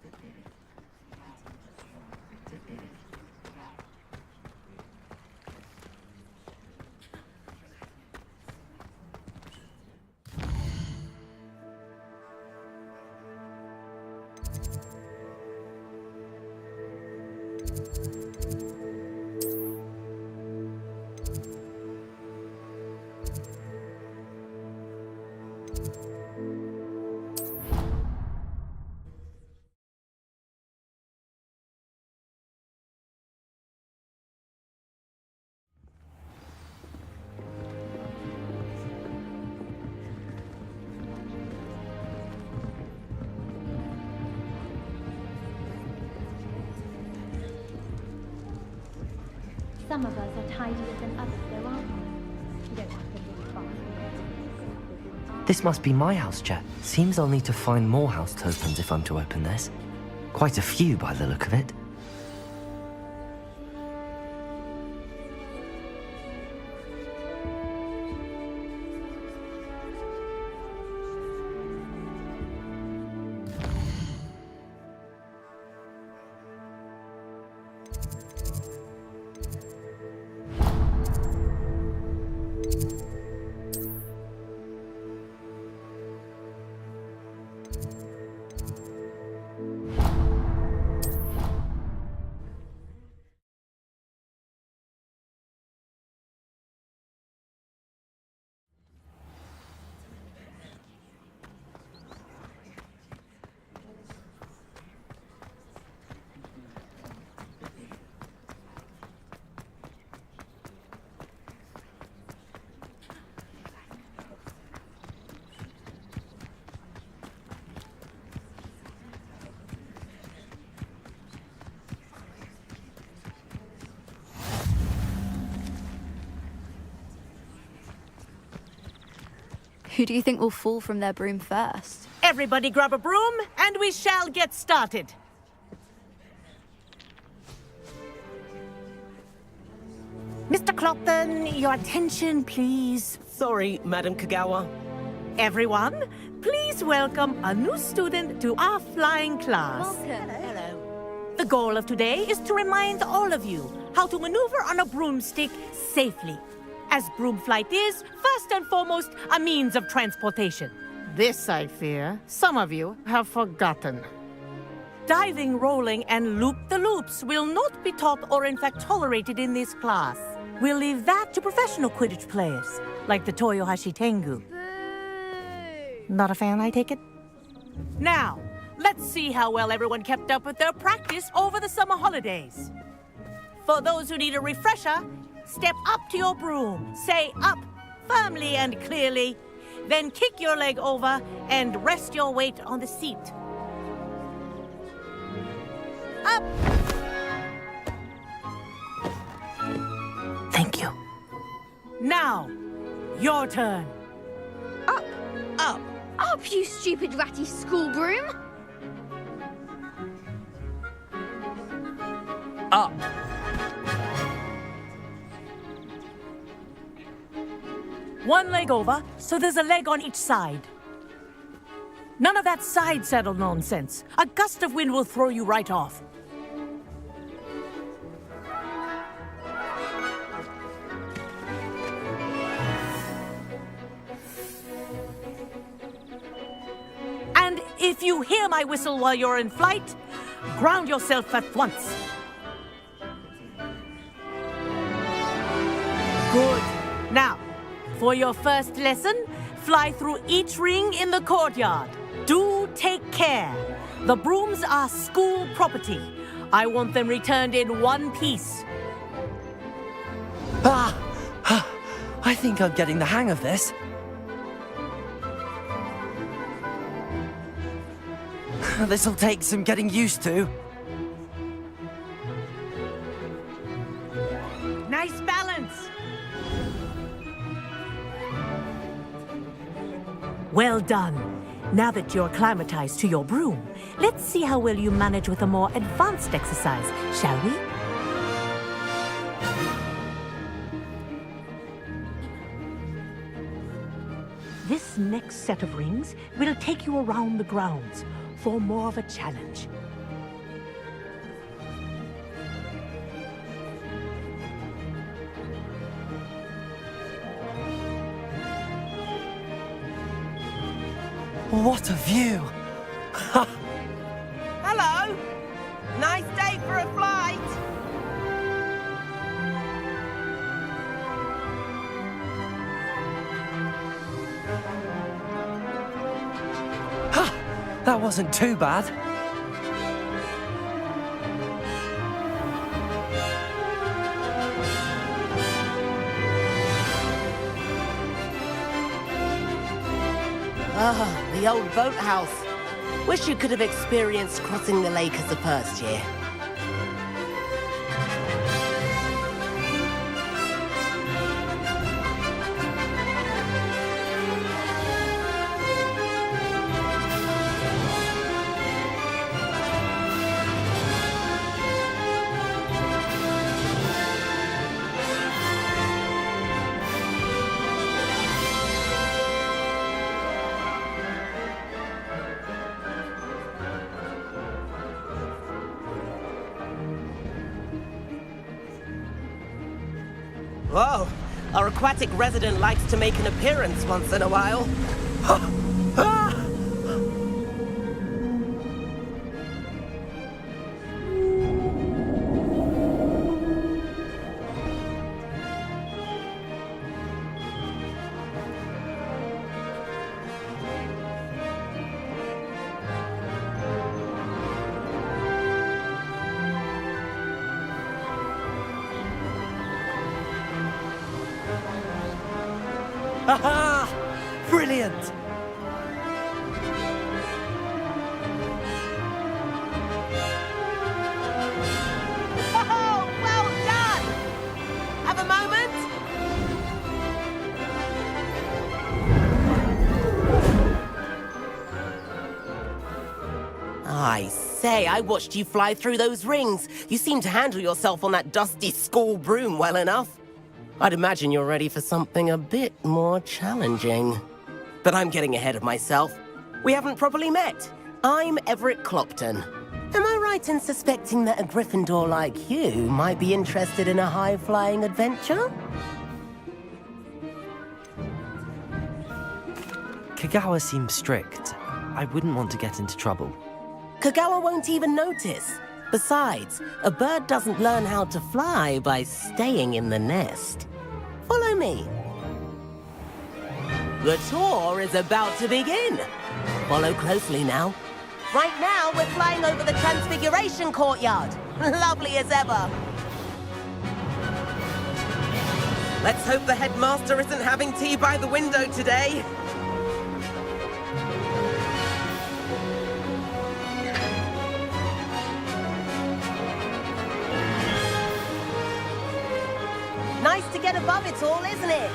Some of us are tidier than others, though, aren't we? You don't have to look far. This must be my house chest. Seems I'll need to find more house tokens if I'm to open this. Quite a few by the look of it. Who do you think will fall from their broom first? Everybody grab a broom, and we shall get started. Mr. Clopton, your attention, please. Sorry, Madam Kagawa. Everyone, please welcome a new student to our flying class. Welcome. The goal of today is to remind all of you how to maneuver on a broomstick safely, as broom flight is, first and foremost, a means of transportation. This, I fear, some of you have forgotten. Diving, rolling, and loop-the-loops will not be taught or in fact tolerated in this class. We'll leave that to professional Quidditch players, like the Toyohashi Tengu. Not a fan, I take it? Now, let's see how well everyone kept up with their practice over the summer holidays. For those who need a refresher, step up to your broom, say up firmly and clearly, then kick your leg over and rest your weight on the seat. Up! Thank you. Now, your turn. Up! Up! Up, you stupid ratty school broom! Up. One leg over, so there's a leg on each side. None of that side saddle nonsense. A gust of wind will throw you right off. And if you hear my whistle while you're in flight, ground yourself at once. Good. Now, for your first lesson, fly through each ring in the courtyard. Do take care. The brooms are school property. I want them returned in one piece. I think I'm getting the hang of this. This'll take some getting used to. Nice balance. Well done. Now that you're acclimatized to your broom, let's see how well you manage with a more advanced exercise, shall we? This next set of rings will take you around the grounds for more of a challenge. What a view! Hello! Nice day for a flight! That wasn't too bad. Ah, the old boathouse. Wish you could have experienced crossing the lake as the first year. Whoa, our aquatic resident likes to make an appearance once in a while. Aha! Brilliant! Oh, well done! Have a moment? I say, I watched you fly through those rings. You seem to handle yourself on that dusty school broom well enough. I'd imagine you're ready for something a bit more challenging. But I'm getting ahead of myself. We haven't properly met. I'm Everett Clopton. Am I right in suspecting that a Gryffindor like you might be interested in a high-flying adventure? Kagawa seems strict. I wouldn't want to get into trouble. Kagawa won't even notice. Besides, a bird doesn't learn how to fly by staying in the nest. Follow me. The tour is about to begin. Follow closely now. Right now, we're flying over the Transfiguration Courtyard. Lovely as ever. Let's hope the headmaster isn't having tea by the window today. Nice to get above it all, isn't it?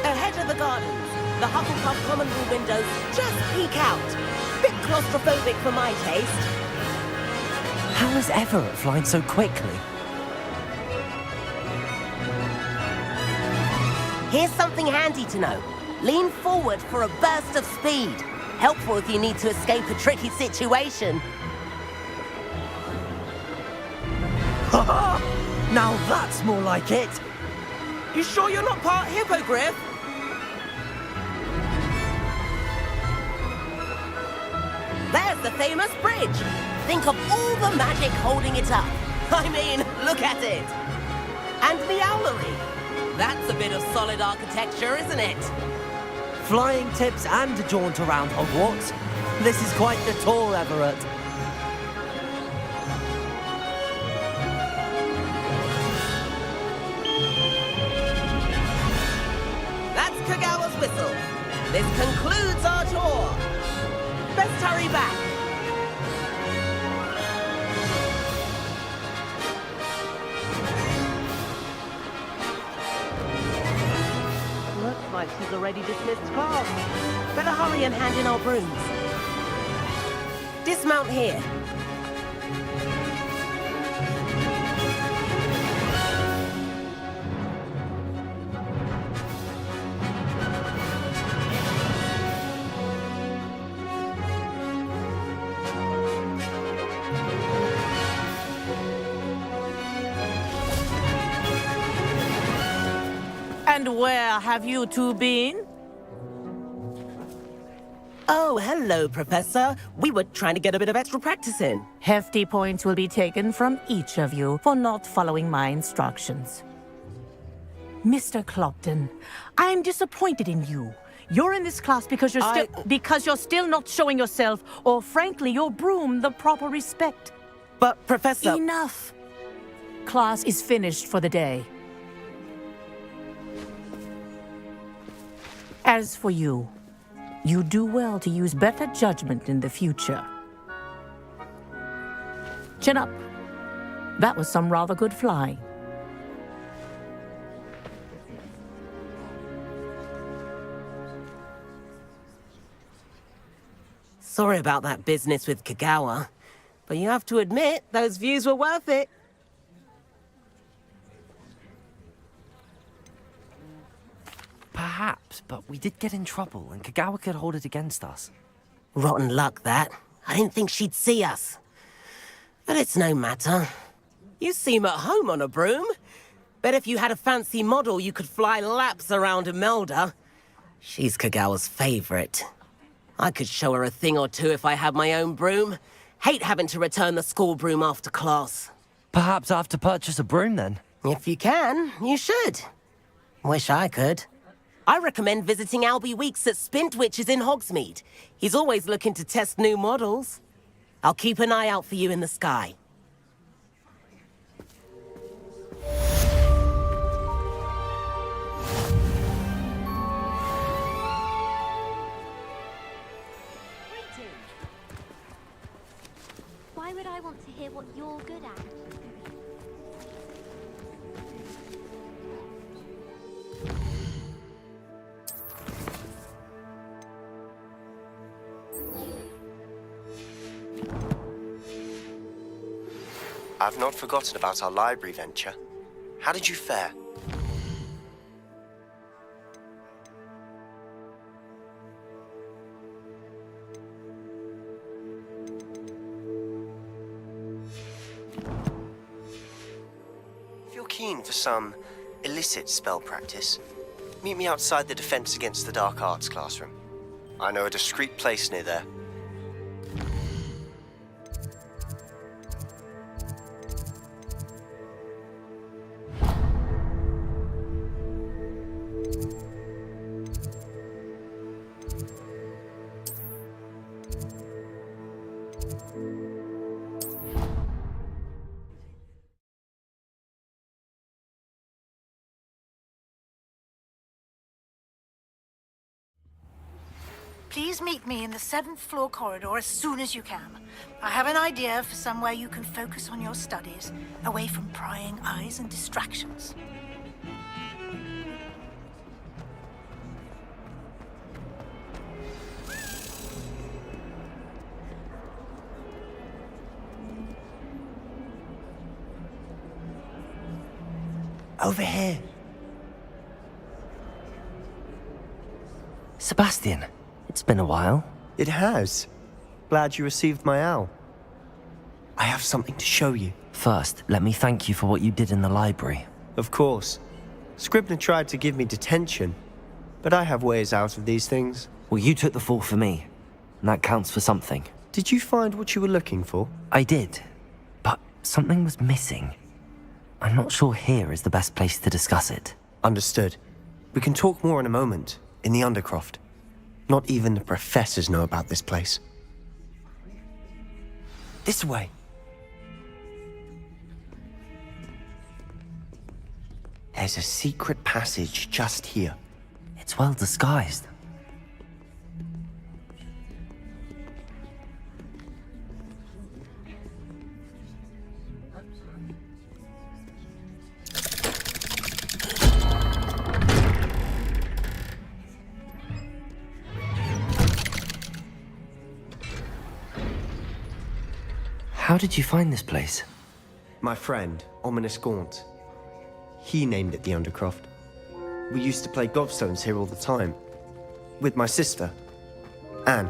Ahead of the gardens, the Hufflepuff common room windows just peek out. Bit claustrophobic for my taste. How is Everett flying so quickly? Here's something handy to know. Lean forward for a burst of speed. Helpful if you need to escape a tricky situation. Now that's more like it. You sure you're not part hippogriff? There's the famous bridge. Think of all the magic holding it up. I mean, look at it. And the owlery. That's a bit of solid architecture, isn't it? Flying tips and a jaunt around Hogwarts. This is quite the tour, Everett. That's Kagawa's whistle. This concludes our tour. Best hurry back. Looks like she's already dismissed class. Better hurry and hand in our brooms. Dismount here. And where have you two been? Oh, hello, Professor. We were trying to get a bit of extra practice in. Hefty points will be taken from each of you for not following my instructions. Mr. Clopton, I'm disappointed in you. You're in this class because you're still not showing yourself, or frankly, your broom the proper respect. But, Professor... Enough. Class is finished for the day. As for you, you do well to use better judgment in the future. Chin up. That was some rather good flying. Sorry about that business with Kagawa, but you have to admit, those views were worth it. Perhaps, but we did get in trouble, and Kagawa could hold it against us. Rotten luck, that. I didn't think she'd see us. But it's no matter. You seem at home on a broom. Bet if you had a fancy model, you could fly laps around Imelda. She's Kagawa's favorite. I could show her a thing or two if I had my own broom. Hate having to return the school broom after class. Perhaps I have to purchase a broom, then? If you can, you should. Wish I could. I recommend visiting Albie Weeks at Spintwitches in Hogsmeade. He's always looking to test new models. I'll keep an eye out for you in the sky. Why would I want to hear what you're good at? I've not forgotten about our library venture. How did you fare? If you're keen for some illicit spell practice, meet me outside the Defense Against the Dark Arts classroom. I know a discreet place near there. Please meet me in the 7th floor corridor as soon as you can. I have an idea for somewhere you can focus on your studies, away from prying eyes and distractions. Over here. Sebastian, it's been a while. It has. Glad you received my owl. I have something to show you. First, let me thank you for what you did in the library. Of course. Scribner tried to give me detention, but I have ways out of these things. Well, you took the fall for me, and that counts for something. Did you find what you were looking for? I did, but something was missing. I'm not sure here is the best place to discuss it. Understood. We can talk more in a moment, in the Undercroft. Not even the professors know about this place. This way. There's a secret passage just here. It's well disguised. How did you find this place? My friend, Ominous Gaunt. He named it the Undercroft. We used to play gobstones here all the time. With my sister, Anne.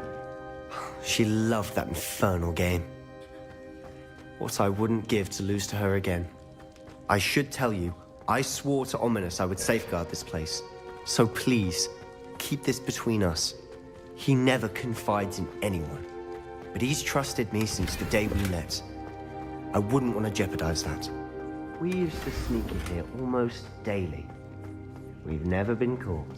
She loved that infernal game. What I wouldn't give to lose to her again. I should tell you, I swore to Ominous I would safeguard this place. So please, keep this between us. He never confides in anyone. But he's trusted me since the day we met. I wouldn't want to jeopardize that. We used to sneak in here almost daily. We've never been caught.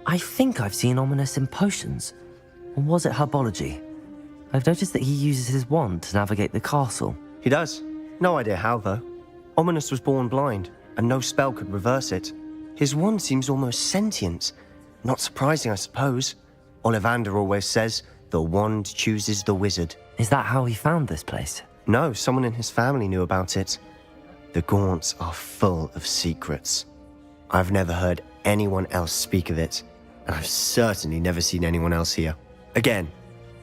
I think I've seen Ominous in potions. Or was it herbology? I've noticed that he uses his wand to navigate the castle. He does. No idea how, though. Ominous was born blind, and no spell could reverse it. His wand seems almost sentient. Not surprising, I suppose. Ollivander always says, the wand chooses the wizard. Is that how he found this place? No, someone in his family knew about it. The Gaunts are full of secrets. I've never heard anyone else speak of it, and I've certainly never seen anyone else here. Again,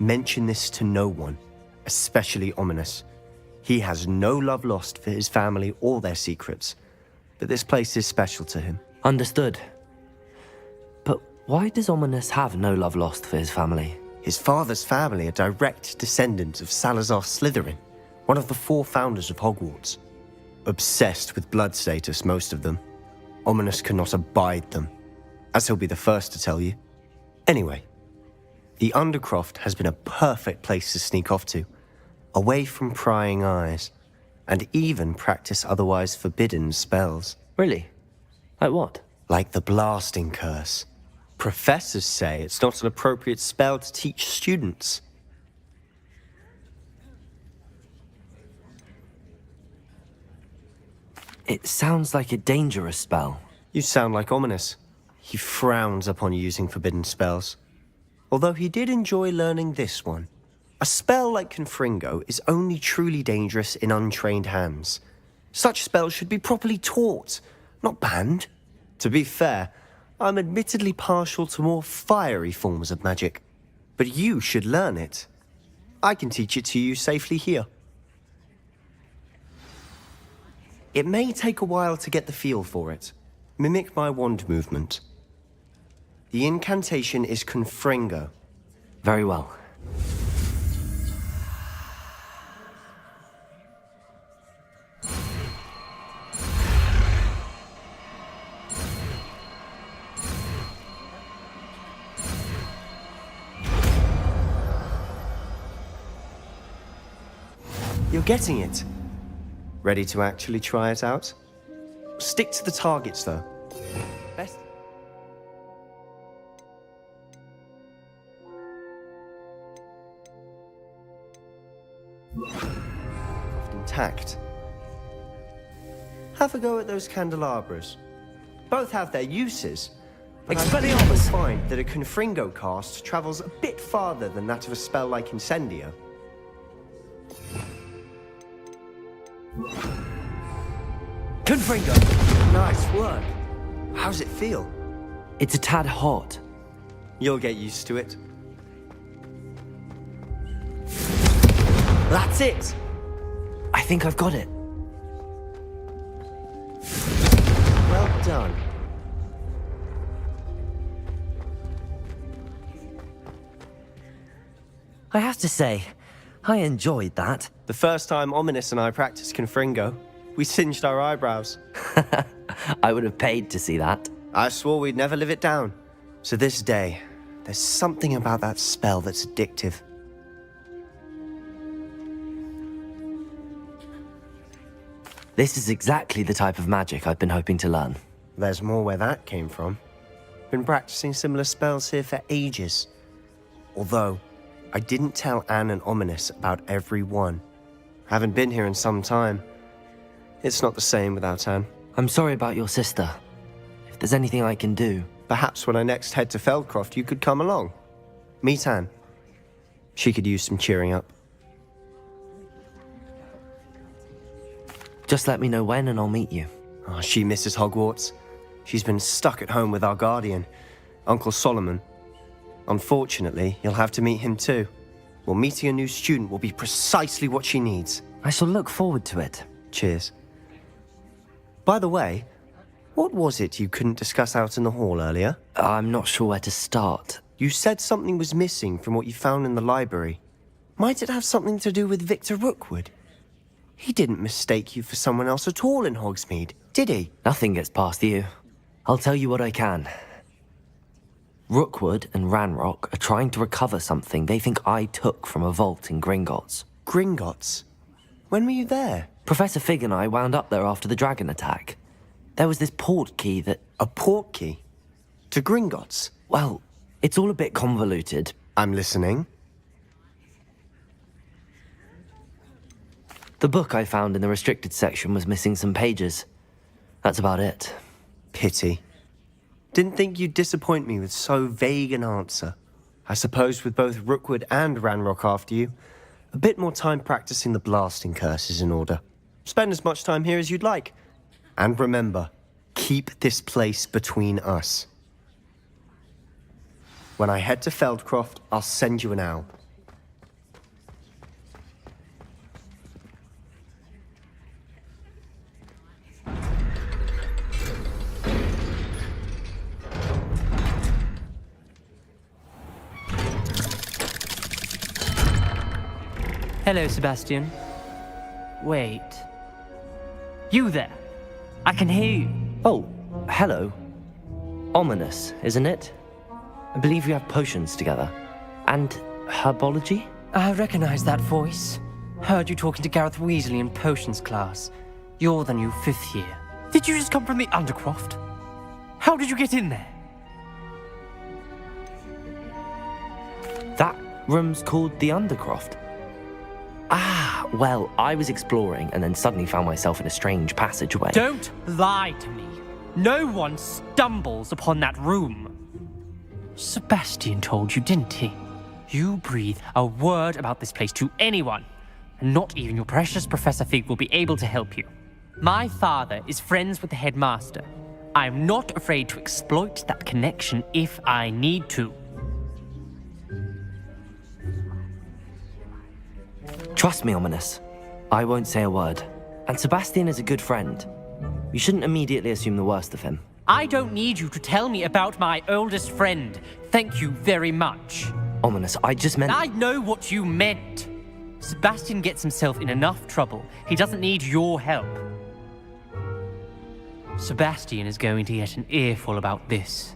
mention this to no one, especially Ominous. He has no love lost for his family or their secrets, but this place is special to him. Understood. But why does Ominous have no love lost for his family? His father's family are direct descendants of Salazar Slytherin, one of the 4 founders of Hogwarts. Obsessed with blood status, most of them. Ominous cannot abide them, as he'll be the first to tell you. Anyway, the Undercroft has been a perfect place to sneak off to, away from prying eyes, and even practice otherwise forbidden spells. Really? Like what? Like the Blasting Curse. Professors say it's not an appropriate spell to teach students. It sounds like a dangerous spell. You sound like Ominous. He frowns upon using forbidden spells. Although he did enjoy learning this one. A spell like Confringo is only truly dangerous in untrained hands. Such spells should be properly taught, not banned. To be fair, I'm admittedly partial to more fiery forms of magic. But you should learn it. I can teach it to you safely here. It may take a while to get the feel for it. Mimic my wand movement. The incantation is Confringo. Very well. You're getting it. Ready to actually try it out? Stick to the targets, though. Best. Intact. Have a go at those candelabras. Both have their uses. But I find that a Confringo cast travels a bit farther than that of a spell like Incendio. Confringo! Nice work. How's it feel? It's a tad hot. You'll get used to it. That's it! I think I've got it. Well done. I have to say, I enjoyed that. The first time Ominous and I practiced Confringo, we singed our eyebrows. I would have paid to see that. I swore we'd never live it down. So this day, there's something about that spell that's addictive. This is exactly the type of magic I've been hoping to learn. There's more where that came from. Been practicing similar spells here for ages. Although, I didn't tell Anne and Ominous about every one. Haven't been here in some time. It's not the same without Anne. I'm sorry about your sister. If there's anything I can do... Perhaps when I next head to Feldcroft, you could come along. Meet Anne. She could use some cheering up. Just let me know when and I'll meet you. Oh, she misses Hogwarts. She's been stuck at home with our guardian, Uncle Solomon. Unfortunately, you'll have to meet him too. Well, meeting a new student will be precisely what she needs. I shall look forward to it. Cheers. By the way, what was it you couldn't discuss out in the hall earlier? I'm not sure where to start. You said something was missing from what you found in the library. Might it have something to do with Victor Rookwood? He didn't mistake you for someone else at all in Hogsmeade, did he? Nothing gets past you. I'll tell you what I can. Rookwood and Ranrock are trying to recover something they think I took from a vault in Gringotts. Gringotts? When were you there? Professor Fig and I wound up there after the dragon attack. There was this port key that... A port key? To Gringotts? Well, it's all a bit convoluted. I'm listening. The book I found in the restricted section was missing some pages. That's about it. Pity. Didn't think you'd disappoint me with so vague an answer. I suppose with both Rookwood and Ranrock after you, a bit more time practicing the blasting curse is in order. Spend as much time here as you'd like. And remember, keep this place between us. When I head to Feldcroft, I'll send you an owl. Hello, Sebastian. Wait. You there? I can hear you. Oh, hello. Ominous, isn't it? I believe we have potions together. And herbology? I recognize that voice. Heard you talking to Gareth Weasley in potions class. You're the new 5th year. Did you just come from the Undercroft? How did you get in there? That room's called the Undercroft. Ah, well, I was exploring and then suddenly found myself in a strange passageway. Don't lie to me. No one stumbles upon that room. Sebastian told you, didn't he? You breathe a word about this place to anyone, and not even your precious Professor Fig will be able to help you. My father is friends with the headmaster. I'm not afraid to exploit that connection if I need to. Trust me, Ominous. I won't say a word. And Sebastian is a good friend. You shouldn't immediately assume the worst of him. I don't need you to tell me about my oldest friend. Thank you very much. Ominous, I just meant... I know what you meant. Sebastian gets himself in enough trouble. He doesn't need your help. Sebastian is going to get an earful about this.